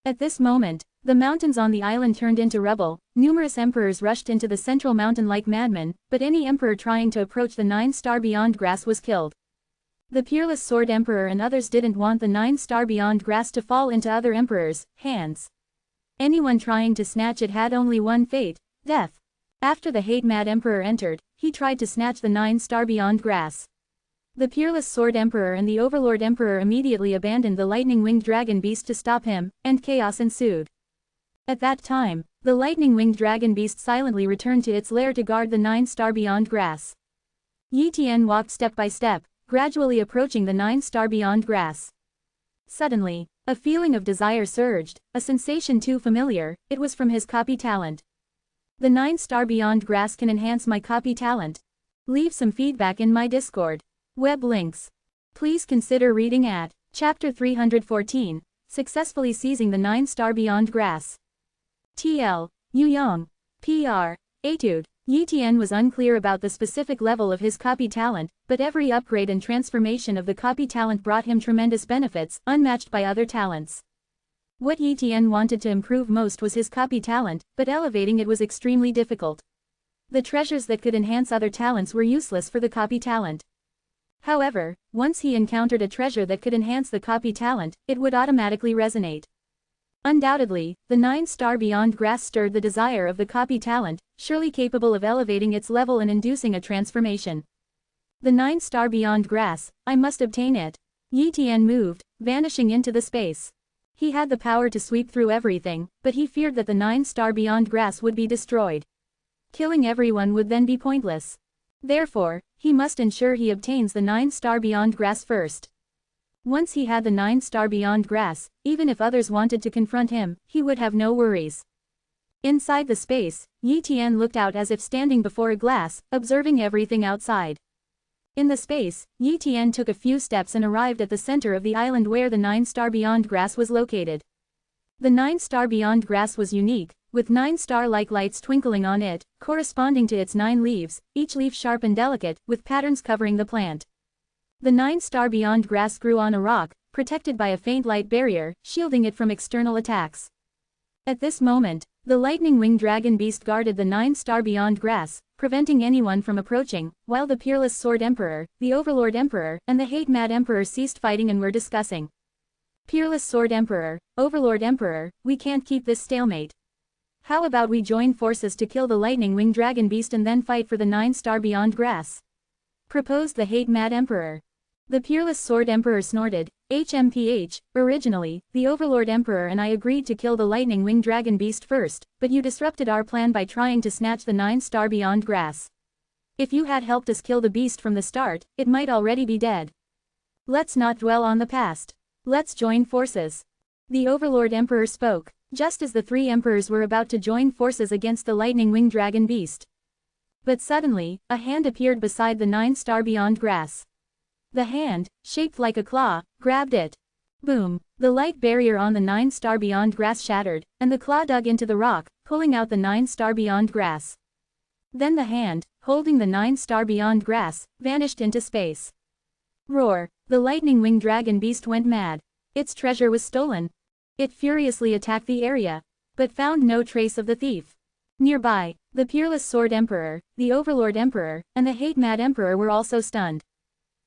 Speaker 1: At this moment, the mountains on the island turned into rubble, numerous emperors rushed into the central mountain like madmen, but any emperor trying to approach the 9-star beyond grass was killed. The Peerless Sword Emperor and others didn't want the 9-star beyond grass to fall into other emperors' hands. Anyone trying to snatch it had only one fate, death. After the hate-mad emperor entered, he tried to snatch the 9-star beyond grass. The Peerless Sword Emperor and the Overlord Emperor immediately abandoned the lightning-winged dragon beast to stop him, and chaos ensued. At that time, the lightning-winged dragon beast silently returned to its lair to guard the 9-star beyond grass. Yi Tian walked step by step, gradually approaching the 9-star beyond grass. Suddenly, a feeling of desire surged, a sensation too familiar, it was from his copy talent. The 9-star beyond grass can enhance my copy talent. Leave some feedback in my Discord. Web links. Please consider reading at Chapter 314, Successfully Seizing the 9-Star Beyond Grass. TL, Yu Yang. PR, Etude. Yi Tian was unclear about the specific level of his copy talent, but every upgrade and transformation of the copy talent brought him tremendous benefits, unmatched by other talents. What Yi Tian wanted to improve most was his copy talent, but elevating it was extremely difficult. The treasures that could enhance other talents were useless for the copy talent. However, once he encountered a treasure that could enhance the copy talent, it would automatically resonate. Undoubtedly, the 9-star beyond grass stirred the desire of the copy talent, surely capable of elevating its level and inducing a transformation. The 9-star beyond grass, I must obtain it. Yi Tian moved, vanishing into the space. He had the power to sweep through everything, but he feared that the 9-star beyond grass would be destroyed. Killing everyone would then be pointless. Therefore, he must ensure he obtains the 9-star beyond grass first. Once he had the 9-star beyond grass, even if others wanted to confront him, he would have no worries. Inside the space, Yi Tian looked out as if standing before a glass, observing everything outside. In the space, Yi Tian took a few steps and arrived at the center of the island where the 9-star beyond grass was located. The 9-star beyond grass was unique, with 9 star-like lights twinkling on it, corresponding to its 9 leaves, each leaf sharp and delicate, with patterns covering the plant. The 9-star beyond grass grew on a rock, protected by a faint light barrier, shielding it from external attacks. At this moment, the lightning-winged dragon beast guarded the 9-star beyond grass, preventing anyone from approaching, while the Peerless Sword Emperor, the Overlord Emperor, and the Hate-Mad Emperor ceased fighting and were discussing. Peerless Sword Emperor, Overlord Emperor, we can't keep this stalemate. How about we join forces to kill the lightning-winged dragon beast and then fight for the 9-star beyond grass? Proposed the Hate-Mad Emperor. The Peerless Sword Emperor snorted, HMPH, originally, the Overlord Emperor and I agreed to kill the lightning-winged dragon beast first, but you disrupted our plan by trying to snatch the 9-star beyond grass. If you had helped us kill the beast from the start, it might already be dead. Let's not dwell on the past. Let's join forces. The Overlord Emperor spoke, just as the 3 emperors were about to join forces against the lightning-winged dragon beast. But suddenly, a hand appeared beside the 9-star beyond grass. The hand, shaped like a claw, grabbed it. Boom! The light barrier on the 9-star beyond grass shattered, and the claw dug into the rock, pulling out the 9-star beyond grass. Then the hand, holding the 9-star beyond grass, vanished into space. Roar! The lightning-winged dragon beast went mad. Its treasure was stolen. It furiously attacked the area, but found no trace of the thief. Nearby, the Peerless Sword Emperor, the Overlord Emperor, and the Hate-Mad Emperor were also stunned.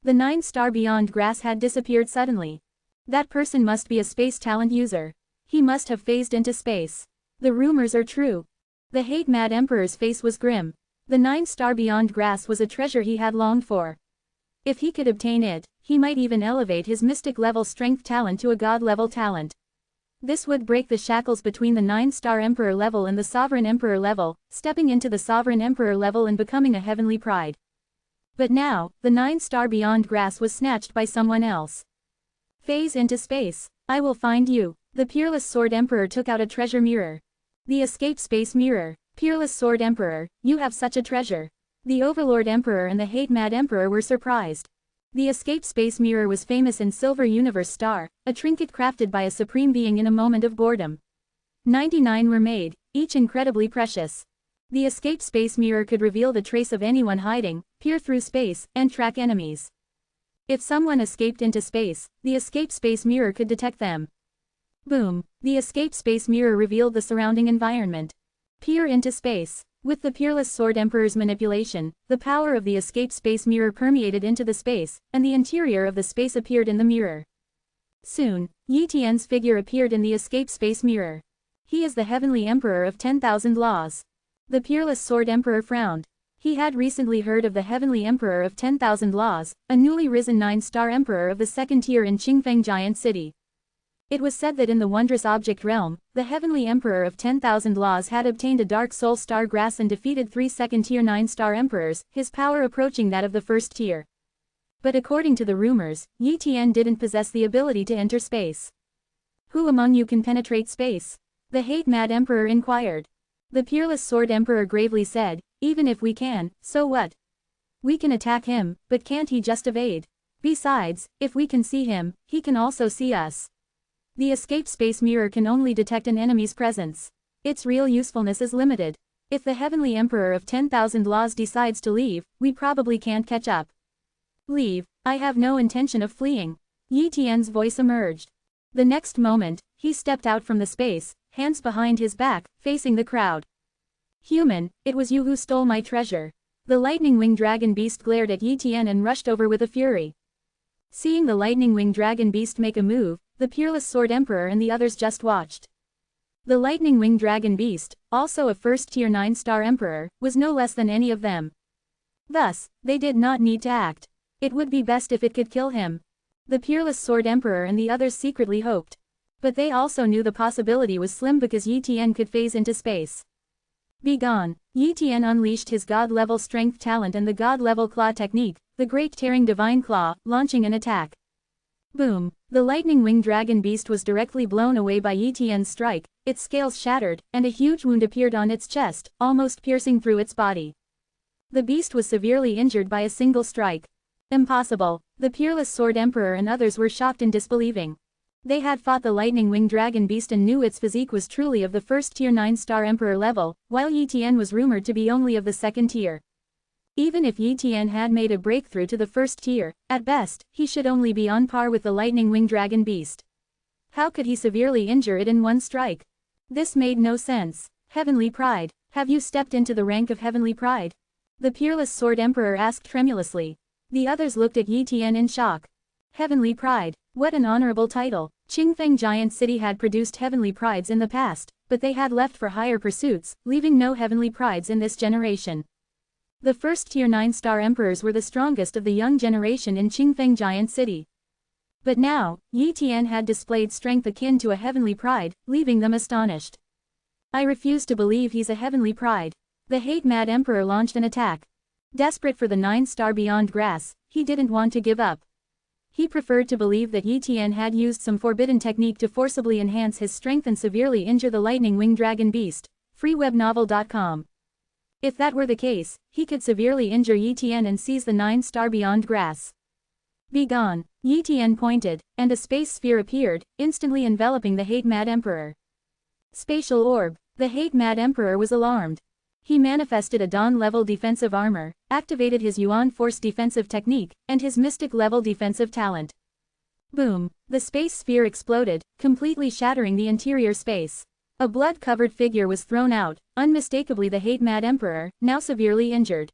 Speaker 1: The 9-star beyond grass had disappeared suddenly. That person must be a space talent user. He must have phased into space. The rumors are true. The Hate-Mad Emperor's face was grim. The 9-star beyond grass was a treasure he had longed for. If he could obtain it, he might even elevate his mystic-level strength talent to a god-level talent. This would break the shackles between the 9-star Emperor level and the Sovereign Emperor level, stepping into the Sovereign Emperor level and becoming a heavenly pride. But now, the 9-star beyond grass was snatched by someone else. Phase into space. I will find you. The Peerless Sword Emperor took out a treasure mirror. The Escape Space Mirror. Peerless Sword Emperor, you have such a treasure. The Overlord Emperor and the Hate-Mad Emperor were surprised. The Escape Space Mirror was famous in Silver Universe Star, a trinket crafted by a supreme being in a moment of boredom. 99 were made, each incredibly precious. The Escape Space Mirror could reveal the trace of anyone hiding, peer through space, and track enemies. If someone escaped into space, the Escape Space Mirror could detect them. Boom! The Escape Space Mirror revealed the surrounding environment. Peer into space. With the Peerless Sword Emperor's manipulation, the power of the Escape Space Mirror permeated into the space, and the interior of the space appeared in the mirror. Soon, Yi Tian's figure appeared in the Escape Space Mirror. He is the Heavenly Emperor of 10,000 Laws. The Peerless Sword Emperor frowned. He had recently heard of the Heavenly Emperor of 10,000 Laws, a newly risen 9-star Emperor of the 2nd tier in Qingfeng Giant City. It was said that in the Wondrous Object Realm, the Heavenly Emperor of 10,000 Laws had obtained a Dark Soul Star Grass and defeated 3 2nd-tier 9-star Emperors, his power approaching that of the 1st tier. But according to the rumors, Yi Tian didn't possess the ability to enter space. Who among you can penetrate space? The Hate-Mad Emperor inquired. The Peerless Sword Emperor gravely said, even if we can, so what? We can attack him, but can't he just evade? Besides, if we can see him, he can also see us. The Escape Space Mirror can only detect an enemy's presence. Its real usefulness is limited. If the Heavenly Emperor of 10,000 Laws decides to leave, we probably can't catch up. Leave. I have no intention of fleeing. Yi Tian's voice emerged. The next moment, he stepped out from the space, hands behind his back, facing the crowd. Human, it was you who stole my treasure. The lightning-winged dragon beast glared at Yi Tian and rushed over with a fury. Seeing the lightning-winged dragon beast make a move, the Peerless Sword Emperor and the others just watched. The lightning-winged dragon beast, also a 1st-tier 9-star Emperor, was no less than any of them. Thus, they did not need to act. It would be best if it could kill him. The Peerless Sword Emperor and the others secretly hoped. But they also knew the possibility was slim because Yi Tian could phase into space. Be gone. Yi Tian unleashed his god-level strength talent and the god-level claw technique, the Great Tearing Divine Claw, launching an attack. Boom! The lightning-winged dragon beast was directly blown away by Yi Tian's strike, its scales shattered, and a huge wound appeared on its chest, almost piercing through its body. The beast was severely injured by a single strike. Impossible! The Peerless Sword Emperor and others were shocked and disbelieving. They had fought the lightning-winged dragon beast and knew its physique was truly of the first tier 9-star emperor level, while Yi Tian was rumored to be only of the second tier. Even if Yi Tian had made a breakthrough to the first tier, at best, he should only be on par with the lightning-winged dragon beast. How could he severely injure it in one strike? This made no sense. Heavenly Pride. Have you stepped into the rank of Heavenly Pride? The Peerless Sword Emperor asked tremulously. The others looked at Yi Tian in shock. Heavenly Pride. What an honorable title. Qingfeng Giant City had produced Heavenly Prides in the past, but they had left for higher pursuits, leaving no Heavenly Prides in this generation. The first tier 9-star emperors were the strongest of the young generation in Qingfeng Giant City. But now, Yi Tian had displayed strength akin to a Heavenly Pride, leaving them astonished. I refuse to believe he's a Heavenly Pride. The hate-mad emperor launched an attack. Desperate for the 9-star beyond grass, he didn't want to give up. He preferred to believe that Yi Tian had used some forbidden technique to forcibly enhance his strength and severely injure the lightning-winged dragon beast. freewebnovel.com. If that were the case, he could severely injure Yi Tian and seize the 9-star beyond grass. Be gone, Yi Tian pointed, and a space sphere appeared, instantly enveloping the hate-mad emperor. Spatial orb. The hate-mad emperor was alarmed. He manifested a Dawn-level defensive armor, activated his Yuan Force defensive technique, and his Mystic-level defensive talent. Boom! The space sphere exploded, completely shattering the interior space. A blood-covered figure was thrown out, unmistakably the hate-mad emperor, now severely injured.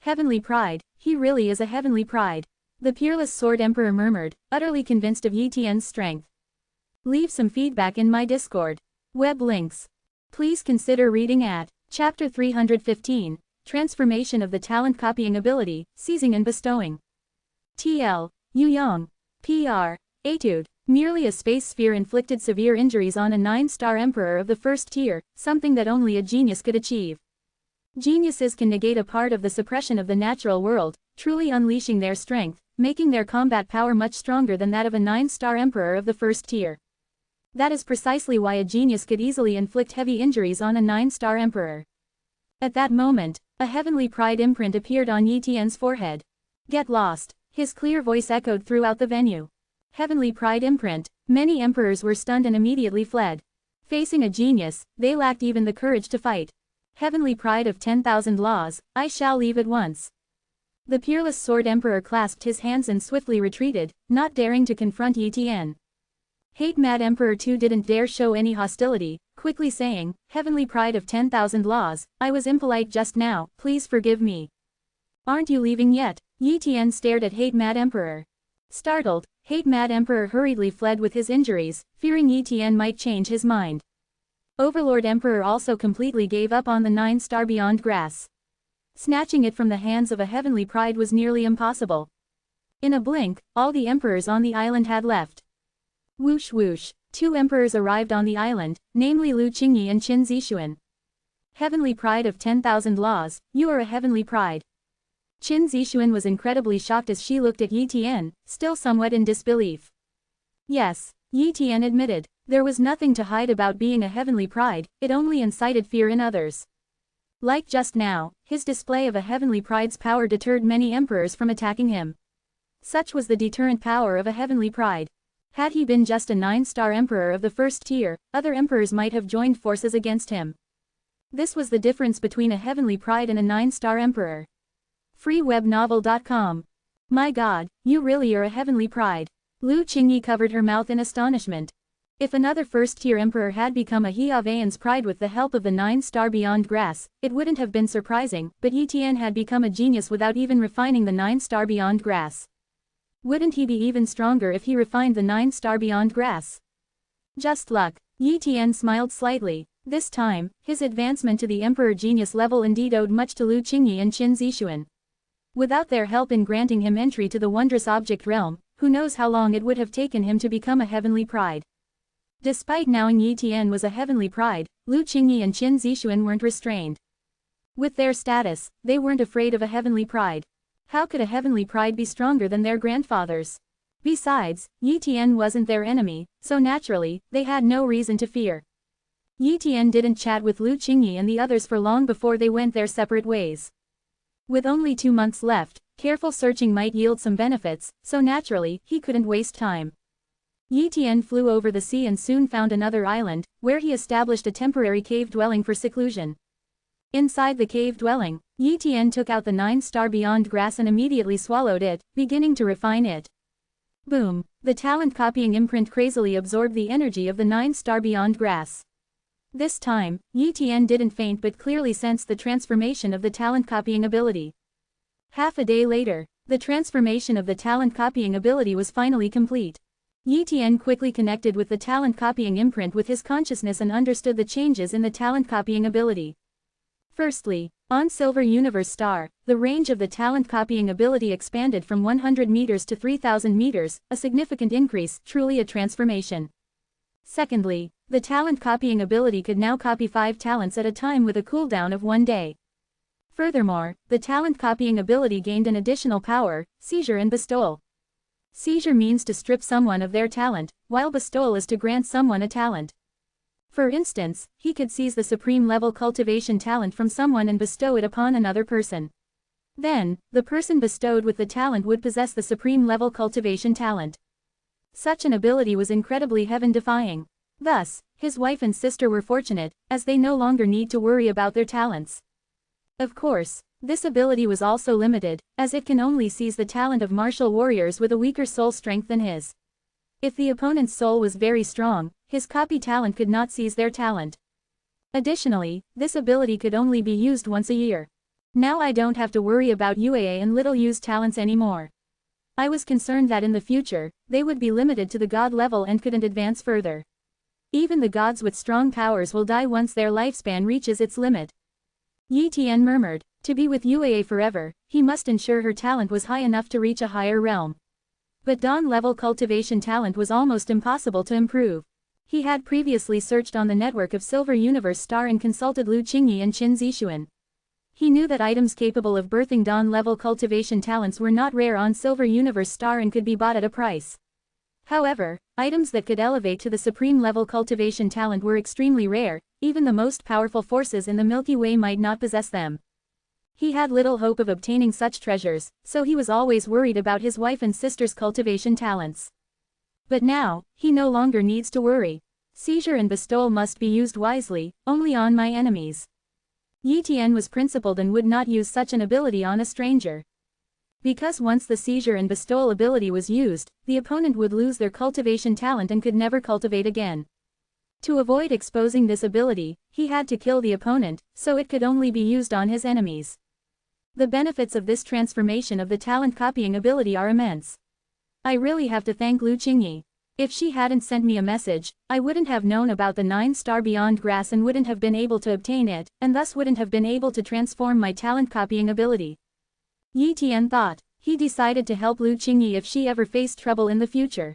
Speaker 1: Heavenly Pride, he really is a Heavenly Pride. The Peerless Sword Emperor murmured, utterly convinced of Yi Tian's strength. Leave some feedback in my Discord. Web links. Please consider reading at Chapter 315, Transformation of the Talent Copying Ability, Seizing and Bestowing. TL. Yu Yang. PR. Etude. Merely a space sphere inflicted severe injuries on a 9-star emperor of the first tier, something that only a genius could achieve. Geniuses can negate a part of the suppression of the natural world, truly unleashing their strength, making their combat power much stronger than that of a 9-star emperor of the first tier. That is precisely why a genius could easily inflict heavy injuries on a 9-star emperor. At that moment, a Heavenly Pride imprint appeared on Yi Tian's forehead. Get lost, his clear voice echoed throughout the venue. Heavenly Pride imprint. Many emperors were stunned and immediately fled. Facing a genius, they lacked even the courage to fight. Heavenly Pride of 10,000 laws, I shall leave at once. The Peerless Sword Emperor clasped his hands and swiftly retreated, not daring to confront Yi Tian. Hate-mad Emperor too didn't dare show any hostility, quickly saying, Heavenly Pride of 10,000 laws, I was impolite just now, please forgive me. Aren't you leaving yet? Yi Tian stared at hate-mad Emperor. Startled, hate-mad Emperor hurriedly fled with his injuries, fearing Yi Tian might change his mind. Overlord Emperor also completely gave up on the 9-star beyond grass. Snatching it from the hands of a Heavenly Pride was nearly impossible. In a blink, all the emperors on the island had left. Whoosh whoosh, 2 emperors arrived on the island, namely Lu Qingyi and Qin Zixuan. Heavenly Pride of 10,000 laws, you are a Heavenly Pride. Qin Zixuan was incredibly shocked as she looked at Yi Tian, still somewhat in disbelief. Yes, Yi Tian admitted, there was nothing to hide about being a Heavenly Pride, it only incited fear in others. Like just now, his display of a Heavenly Pride's power deterred many emperors from attacking him. Such was the deterrent power of a Heavenly Pride. Had he been just a 9-star emperor of the first tier, other emperors might have joined forces against him. This was the difference between a Heavenly Pride and a 9-star emperor. freewebnovel.com. My God, you really are a Heavenly Pride. Lu Qingyi covered her mouth in astonishment. If another first-tier emperor had become a Heavayan's pride with the help of the 9-star beyond grass, it wouldn't have been surprising, but Yi Tian had become a genius without even refining the 9-star beyond grass. Wouldn't he be even stronger if he refined the 9-star beyond grass? Just luck. Yi Tian smiled slightly. This time, his advancement to the Emperor Genius level indeed owed much to Lu Qingyi and Qin Zixuan. Without their help in granting him entry to the wondrous object realm, who knows how long it would have taken him to become a Heavenly Pride. Despite knowing Yi Tian was a Heavenly Pride, Lu Qingyi and Qin Zixuan weren't restrained. With their status, they weren't afraid of a Heavenly Pride. How could a Heavenly Pride be stronger than their grandfathers? Besides, Yi Tian wasn't their enemy, so naturally, they had no reason to fear. Yi Tian didn't chat with Lu Qingyi and the others for long before they went their separate ways. With only 2 months left, careful searching might yield some benefits, so naturally, he couldn't waste time. Yi Tian flew over the sea and soon found another island, where he established a temporary cave dwelling for seclusion. Inside the cave dwelling, Yi Tian took out the 9-star beyond grass and immediately swallowed it, beginning to refine it. Boom! The talent copying imprint crazily absorbed the energy of the 9-star beyond grass. This time, Yi Tian didn't faint but clearly sensed the transformation of the talent copying ability. Half a day later, the transformation of the talent copying ability was finally complete. Yi Tian quickly connected with the talent copying imprint with his consciousness and understood the changes in the talent copying ability. Firstly, on Silver Universe Star, the range of the talent copying ability expanded from 100 meters to 3,000 meters, a significant increase, truly a transformation. Secondly, the talent copying ability could now copy 5 talents at a time with a cooldown of 1 day. Furthermore, the talent copying ability gained an additional power, seizure and bestowal. Seizure means to strip someone of their talent, while bestowal is to grant someone a talent. For instance, he could seize the supreme level cultivation talent from someone and bestow it upon another person. Then, the person bestowed with the talent would possess the supreme level cultivation talent. Such an ability was incredibly heaven-defying. Thus, his wife and sister were fortunate, as they no longer need to worry about their talents. Of course, this ability was also limited, as it can only seize the talent of martial warriors with a weaker soul strength than his. If the opponent's soul was very strong, his copy talent could not seize their talent. Additionally, this ability could only be used once a year. Now I don't have to worry about UAA and little used talents anymore. I was concerned that in the future, they would be limited to the god level and couldn't advance further. Even the gods with strong powers will die once their lifespan reaches its limit. Yi Tian murmured, to be with UAA forever, he must ensure her talent was high enough to reach a higher realm. But dawn-level cultivation talent was almost impossible to improve. He had previously searched on the network of Silver Universe Star and consulted Lu Qingyi and Qin Zixuan. He knew that items capable of birthing dawn-level cultivation talents were not rare on Silver Universe Star and could be bought at a price. However, items that could elevate to the supreme level cultivation talent were extremely rare, even the most powerful forces in the Milky Way might not possess them. He had little hope of obtaining such treasures, so he was always worried about his wife and sister's cultivation talents. But now, he no longer needs to worry. Seizure and bestowal must be used wisely, only on my enemies. Yi Tian was principled and would not use such an ability on a stranger. Because once the seizure and bestowal ability was used, the opponent would lose their cultivation talent and could never cultivate again. To avoid exposing this ability, he had to kill the opponent, so it could only be used on his enemies. The benefits of this transformation of the talent copying ability are immense. I really have to thank Lu Qingyi. If she hadn't sent me a message, I wouldn't have known about the 9-star beyond grass and wouldn't have been able to obtain it, and thus wouldn't have been able to transform my talent copying ability. Yi Tian thought. He decided to help Lu Qingyi if she ever faced trouble in the future.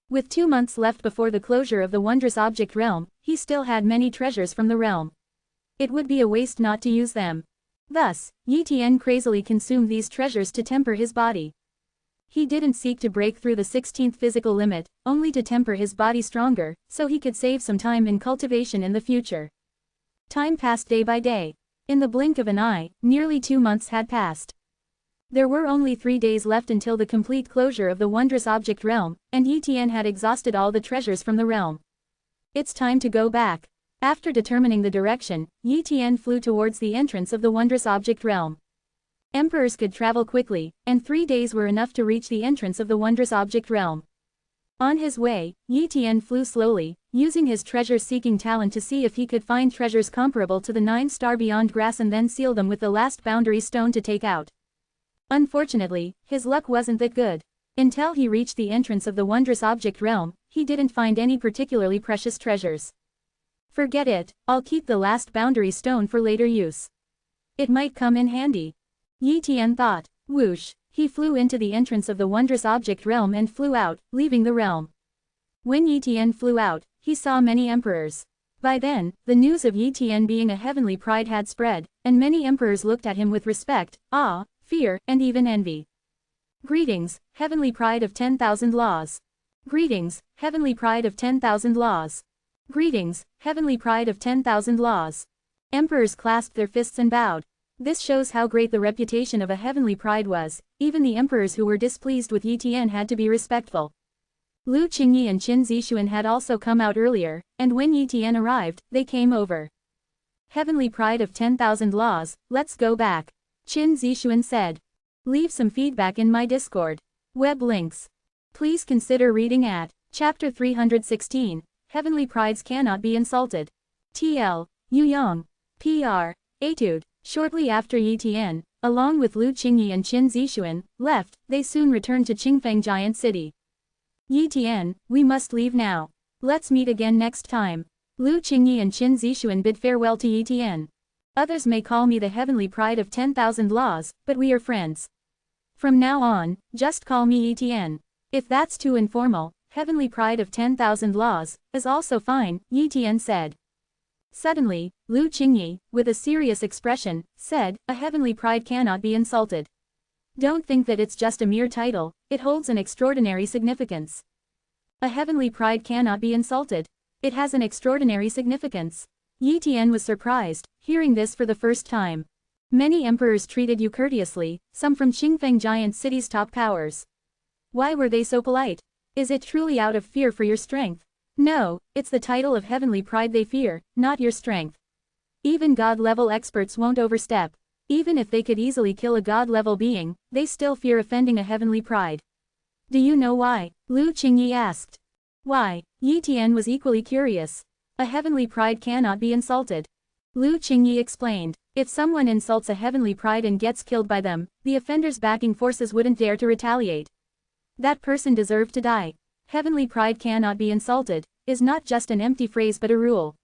Speaker 1: With 2 months left before the closure of the wondrous object realm, he still had many treasures from the realm. It would be a waste not to use them. Thus, Yi Tian crazily consumed these treasures to temper his body. He didn't seek to break through the 16th physical limit, only to temper his body stronger, so he could save some time in cultivation in the future. Time passed day by day. In the blink of an eye, nearly 2 months had passed. There were only 3 days left until the complete closure of the wondrous object realm, and Yi Tian had exhausted all the treasures from the realm. It's time to go back. After determining the direction, Yi Tian flew towards the entrance of the wondrous object realm. Emperors could travel quickly, and 3 days were enough to reach the entrance of the wondrous object realm. On his way, Yi Tian flew slowly, using his treasure-seeking talent to see if he could find treasures comparable to the 9-star beyond grass and then seal them with the last boundary stone to take out. Unfortunately, his luck wasn't that good. Until he reached the entrance of the wondrous object realm, he didn't find any particularly precious treasures. Forget it, I'll keep the last boundary stone for later use. It might come in handy. Yi Tian thought. Whoosh, he flew into the entrance of the wondrous object realm and flew out, leaving the realm. When Yi Tian flew out, he saw many emperors. By then, the news of Yi Tian being a heavenly pride had spread, and many emperors looked at him with respect, awe, fear, and even envy. Greetings, heavenly pride of 10,000 laws. Greetings, heavenly pride of 10,000 laws. Greetings, heavenly pride of 10,000 laws. Emperors clasped their fists and bowed. This shows how great the reputation of a heavenly pride was. Even the emperors who were displeased with Yi Tian had to be respectful. Lu Qingyi and Qin Zixuan had also come out earlier, and when Yi Tian arrived, they came over. Heavenly pride of 10,000 laws, let's go back. Qin Zixuan said. Leave some feedback in my Discord. Web links. Please consider reading at Chapter 316, Heavenly Prides Cannot Be Insulted. TL, Yu Yong. PR. Etude. Shortly after Yi Tian, along with Lu Qingyi and Qin Zixuan, left, they soon returned to Qingfeng Giant City. Yi Tian, we must leave now. Let's meet again next time. Lu Qingyi and Qin Zixuan bid farewell to Yi Tian. Others may call me the heavenly pride of 10,000 laws, but we are friends. From now on, just call me Yi Tian. If that's too informal, heavenly pride of 10,000 laws, is also fine, Yi Tian said. Suddenly, Lu Qingyi, with a serious expression, said, a heavenly pride cannot be insulted. Don't think that it's just a mere title, it holds an extraordinary significance. A heavenly pride cannot be insulted. It has an extraordinary significance. Yi Tian was surprised, hearing this for the first time. Many emperors treated you courteously, some from Qingfeng Giant City's top powers. Why were they so polite? Is it truly out of fear for your strength? No, it's the title of heavenly pride they fear, not your strength. Even God-level experts won't overstep. Even if they could easily kill a God-level being, they still fear offending a heavenly pride. Do you know why? Lu Qingyi asked. Why? Yi Tian was equally curious. A heavenly pride cannot be insulted. Lu Qingyi explained. If someone insults a heavenly pride and gets killed by them, the offender's backing forces wouldn't dare to retaliate. That person deserved to die. Heavenly pride cannot be insulted, is not just an empty phrase but a rule.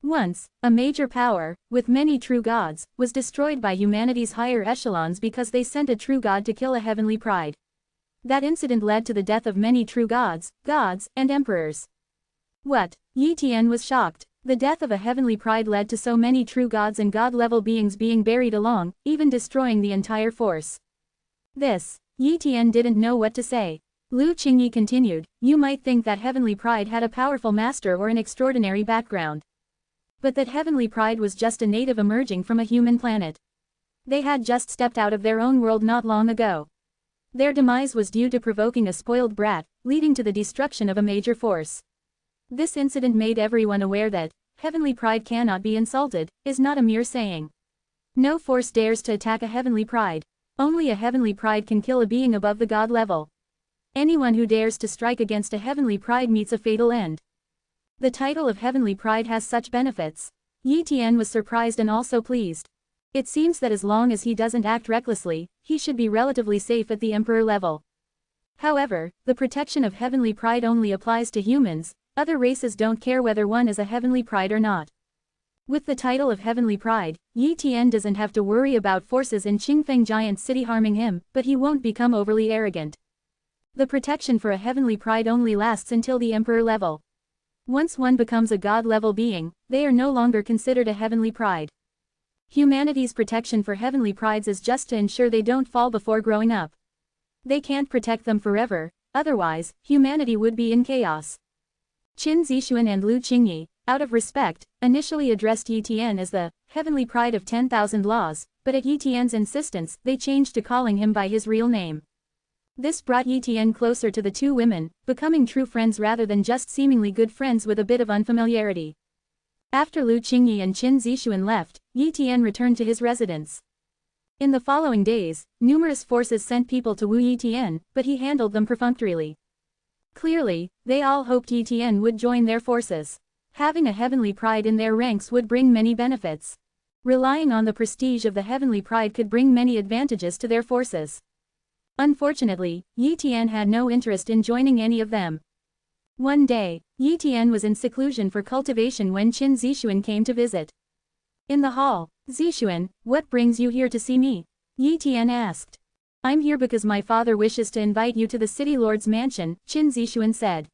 Speaker 1: Once, a major power, with many true gods, was destroyed by humanity's higher echelons because they sent a true god to kill a heavenly pride. That incident led to the death of many true gods, and emperors. What? Yi Tian was shocked. The death of a heavenly pride led to so many true gods and god-level beings being buried along, even destroying the entire force. This. Yi Tian didn't know what to say. Lu Qingyi continued, you might think that heavenly pride had a powerful master or an extraordinary background. But that heavenly pride was just a native emerging from a human planet. They had just stepped out of their own world not long ago. Their demise was due to provoking a spoiled brat, leading to the destruction of a major force. This incident made everyone aware that heavenly pride cannot be insulted, is not a mere saying. No force dares to attack a heavenly pride. Only a heavenly pride can kill a being above the god level. Anyone who dares to strike against a heavenly pride meets a fatal end. The title of heavenly pride has such benefits. Yi Tian was surprised and also pleased. It seems that as long as he doesn't act recklessly, he should be relatively safe at the emperor level. However, the protection of heavenly pride only applies to humans. Other races don't care whether one is a heavenly pride or not. With the title of heavenly pride, Yi Tian doesn't have to worry about forces in Qingfeng Giant City harming him, but he won't become overly arrogant. The protection for a heavenly pride only lasts until the emperor level. Once one becomes a god-level being, they are no longer considered a heavenly pride. Humanity's protection for heavenly prides is just to ensure they don't fall before growing up. They can't protect them forever, otherwise, humanity would be in chaos. Qin Zixuan and Lu Qingyi, out of respect, initially addressed Yi Tian as the heavenly pride of 10,000 laws, but at Yi Tian's insistence, they changed to calling him by his real name. This brought Yi Tian closer to the two women, becoming true friends rather than just seemingly good friends with a bit of unfamiliarity. After Lu Qingyi and Qin Zixuan left, Yi Tian returned to his residence. In the following days, numerous forces sent people to woo Yi Tian, but he handled them perfunctorily. Clearly, they all hoped Yi Tian would join their forces. Having a heavenly pride in their ranks would bring many benefits. Relying on the prestige of the heavenly pride could bring many advantages to their forces. Unfortunately, Yi Tian had no interest in joining any of them. One day, Yi Tian was in seclusion for cultivation when Qin Zixuan came to visit. In the hall, Zixuan, what brings you here to see me? Yi Tian asked. I'm here because my father wishes to invite you to the city lord's mansion, Qin Zixuan said.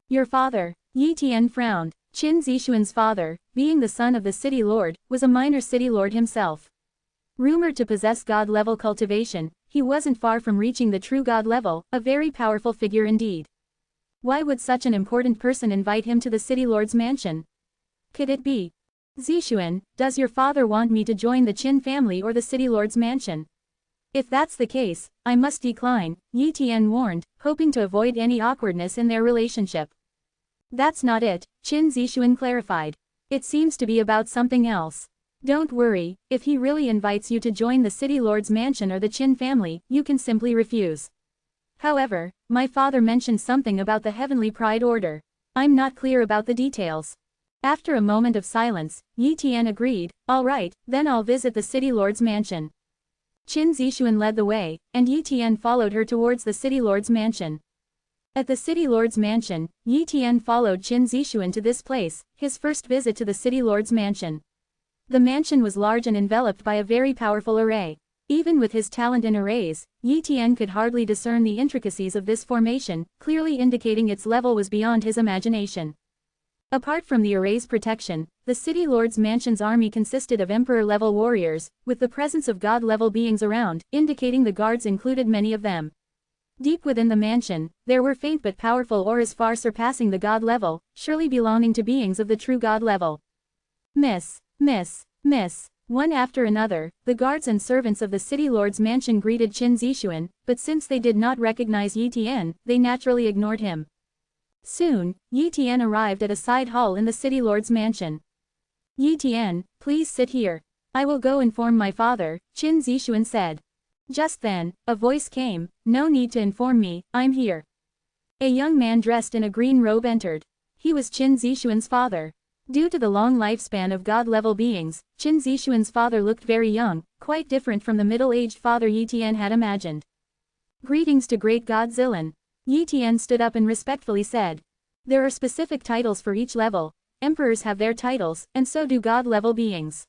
Speaker 1: Your father? Yi Tian frowned. Qin Zixuan's father, being the son of the city lord, was a minor city lord himself. Rumored to possess god-level cultivation, he wasn't far from reaching the true god level, a very powerful figure indeed. Why would such an important person invite him to the city lord's mansion? Could it be? Zixuan, does your father want me to join the Qin family or the city lord's mansion? If that's the case, I must decline, Yi Tian warned, hoping to avoid any awkwardness in their relationship. That's not it, Qin Zixuan clarified. It seems to be about something else. Don't worry, if he really invites you to join the city lord's mansion or the Qin family, you can simply refuse. However, my father mentioned something about the heavenly pride order. I'm not clear about the details. After a moment of silence, Yi Tian agreed, all right, then I'll visit the city lord's mansion. Qin Zixuan led the way, and Yi Tian followed her towards the city lord's mansion. At the city lord's mansion, Yi Tian followed Qin Zixuan to this place, his first visit to the city lord's mansion. The mansion was large and enveloped by a very powerful array. Even with his talent in arrays, Yi Tian could hardly discern the intricacies of this formation, clearly indicating its level was beyond his imagination. Apart from the array's protection, the city lord's mansion's army consisted of emperor-level warriors, with the presence of god-level beings around, indicating the guards included many of them. Deep within the mansion, there were faint but powerful auras far surpassing the god level, surely belonging to beings of the true god level. Miss. One after another, the guards and servants of the city lord's mansion greeted Qin Zixuan, but since they did not recognize Yi Tian, they naturally ignored him. Soon, Yi Tian arrived at a side hall in the city lord's mansion. Yi Tian, please sit here. I will go inform my father, Qin Zixuan said. Just then, a voice came, no need to inform me, I'm here. A young man dressed in a green robe entered. He was Qin Zixuan's father. Due to the long lifespan of god-level beings, Qin Zixuan's father looked very young, quite different from the middle-aged father Yi Tian had imagined. Greetings to great god Zilan. Yi Tian stood up and respectfully said. There are specific titles for each level. Emperors have their titles, and so do god-level beings.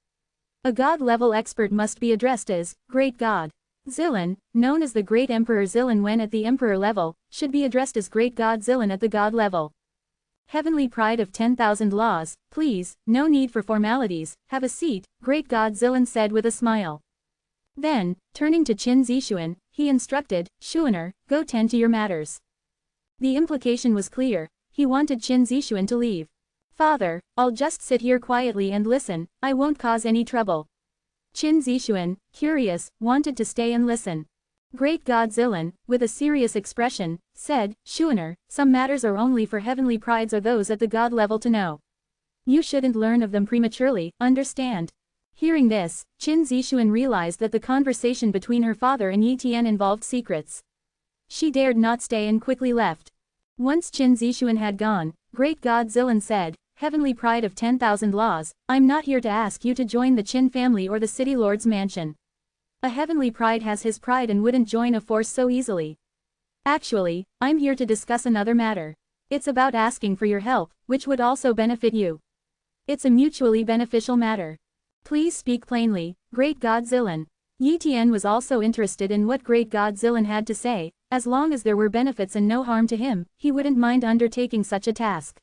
Speaker 1: A god-level expert must be addressed as Great God. Zilan, known as the Great Emperor Zilan when at the Emperor level, should be addressed as Great God Zilan at the God level. Heavenly pride of 10,000 laws, please, no need for formalities, have a seat, Great God Zilan said with a smile. Then, turning to Qin Zixuan, he instructed, Xuaner, go tend to your matters. The implication was clear, he wanted Qin Zixuan to leave. Father, I'll just sit here quietly and listen, I won't cause any trouble. Qin Zixuan, curious, wanted to stay and listen. Great God Zilan, with a serious expression, said, Xuaner, some matters are only for heavenly prides or those at the god level to know. You shouldn't learn of them prematurely, understand? Hearing this, Qin Zixuan realized that the conversation between her father and Yi Tian involved secrets. She dared not stay and quickly left. Once Qin Zixuan had gone, Great God Zilan said, Heavenly pride of 10,000 laws, I'm not here to ask you to join the Qin family or the city lord's mansion. A heavenly pride has his pride and wouldn't join a force so easily. Actually, I'm here to discuss another matter. It's about asking for your help, which would also benefit you. It's a mutually beneficial matter. Please speak plainly, Great God Zilan. Yi Tian was also interested in what Great God Zilan had to say. As long as there were benefits and no harm to him, he wouldn't mind undertaking such a task.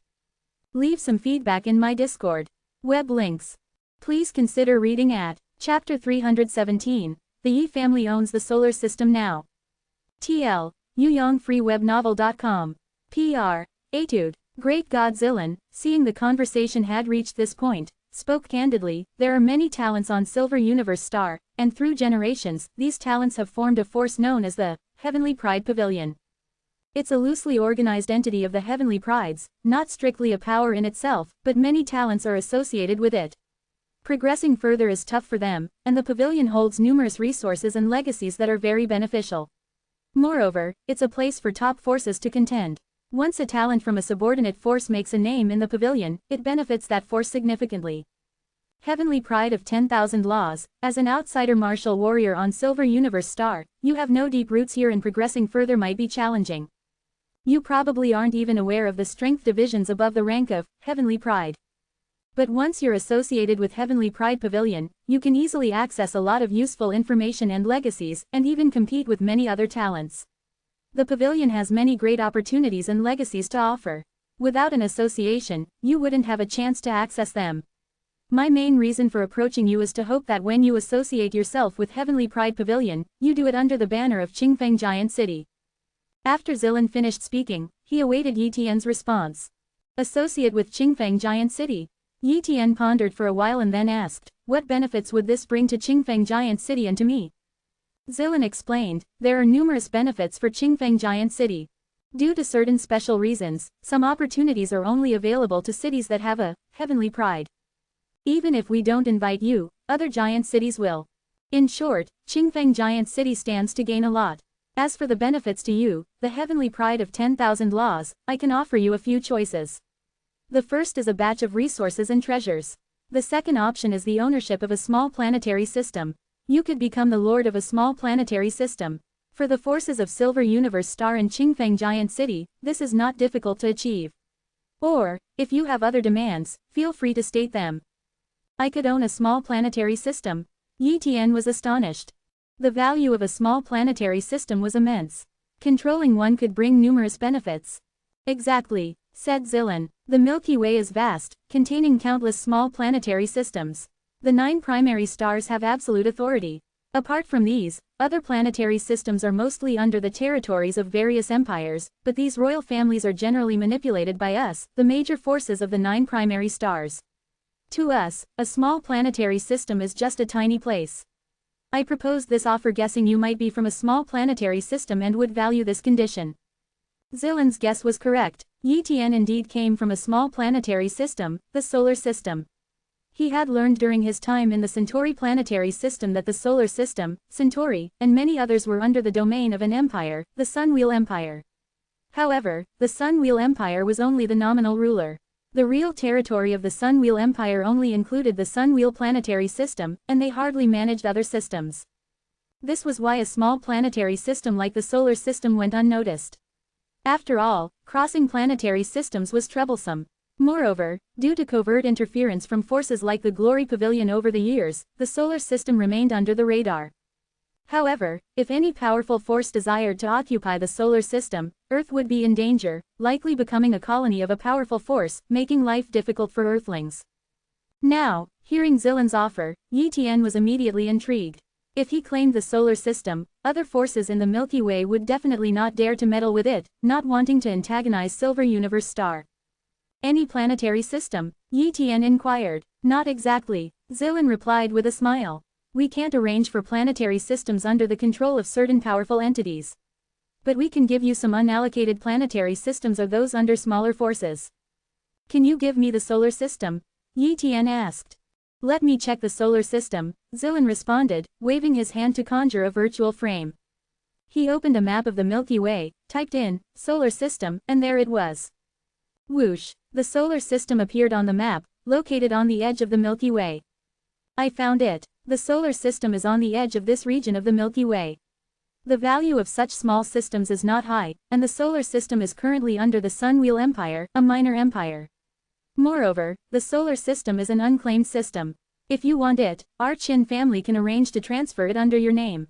Speaker 1: Leave some feedback in my Discord. Web links. Please consider reading at Chapter 317. The Yi family owns the solar system now. TL. YuYangFreeWebNovel.com. PR. Etude. Great God Zilan, seeing the conversation had reached this point, spoke candidly, there are many talents on Silver Universe Star, and through generations, these talents have formed a force known as the Heavenly Pride Pavilion. It's a loosely organized entity of the Heavenly Prides, not strictly a power in itself, but many talents are associated with it. Progressing further is tough for them, and the pavilion holds numerous resources and legacies that are very beneficial. Moreover, it's a place for top forces to contend. Once a talent from a subordinate force makes a name in the pavilion, it benefits that force significantly. Heavenly pride of 10,000 laws, as an outsider martial warrior on Silver Universe Star, you have no deep roots here and progressing further might be challenging. You probably aren't even aware of the strength divisions above the rank of Heavenly Pride. But once you're associated with Heavenly Pride Pavilion, you can easily access a lot of useful information and legacies, and even compete with many other talents. The pavilion has many great opportunities and legacies to offer. Without an association, you wouldn't have a chance to access them. My main reason for approaching you is to hope that when you associate yourself with Heavenly Pride Pavilion, you do it under the banner of Qingfeng Giant City. After Zilan finished speaking, he awaited Yi Tian's response. Associate with Qingfeng Giant City? Yi Tian pondered for a while and then asked, what benefits would this bring to Qingfeng Giant City and to me? Zilan explained, there are numerous benefits for Qingfeng Giant City. Due to certain special reasons, some opportunities are only available to cities that have a heavenly pride. Even if we don't invite you, other giant cities will. In short, Qingfeng Giant City stands to gain a lot. As for the benefits to you, the heavenly pride of 10,000 laws, I can offer you a few choices. The first is a batch of resources and treasures. The second option is the ownership of a small planetary system. You could become the lord of a small planetary system. For the forces of Silver Universe Star in Qingfeng Giant City, this is not difficult to achieve. Or, if you have other demands, feel free to state them. I could own a small planetary system. Yi Tian was astonished. The value of a small planetary system was immense. Controlling one could bring numerous benefits. Exactly, said Zilan. The Milky Way is vast, containing countless small planetary systems. The 9 primary stars have absolute authority. Apart from these, other planetary systems are mostly under the territories of various empires, but these royal families are generally manipulated by us, the major forces of the 9 primary stars. To us, a small planetary system is just a tiny place. I proposed this offer guessing you might be from a small planetary system and would value this condition. Zilan's guess was correct. Yi Tian indeed came from a small planetary system, the solar system. He had learned during his time in the Centauri planetary system that the solar system, Centauri, and many others were under the domain of an empire, the Sunwheel Empire. However, the Sunwheel Empire was only the nominal ruler. The real territory of the Sunwheel Empire only included the Sunwheel planetary system, and they hardly managed other systems. This was why a small planetary system like the solar system went unnoticed. After all, crossing planetary systems was troublesome. Moreover, due to covert interference from forces like the Glory Pavilion over the years, the solar system remained under the radar. However, if any powerful force desired to occupy the solar system, Earth would be in danger, likely becoming a colony of a powerful force, making life difficult for Earthlings. Now, hearing Zilan's offer, Yi Tian was immediately intrigued. If he claimed the solar system, other forces in the Milky Way would definitely not dare to meddle with it, not wanting to antagonize Silver Universe Star. Any planetary system? Yi Tian inquired. Not exactly, Zilan replied with a smile. We can't arrange for planetary systems under the control of certain powerful entities. But we can give you some unallocated planetary systems or those under smaller forces. Can you give me the solar system? Yi Tian asked. Let me check the solar system, Zilan responded, waving his hand to conjure a virtual frame. He opened a map of the Milky Way, typed in, solar system, and there it was. Whoosh, the solar system appeared on the map, located on the edge of the Milky Way. I found it. The solar system is on the edge of this region of the Milky Way. The value of such small systems is not high, and the solar system is currently under the Sunwheel Empire, a minor empire. Moreover, the solar system is an unclaimed system. If you want it, our Qin family can arrange to transfer it under your name.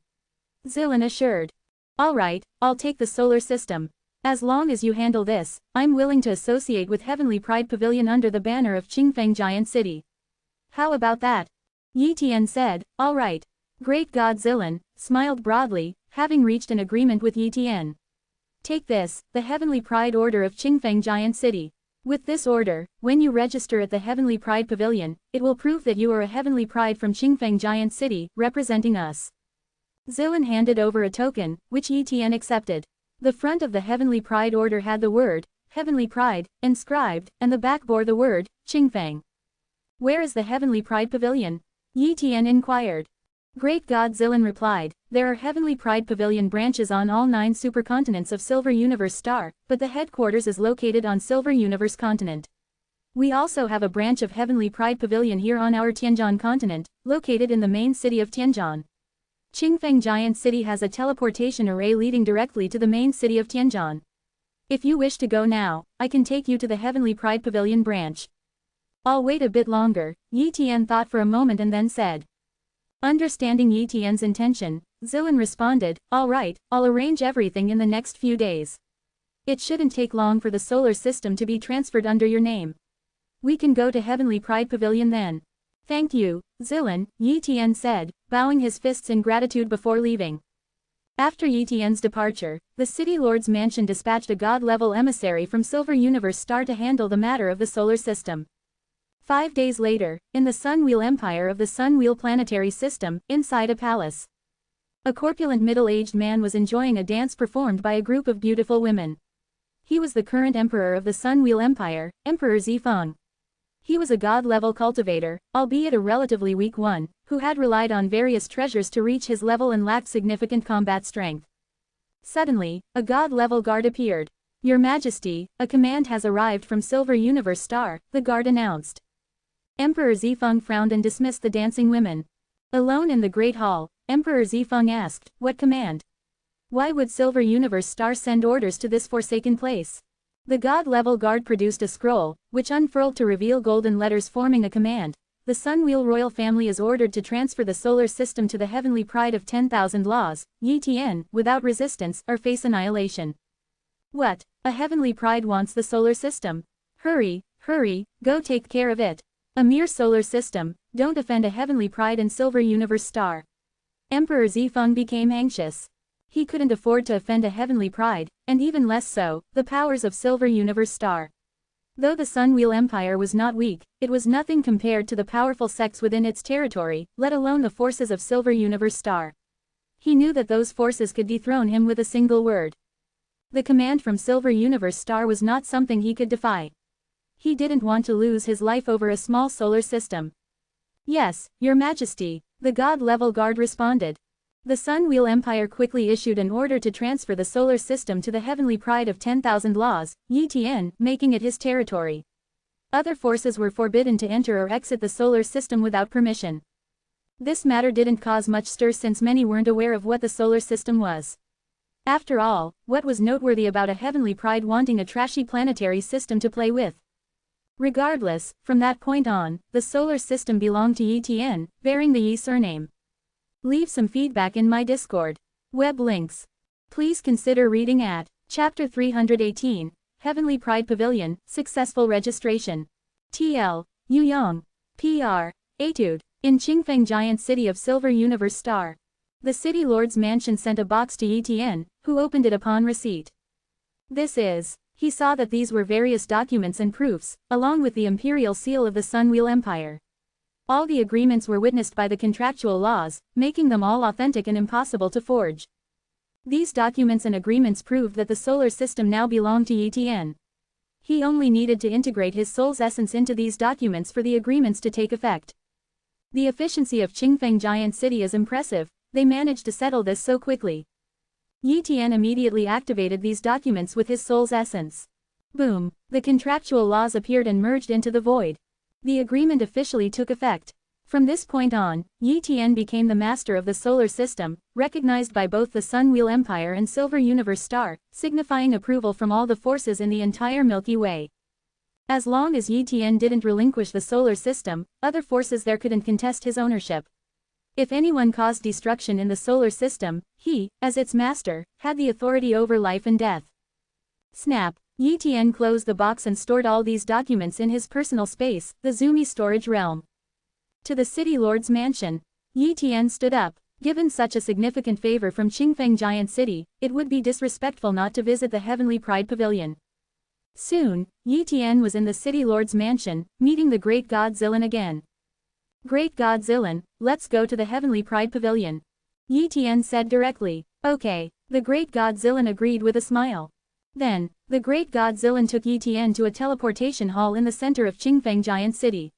Speaker 1: Zilan assured. Alright, I'll take the solar system. As long as you handle this, I'm willing to associate with Heavenly Pride Pavilion under the banner of Qingfeng Giant City. How about that? Yi Tian said, alright. Great God Zilan smiled broadly, having reached an agreement with Yi Tian. Take this, the Heavenly Pride Order of Qingfeng Giant City. With this order, when you register at the Heavenly Pride Pavilion, it will prove that you are a Heavenly Pride from Qingfeng Giant City, representing us. Zilan handed over a token, which Yi Tian accepted. The front of the Heavenly Pride Order had the word, Heavenly Pride, inscribed, and the back bore the word, Qingfeng. Where is the Heavenly Pride Pavilion? Yi Tian inquired. Great God Zilan replied, there are Heavenly Pride Pavilion branches on all 9 supercontinents of Silver Universe Star, but the headquarters is located on Silver Universe Continent. We also have a branch of Heavenly Pride Pavilion here on our Tianjin continent, located in the main city of Tianjin. Qingfeng Giant City has a teleportation array leading directly to the main city of Tianjin. If you wish to go now, I can take you to the Heavenly Pride Pavilion branch. I'll wait a bit longer, Yi Tian thought for a moment and then said. Understanding Yi Tian's intention, Zilan responded, alright, I'll arrange everything in the next few days. It shouldn't take long for the solar system to be transferred under your name. We can go to Heavenly Pride Pavilion then. Thank you, Zilan, Yi Tian said, bowing his fists in gratitude before leaving. After Yi Tian's departure, the city lord's mansion dispatched a god-level emissary from Silver Universe Star to handle the matter of the solar system. 5 days later, in the Sun Wheel Empire of the Sun Wheel Planetary System, inside a palace, a corpulent middle-aged man was enjoying a dance performed by a group of beautiful women. He was the current emperor of the Sun Wheel Empire, Emperor Zifeng. He was a god-level cultivator, albeit a relatively weak one, who had relied on various treasures to reach his level and lacked significant combat strength. Suddenly, a god-level guard appeared. Your Majesty, a command has arrived from Silver Universe Star, the guard announced. Emperor Zifeng frowned and dismissed the dancing women. Alone in the Great Hall, Emperor Zifeng asked, what command? Why would Silver Universe Star send orders to this forsaken place? The god-level guard produced a scroll, which unfurled to reveal golden letters forming a command. The Sunwheel royal family is ordered to transfer the solar system to the heavenly pride of 10,000 laws, Yi Tian, without resistance, or face annihilation. What? A heavenly pride wants the solar system? Hurry, hurry, go take care of it. A mere solar system, don't offend a heavenly pride and Silver Universe Star. Emperor Zifeng became anxious. He couldn't afford to offend a heavenly pride, and even less so, the powers of Silver Universe Star. Though the Sunwheel Empire was not weak, it was nothing compared to the powerful sects within its territory, let alone the forces of Silver Universe Star. He knew that those forces could dethrone him with a single word. The command from Silver Universe Star was not something he could defy. He didn't want to lose his life over a small solar system. Yes, Your Majesty, the god-level guard responded. The Sunwheel Empire quickly issued an order to transfer the solar system to the heavenly pride of 10,000 laws, Yi Tian, making it his territory. Other forces were forbidden to enter or exit the solar system without permission. This matter didn't cause much stir since many weren't aware of what the solar system was. After all, what was noteworthy about a heavenly pride wanting a trashy planetary system to play with? Regardless, from that point on, the solar system belonged to Yi Tian, bearing the Yi surname. Leave some feedback in my Discord. Web links. Please consider reading at Chapter 318, Heavenly Pride Pavilion, Successful Registration. TL, Yuyong. PR, Etude, in Qingfeng Giant City of Silver Universe Star. The City Lord's mansion sent a box to Yi Tian, who opened it upon receipt. This is. He saw that these were various documents and proofs, along with the imperial seal of the Sunwheel Empire. All the agreements were witnessed by the contractual laws, making them all authentic and impossible to forge. These documents and agreements proved that the solar system now belonged to Yi Tian. He only needed to integrate his soul's essence into these documents for the agreements to take effect. The efficiency of Qingfeng Giant City is impressive, they managed to settle this so quickly. Yi Tian immediately activated these documents with his soul's essence. Boom, the contractual laws appeared and merged into the void. The agreement officially took effect. From this point on, Yi Tian became the master of the solar system, recognized by both the Sunwheel Empire and Silver Universe Star, signifying approval from all the forces in the entire Milky Way. As long as Yi Tian didn't relinquish the solar system, other forces there couldn't contest his ownership. If anyone caused destruction in the solar system, he, as its master, had the authority over life and death. Snap. Yi Tian closed the box and stored all these documents in his personal space, the Zumi storage realm. To the City Lord's mansion. Yi Tian stood up. Given such a significant favor from Qingfeng Giant City, it would be disrespectful not to visit the Heavenly Pride Pavilion. Soon, Yi Tian was in the City Lord's mansion, meeting the Great God Zilan again. Great God Zilan, let's go to the Heavenly Pride Pavilion. Yi Tian said directly. Okay. The Great God Zilan agreed with a smile. Then, the Great God Zilan took Yi Tian to a teleportation hall in the center of Qingfeng Giant City.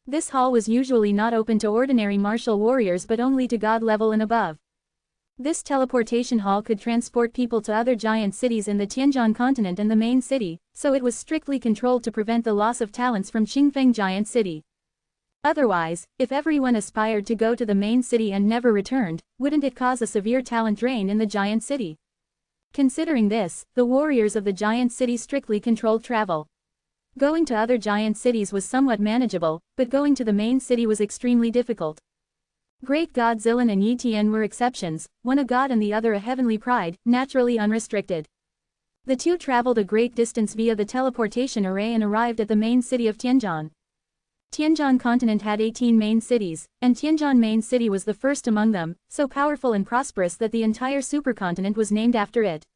Speaker 1: This hall was usually not open to ordinary martial warriors but only to god level and above. This teleportation hall could transport people to other giant cities in the Tianjian continent and the main city, so it was strictly controlled to prevent the loss of talents from Qingfeng Giant City. Otherwise, if everyone aspired to go to the main city and never returned, wouldn't it cause a severe talent drain in the giant city? Considering this, the warriors of the giant city strictly controlled travel. Going to other giant cities was somewhat manageable, but going to the main city was extremely difficult. Great God Zilan and Yi Tian were exceptions, one a god and the other a heavenly pride, naturally unrestricted. The two traveled a great distance via the teleportation array and arrived at the main city of Tianjian. Tianjin continent had 18 main cities, and Tianjin main city was the first among them, so powerful and prosperous that the entire supercontinent was named after it.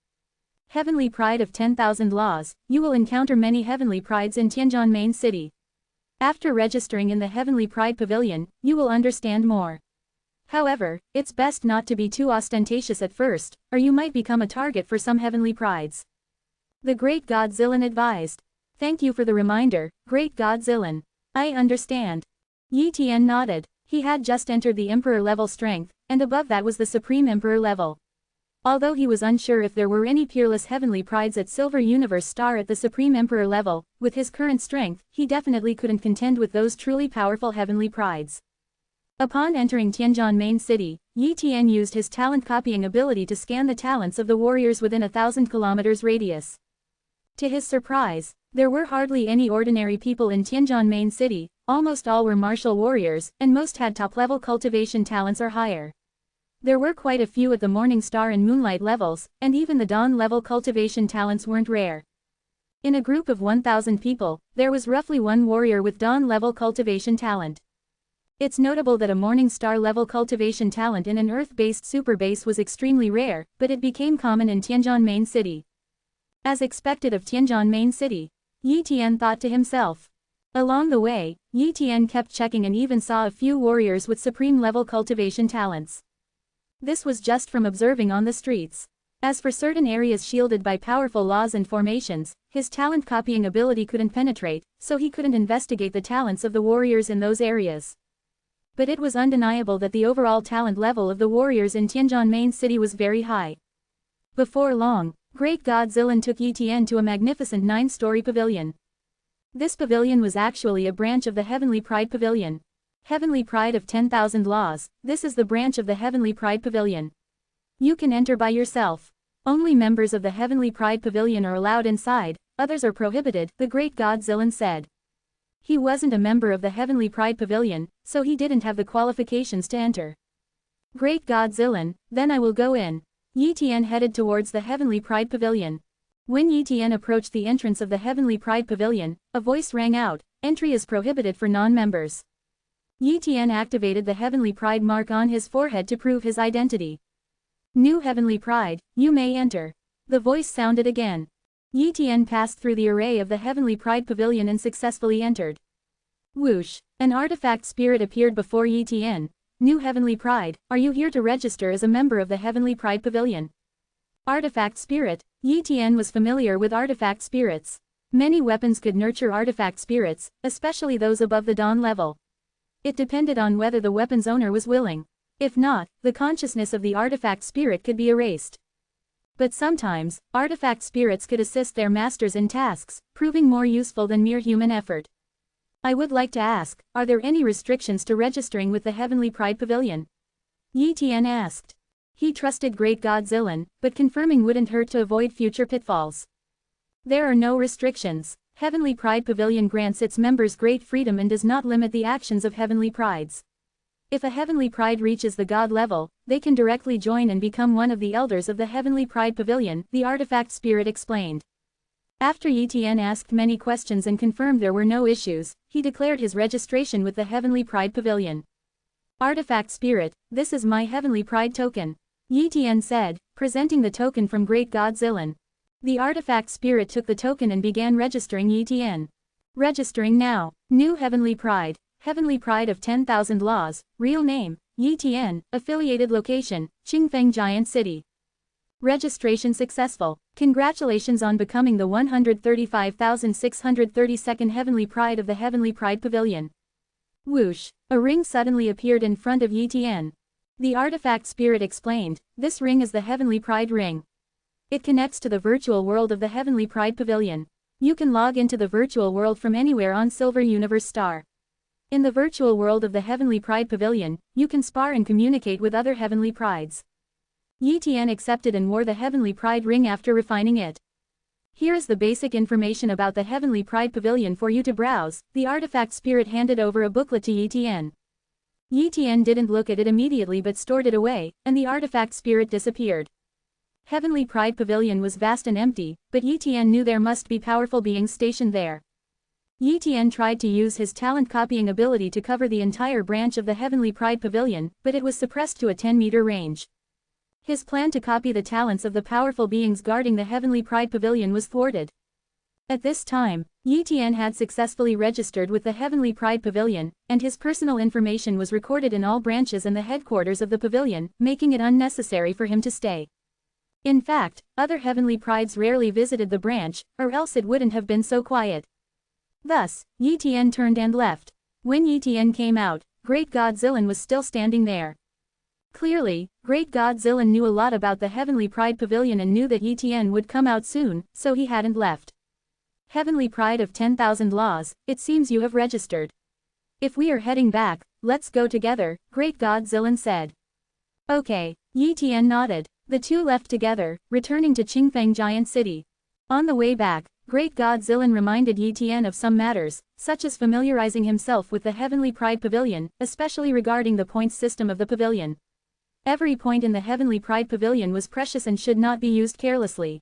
Speaker 1: Heavenly Pride of 10,000 Laws. You will encounter many heavenly prides in Tianjin main city. After registering in the Heavenly Pride Pavilion, you will understand more. However, it's best not to be too ostentatious at first, or you might become a target for some heavenly prides. The Great God Zilin advised. Thank you for the reminder, Great God Zilin. I understand. Yi Tian nodded. He had just entered the Emperor level strength, and above that was the Supreme Emperor level. Although he was unsure if there were any peerless heavenly prides at Silver Universe Star at the Supreme Emperor level, with his current strength, he definitely couldn't contend with those truly powerful heavenly prides. Upon entering Tianjin main city, Yi Tian used his talent copying ability to scan the talents of the warriors within 1,000 kilometers radius. To his surprise, there were hardly any ordinary people in Tianjin main city, almost all were martial warriors, and most had top-level cultivation talents or higher. There were quite a few at the Morning Star and Moonlight levels, and even the Dawn level cultivation talents weren't rare. In a group of 1,000 people, there was roughly one warrior with Dawn level cultivation talent. It's notable that a Morning Star level cultivation talent in an Earth-based super base was extremely rare, but it became common in Tianjin main city. As expected of Tianjin main city, Yi Tian thought to himself. Along the way, Yi Tian kept checking and even saw a few warriors with supreme level cultivation talents. This was just from observing on the streets. As for certain areas shielded by powerful laws and formations, his talent copying ability couldn't penetrate, so he couldn't investigate the talents of the warriors in those areas. But it was undeniable that the overall talent level of the warriors in Tianjin main city was very high. Before long, Great God Zilin took Yi Tian to a magnificent 9-story pavilion. This pavilion was actually a branch of the Heavenly Pride Pavilion. Heavenly Pride of 10,000 Laws. This is the branch of the Heavenly Pride Pavilion. You can enter by yourself. Only members of the Heavenly Pride Pavilion are allowed inside, others are prohibited, the Great God Zilin said. He wasn't a member of the Heavenly Pride Pavilion, so he didn't have the qualifications to enter. Great God Zilin, then I will go in. Yi Tian headed towards the Heavenly Pride Pavilion. When Yi Tian approached the entrance of the Heavenly Pride Pavilion, a voice rang out, entry is prohibited for non-members. Yi Tian activated the Heavenly Pride mark on his forehead to prove his identity. New Heavenly Pride, you may enter. The voice sounded again. Yi Tian passed through the array of the Heavenly Pride Pavilion and successfully entered. Whoosh! An artifact spirit appeared before Yi Tian. New Heavenly Pride, are you here to register as a member of the Heavenly Pride Pavilion? Artifact Spirit. Yi Tian was familiar with artifact spirits. Many weapons could nurture artifact spirits, especially those above the Dawn level. It depended on whether the weapon's owner was willing. If not, the consciousness of the artifact spirit could be erased. But sometimes, artifact spirits could assist their masters in tasks, proving more useful than mere human effort. I would like to ask, are there any restrictions to registering with the Heavenly Pride Pavilion? Yi Tian asked. He trusted Great God Zilin, but confirming wouldn't hurt to avoid future pitfalls. There are no restrictions. Heavenly Pride Pavilion grants its members great freedom and does not limit the actions of Heavenly Prides. If a Heavenly Pride reaches the God level, they can directly join and become one of the elders of the Heavenly Pride Pavilion, the artifact spirit explained. After Yi Tian asked many questions and confirmed there were no issues, he declared his registration with the Heavenly Pride Pavilion. Artifact Spirit, this is my Heavenly Pride token. Yi Tian said, presenting the token from Great God Zilin. The artifact spirit took the token and began registering Yi Tian. Registering now. New Heavenly Pride. Heavenly Pride of 10,000 Laws. Real name, Yi Tian. Affiliated location, Qingfeng Giant City. Registration successful. Congratulations on becoming the 135,632nd Heavenly Pride of the Heavenly Pride Pavilion. Whoosh! A ring suddenly appeared in front of Yi Tian. The artifact spirit explained, this ring is the Heavenly Pride ring. It connects to the virtual world of the Heavenly Pride Pavilion. You can log into the virtual world from anywhere on Silver Universe Star. In the virtual world of the Heavenly Pride Pavilion, you can spar and communicate with other Heavenly Prides. Yi Tian accepted and wore the Heavenly Pride ring after refining it. Here is the basic information about the Heavenly Pride Pavilion for you to browse. The artifact spirit handed over a booklet to Yi Tian. Yi Tian didn't look at it immediately but stored it away, and the artifact spirit disappeared. Heavenly Pride Pavilion was vast and empty, but Yi Tian knew there must be powerful beings stationed there. Yi Tian tried to use his talent-copying ability to cover the entire branch of the Heavenly Pride Pavilion, but it was suppressed to a 10-meter range. His plan to copy the talents of the powerful beings guarding the Heavenly Pride Pavilion was thwarted. At this time, Yi Tian had successfully registered with the Heavenly Pride Pavilion, and his personal information was recorded in all branches and the headquarters of the pavilion, making it unnecessary for him to stay. In fact, other Heavenly Prides rarely visited the branch, or else it wouldn't have been so quiet. Thus, Yi Tian turned and left. When Yi Tian came out, Great God Zilin was still standing there. Clearly, Great God Zilin knew a lot about the Heavenly Pride Pavilion and knew that Yi Tian would come out soon, so he hadn't left. Heavenly Pride of 10,000 Laws, it seems you have registered. If we are heading back, let's go together, Great God Zilin said. Okay, Yi Tian nodded. The two left together, returning to Qingfeng Giant City. On the way back, Great God Zilin reminded Yi Tian of some matters, such as familiarizing himself with the Heavenly Pride Pavilion, especially regarding the points system of the pavilion. Every point in the Heavenly Pride Pavilion was precious and should not be used carelessly.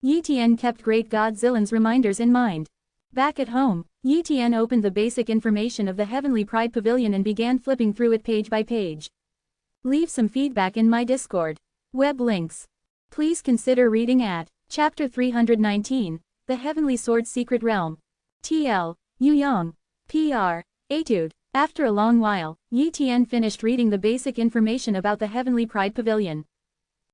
Speaker 1: Yi Tian kept Great God Zilin's reminders in mind. Back at home, Yi Tian opened the basic information of the Heavenly Pride Pavilion and began flipping through it page by page. Leave some feedback in my Discord. Web links. Please consider reading at Chapter 319, The Heavenly Sword's Secret Realm. TL, Yu Yang. PR, Etude. After a long while, Yi Tian finished reading the basic information about the Heavenly Pride Pavilion.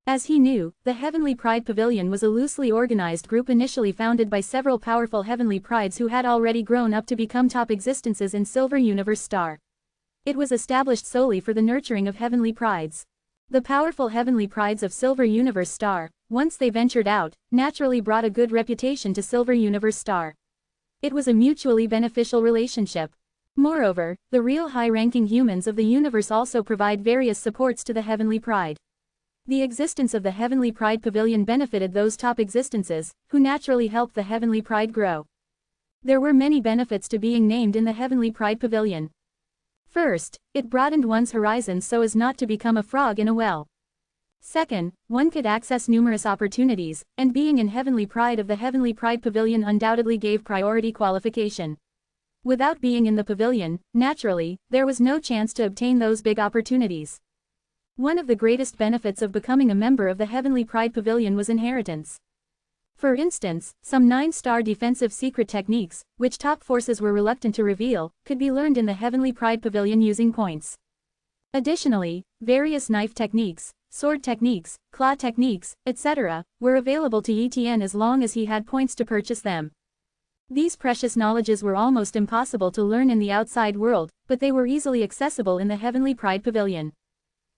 Speaker 1: As he knew, the Heavenly Pride Pavilion was a loosely organized group initially founded by several powerful Heavenly Prides who had already grown up to become top existences in Silver Universe Star. It was established solely for the nurturing of Heavenly Prides. The powerful Heavenly Prides of Silver Universe Star, once they ventured out, naturally brought a good reputation to Silver Universe Star. It was a mutually beneficial relationship. Moreover, the real high-ranking humans of the universe also provide various supports to the Heavenly Pride. The existence of the Heavenly Pride Pavilion benefited those top existences, who naturally helped the Heavenly Pride grow. There were many benefits to being named in the Heavenly Pride Pavilion. First, it broadened one's horizons so as not to become a frog in a well. Second, one could access numerous opportunities, and being in Heavenly Pride of the Heavenly Pride Pavilion undoubtedly gave priority qualification. Without being in the pavilion, naturally, there was no chance to obtain those big opportunities. One of the greatest benefits of becoming a member of the Heavenly Pride Pavilion was inheritance. For instance, some 9-star defensive secret techniques, which top forces were reluctant to reveal, could be learned in the Heavenly Pride Pavilion using points. Additionally, various knife techniques, sword techniques, claw techniques, etc., were available to Yi Tian as long as he had points to purchase them. These precious knowledges were almost impossible to learn in the outside world, but they were easily accessible in the Heavenly Pride Pavilion.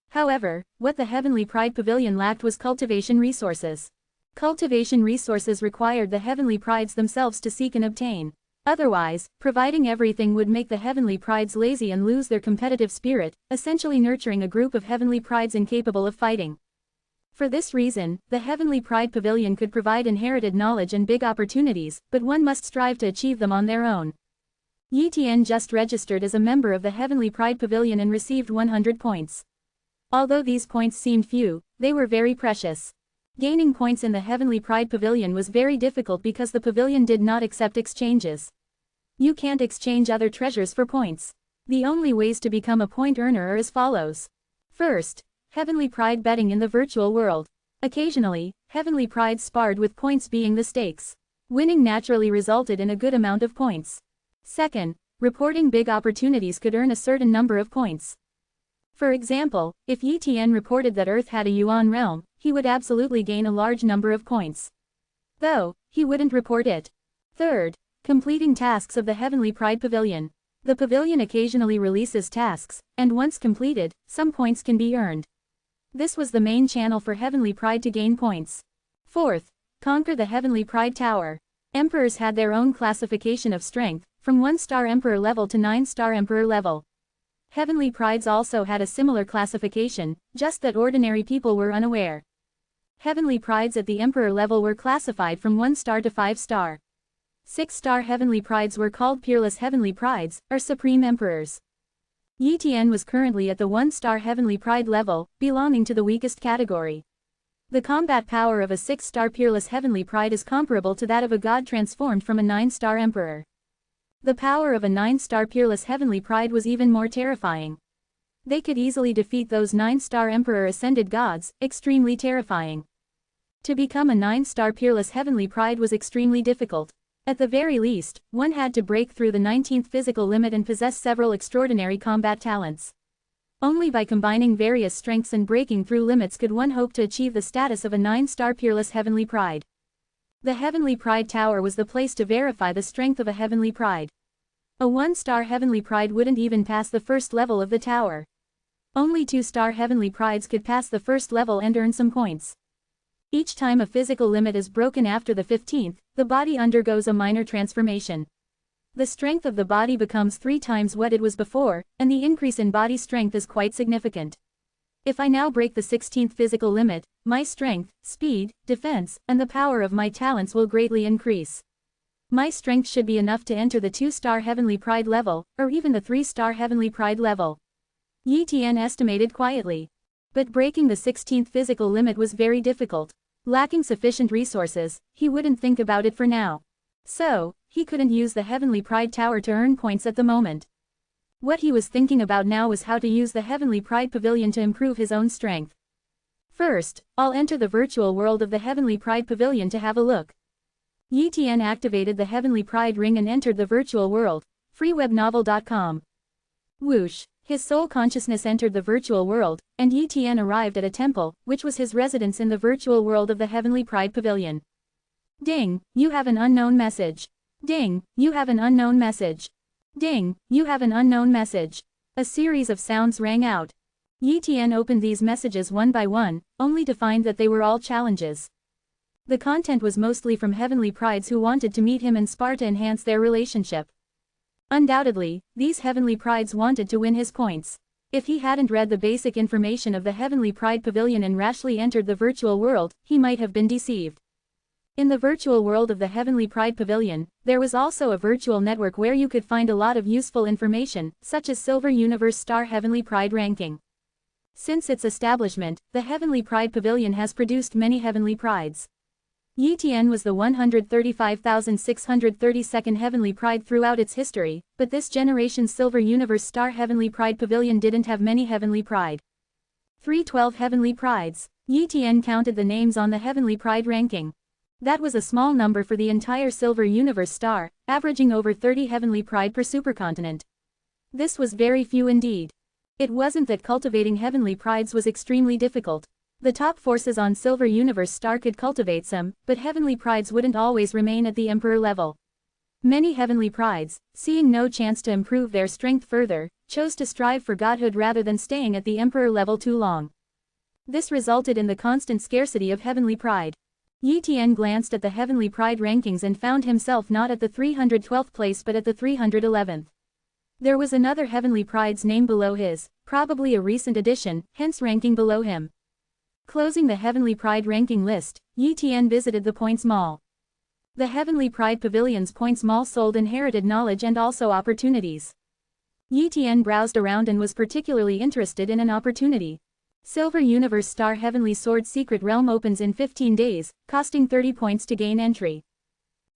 Speaker 1: However, what the Heavenly Pride Pavilion lacked was cultivation resources. Cultivation resources required the Heavenly Prides themselves to seek and obtain. Otherwise, providing everything would make the Heavenly Prides lazy and lose their competitive spirit, essentially nurturing a group of Heavenly Prides incapable of fighting. For this reason, the Heavenly Pride Pavilion could provide inherited knowledge and big opportunities, but one must strive to achieve them on their own. Yi Tian just registered as a member of the Heavenly Pride Pavilion and received 100 points. Although these points seemed few, they were very precious. Gaining points in the Heavenly Pride Pavilion was very difficult because the pavilion did not accept exchanges. You can't exchange other treasures for points. The only ways to become a point earner are as follows. First, Heavenly Pride betting in the virtual world. Occasionally, Heavenly Pride sparred with points being the stakes. Winning naturally resulted in a good amount of points. Second, reporting big opportunities could earn a certain number of points. For example, if Yi Tian reported that Earth had a Yuan realm, he would absolutely gain a large number of points. Though, he wouldn't report it. Third, completing tasks of the Heavenly Pride Pavilion. The pavilion occasionally releases tasks, and once completed, some points can be earned. This was the main channel for Heavenly Pride to gain points. Fourth, conquer the Heavenly Pride Tower. Emperors had their own classification of strength, from 1-star Emperor level to 9-star Emperor level. Heavenly Prides also had a similar classification, just that ordinary people were unaware. Heavenly Prides at the Emperor level were classified from 1-star to 5-star. 6-star Heavenly Prides were called Peerless Heavenly Prides, or Supreme Emperors. Yi Tian was currently at the 1-star Heavenly Pride level, belonging to the weakest category. The combat power of a 6-star Peerless Heavenly Pride is comparable to that of a god transformed from a 9-star Emperor. The power of a 9-star peerless heavenly pride was even more terrifying. They could easily defeat those 9-star emperor ascended gods, extremely terrifying. To become a 9-star peerless heavenly pride was extremely difficult. At the very least, one had to break through the 19th physical limit and possess several extraordinary combat talents. Only by combining various strengths and breaking through limits could one hope to achieve the status of a 9-star peerless heavenly pride. The Heavenly Pride Tower was the place to verify the strength of a heavenly pride. A 1-star heavenly pride wouldn't even pass the first level of the tower. Only 2-star heavenly prides could pass the first level and earn some points. Each time a physical limit is broken after the 15th, the body undergoes a minor transformation. The strength of the body becomes 3 times what it was before, and the increase in body strength is quite significant. If I now break the 16th physical limit, my strength, speed, defense, and the power of my talents will greatly increase. My strength should be enough to enter the 2-star heavenly pride level, or even the 3-star heavenly pride level. Yi Tian estimated quietly. But breaking the 16th physical limit was very difficult. Lacking sufficient resources, he wouldn't think about it for now. So, he couldn't use the Heavenly Pride Tower to earn points at the moment. What he was thinking about now was how to use the Heavenly Pride Pavilion to improve his own strength. First, I'll enter the virtual world of the Heavenly Pride Pavilion to have a look. Yi Tian activated the Heavenly Pride ring and entered the virtual world, freewebnovel.com. Whoosh, his soul consciousness entered the virtual world, and Yi Tian arrived at a temple, which was his residence in the virtual world of the Heavenly Pride Pavilion. Ding, you have an unknown message. Ding, you have an unknown message. Ding, you have an unknown message. A series of sounds rang out. Yi Tian opened these messages one by one, only to find that they were all challenges. The content was mostly from heavenly prides who wanted to meet him and spar to enhance their relationship. Undoubtedly, these heavenly prides wanted to win his points. If he hadn't read the basic information of the Heavenly Pride Pavilion and rashly entered the virtual world, he might have been deceived. In the virtual world of the Heavenly Pride Pavilion, there was also a virtual network where you could find a lot of useful information, such as Silver Universe Star Heavenly Pride ranking. Since its establishment, the Heavenly Pride Pavilion has produced many heavenly prides. Yi Tian was the 135,632nd Heavenly Pride throughout its history, but this generation's Silver Universe Star Heavenly Pride Pavilion didn't have many Heavenly Pride. 312 Heavenly Prides. Yi Tian counted the names on the Heavenly Pride ranking. That was a small number for the entire Silver Universe Star, averaging over 30 Heavenly Pride per supercontinent. This was very few indeed. It wasn't that cultivating Heavenly Prides was extremely difficult. The top forces on Silver Universe Star could cultivate some, but Heavenly Prides wouldn't always remain at the Emperor level. Many Heavenly Prides, seeing no chance to improve their strength further, chose to strive for godhood rather than staying at the Emperor level too long. This resulted in the constant scarcity of Heavenly Pride. Yi Tian glanced at the Heavenly Pride rankings and found himself not at the 312th place but at the 311th. There was another Heavenly Pride's name below his, probably a recent addition, hence ranking below him. Closing the Heavenly Pride ranking list, Yi Tian visited the Points Mall. The Heavenly Pride Pavilion's Points Mall sold inherited knowledge and also opportunities. Yi Tian browsed around and was particularly interested in an opportunity. Silver Universe Star Heavenly Sword Secret Realm opens in 15 days, costing 30 points to gain entry.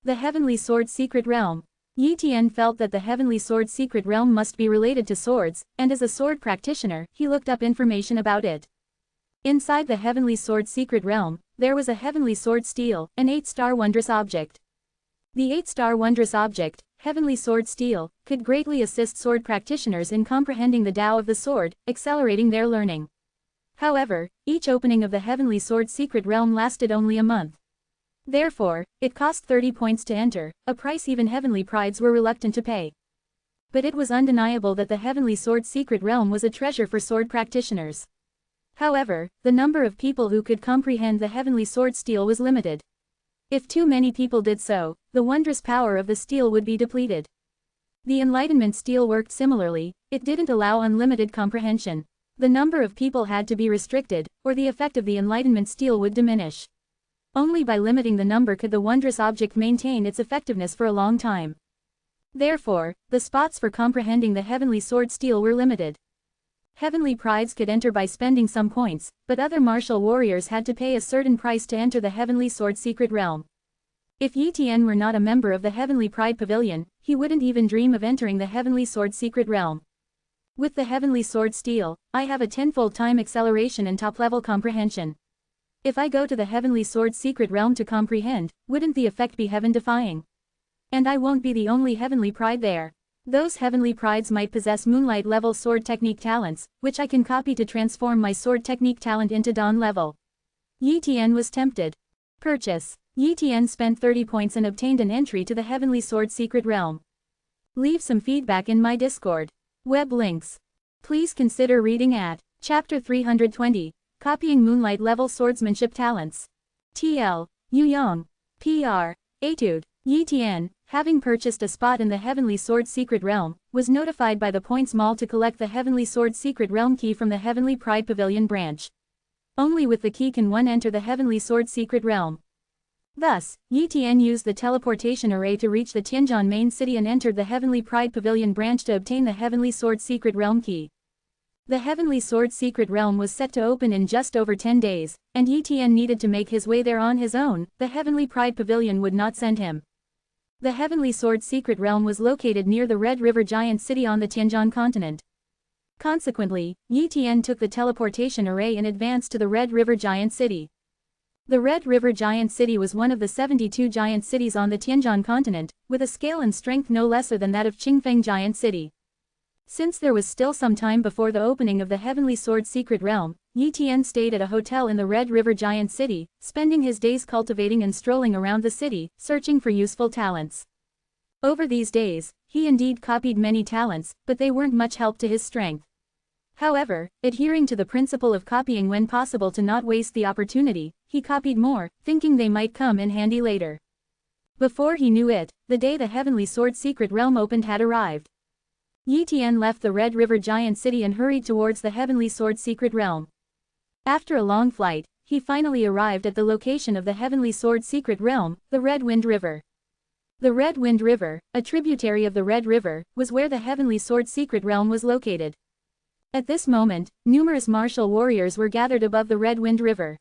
Speaker 1: The Heavenly Sword Secret Realm. Yi Tian felt that the Heavenly Sword Secret Realm must be related to swords, and as a sword practitioner, he looked up information about it. Inside the Heavenly Sword Secret Realm, there was a Heavenly Sword Steel, an 8-star wondrous object. The 8-star wondrous object, Heavenly Sword Steel, could greatly assist sword practitioners in comprehending the Tao of the sword, accelerating their learning. However, each opening of the Heavenly Sword Secret Realm lasted only a month. Therefore, it cost 30 points to enter, a price even Heavenly Prides were reluctant to pay. But it was undeniable that the Heavenly Sword Secret Realm was a treasure for sword practitioners. However, the number of people who could comprehend the Heavenly Sword Steel was limited. If too many people did so, the wondrous power of the steel would be depleted. The Enlightenment Steel worked similarly, it didn't allow unlimited comprehension. The number of people had to be restricted, or the effect of the Enlightenment Steel would diminish. Only by limiting the number could the wondrous object maintain its effectiveness for a long time. Therefore, the spots for comprehending the Heavenly Sword Steel were limited. Heavenly Prides could enter by spending some points, but other martial warriors had to pay a certain price to enter the Heavenly Sword Secret Realm. If Yi Tian were not a member of the Heavenly Pride Pavilion, he wouldn't even dream of entering the Heavenly Sword Secret Realm. With the Heavenly Sword Steel, I have a tenfold time acceleration and top-level comprehension. If I go to the Heavenly Sword Secret Realm to comprehend, wouldn't the effect be heaven-defying? And I won't be the only Heavenly Pride there. Those Heavenly Prides might possess Moonlight-level sword technique talents, which I can copy to transform my sword technique talent into Dawn level. Yi Tian was tempted. Purchase. Yi Tian spent 30 points and obtained an entry to the Heavenly Sword Secret Realm. Leave some feedback in my Discord. Web links. Please consider reading at Chapter 320, Copying Moonlight Level Swordsmanship Talents. TL. Yu Yong. PR. Etude. Yi Tian, having purchased a spot in the Heavenly Sword Secret Realm, was notified by the Points Mall to collect the Heavenly Sword Secret Realm key from the Heavenly Pride Pavilion branch. Only with the key can one enter the Heavenly Sword Secret Realm. Thus, Yi Tian used the teleportation array to reach the Tianjin main city and entered the Heavenly Pride Pavilion branch to obtain the Heavenly Sword Secret Realm key. The Heavenly Sword Secret Realm was set to open in just over 10 days, and Yi Tian needed to make his way there on his own. The Heavenly Pride Pavilion would not send him. The Heavenly Sword Secret Realm was located near the Red River Giant City on the Tianjin continent. Consequently, Yi Tian took the teleportation array and advanced to the Red River Giant City. The Red River Giant City was one of the 72 giant cities on the Tianjin continent, with a scale and strength no lesser than that of Qingfeng Giant City. Since there was still some time before the opening of the Heavenly Sword Secret Realm, Yi Tian stayed at a hotel in the Red River Giant City, spending his days cultivating and strolling around the city, searching for useful talents. Over these days, he indeed copied many talents, but they weren't much help to his strength. However, adhering to the principle of copying when possible to not waste the opportunity, he copied more, thinking they might come in handy later. Before he knew it, the day the Heavenly Sword Secret Realm opened had arrived. Yi Tian left the Red River Giant City and hurried towards the Heavenly Sword Secret Realm. After a long flight, he finally arrived at the location of the Heavenly Sword Secret Realm, the Red Wind River. The Red Wind River, a tributary of the Red River, was where the Heavenly Sword Secret Realm was located. At this moment, numerous martial warriors were gathered above the Red Wind River.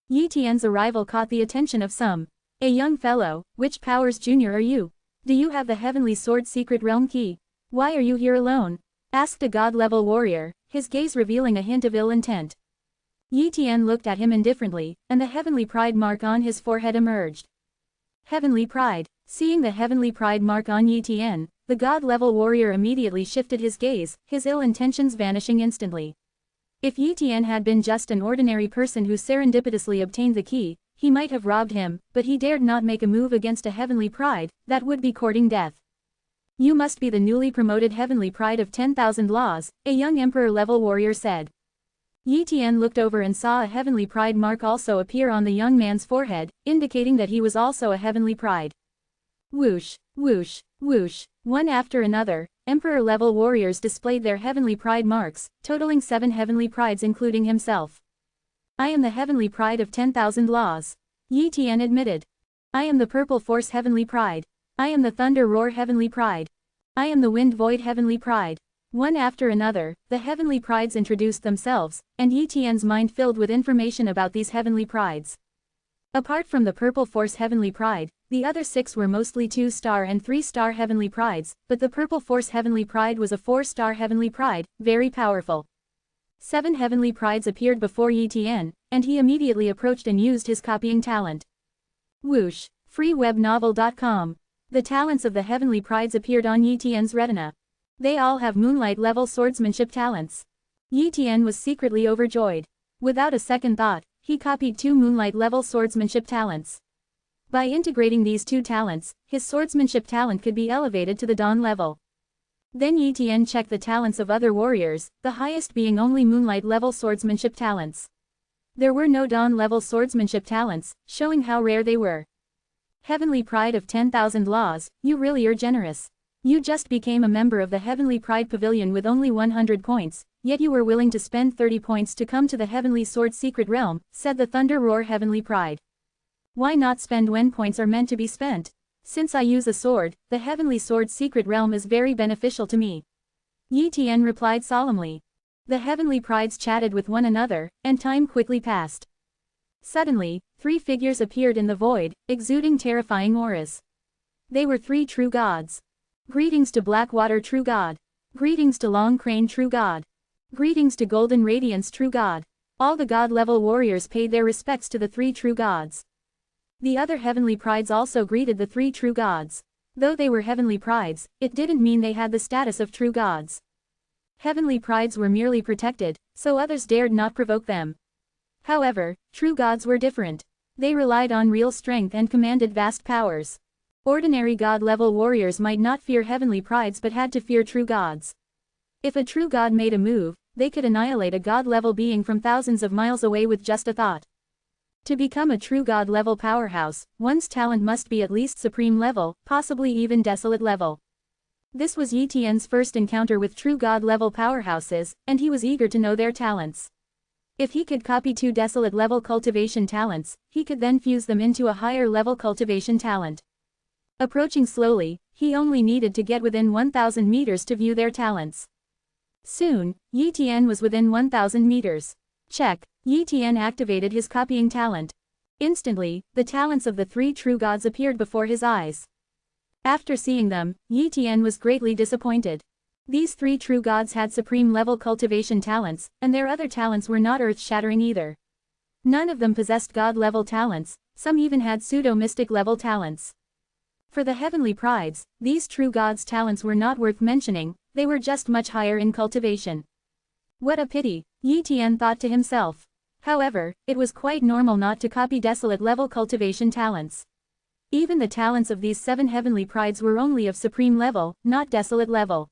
Speaker 1: Yi Tian's arrival caught the attention of some. "A young fellow, which powers junior are you? Do you have the Heavenly Sword Secret Realm key? Why are you here alone?" asked a god-level warrior, his gaze revealing a hint of ill intent. Yi Tian looked at him indifferently, and the Heavenly Pride mark on his forehead emerged. Heavenly Pride. Seeing the Heavenly Pride mark on Yi Tian, the god-level warrior immediately shifted his gaze, his ill intentions vanishing instantly. If Yi Tian had been just an ordinary person who serendipitously obtained the key, he might have robbed him, but he dared not make a move against a Heavenly Pride, that would be courting death. "You must be the newly promoted Heavenly Pride of 10,000 Laws," a young Emperor-level warrior said. Yi Tian looked over and saw a Heavenly Pride mark also appear on the young man's forehead, indicating that he was also a Heavenly Pride. Whoosh, whoosh, whoosh, one after another, Emperor-level warriors displayed their Heavenly Pride marks, totaling 7 Heavenly Prides including himself. "I am the Heavenly Pride of 10,000 Laws," Yi Tian admitted. "I am the Purple Force Heavenly Pride. I am the Thunder Roar Heavenly Pride. I am the Wind Void Heavenly Pride." One after another, the Heavenly Prides introduced themselves, and Yi Tian's mind filled with information about these Heavenly Prides. Apart from the Purple Force Heavenly Pride, the other 6 were mostly 2-star and 3-star Heavenly Prides, but the Purple Force Heavenly Pride was a 4-star Heavenly Pride, very powerful. 7 Heavenly Prides appeared before Yi Tian, and he immediately approached and used his copying talent. Whoosh, freewebnovel.com. The talents of the Heavenly Prides appeared on Yi Tian's retina. They all have Moonlight-level swordsmanship talents. Yi Tian was secretly overjoyed. Without a second thought, he copied 2 Moonlight-level swordsmanship talents. By integrating these 2 talents, his swordsmanship talent could be elevated to the Dawn level. Then Yi Tian checked the talents of other warriors, the highest being only Moonlight-level swordsmanship talents. There were no Dawn-level swordsmanship talents, showing how rare they were. Heavenly Pride of 10,000 Laws, you really are generous. You just became a member of the Heavenly Pride Pavilion with only 100 points, yet you were willing to spend 30 points to come to the Heavenly Sword Secret Realm, said the Thunder Roar Heavenly Pride. Why not spend when points are meant to be spent? Since I use a sword, the Heavenly Sword Secret Realm is very beneficial to me. Yi Tian replied solemnly. The Heavenly Prides chatted with one another, and time quickly passed. Suddenly, 3 figures appeared in the void, exuding terrifying auras. They were 3 true gods. Greetings to Blackwater, true god. Greetings to Long Crane, true god. Greetings to Golden Radiance, true god. All the god-level warriors paid their respects to the 3 true gods. The other heavenly prides also greeted the 3 true gods. Though they were heavenly prides, it didn't mean they had the status of true gods. Heavenly prides were merely protected, so others dared not provoke them. However, true gods were different. They relied on real strength and commanded vast powers. Ordinary god-level warriors might not fear heavenly prides but had to fear true gods. If a true god made a move, they could annihilate a god-level being from thousands of miles away with just a thought. To become a true god-level powerhouse, one's talent must be at least supreme level, possibly even desolate level. This was Yi Tian's first encounter with true god-level powerhouses, and he was eager to know their talents. If he could copy 2 desolate level cultivation talents, he could then fuse them into a higher level cultivation talent. Approaching slowly, he only needed to get within 1,000 meters to view their talents. Soon, Yi Tian was within 1,000 meters. Check. Yi Tian activated his copying talent. Instantly, the talents of the 3 true gods appeared before his eyes. After seeing them, Yi Tian was greatly disappointed. These 3 true gods had supreme level cultivation talents, and their other talents were not earth-shattering either. None of them possessed god-level talents, some even had pseudo-mystic level talents. For the heavenly prides, these true gods' talents were not worth mentioning, they were just much higher in cultivation. What a pity, Yi Tian thought to himself. However, it was quite normal not to copy desolate level cultivation talents. Even the talents of these 7 heavenly prides were only of supreme level, not desolate level.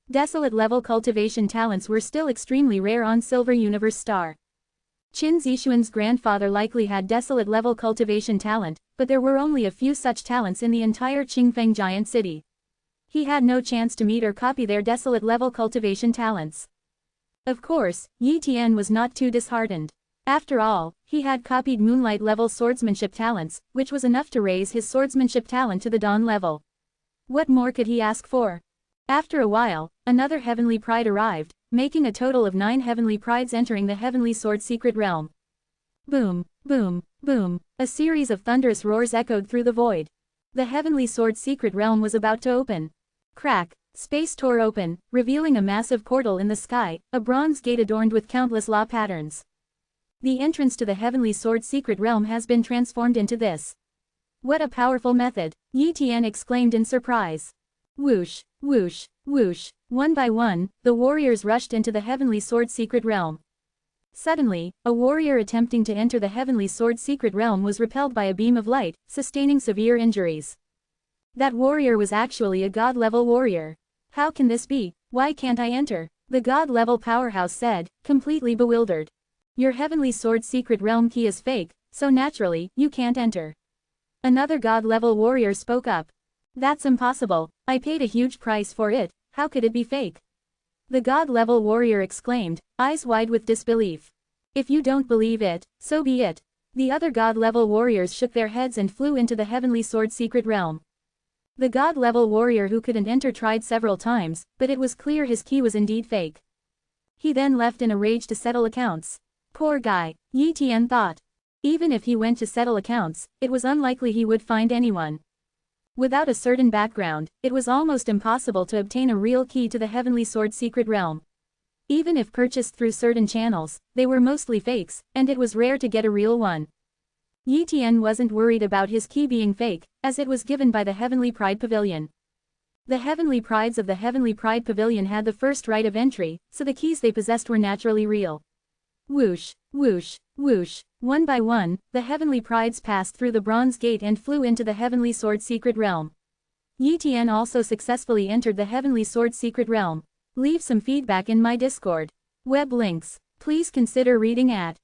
Speaker 1: Desolate level cultivation talents were still extremely rare on Silver Universe Star. Qin Zixuan's grandfather likely had desolate level cultivation talent, but there were only a few such talents in the entire Qingfeng giant city. He had no chance to meet or copy their desolate level cultivation talents. Of course, Yi Tian was not too disheartened. After all, he had copied moonlight level swordsmanship talents, which was enough to raise his swordsmanship talent to the dawn level. What more could he ask for? After a while, another heavenly pride arrived, making a total of 9 heavenly prides entering the heavenly sword secret realm. Boom, boom, boom, a series of thunderous roars echoed through the void. The heavenly sword secret realm was about to open. Crack, space tore open, revealing a massive portal in the sky, a bronze gate adorned with countless law patterns. The entrance to the heavenly sword secret realm has been transformed into this. What a powerful method, Yi Tian exclaimed in surprise. Whoosh, whoosh, whoosh, one by one, the warriors rushed into the heavenly sword secret realm. Suddenly, a warrior attempting to enter the heavenly sword secret realm was repelled by a beam of light, sustaining severe injuries. That warrior was actually a god-level warrior. How can this be? Why can't I enter? The god-level powerhouse said, completely bewildered. Your heavenly sword secret realm key is fake, so naturally, you can't enter. Another god-level warrior spoke up. That's impossible, I paid a huge price for it, how could it be fake? The god-level warrior exclaimed, eyes wide with disbelief. If you don't believe it, so be it. The other god-level warriors shook their heads and flew into the heavenly sword secret realm. The god-level warrior who couldn't enter tried several times, but it was clear his key was indeed fake. He then left in a rage to settle accounts. Poor guy, Yi Tian thought. Even if he went to settle accounts, it was unlikely he would find anyone. Without a certain background, it was almost impossible to obtain a real key to the heavenly sword secret realm. Even if purchased through certain channels, they were mostly fakes, and it was rare to get a real one. Yi Tian wasn't worried about his key being fake, as it was given by the Heavenly Pride Pavilion. The Heavenly Prides of the Heavenly Pride Pavilion had the first right of entry, so the keys they possessed were naturally real. Whoosh, whoosh, whoosh, one by one, the Heavenly Prides passed through the bronze gate and flew into the Heavenly Sword secret realm. Yi Tian also successfully entered the Heavenly Sword secret realm. Leave some feedback in my Discord. Web links. Please consider reading at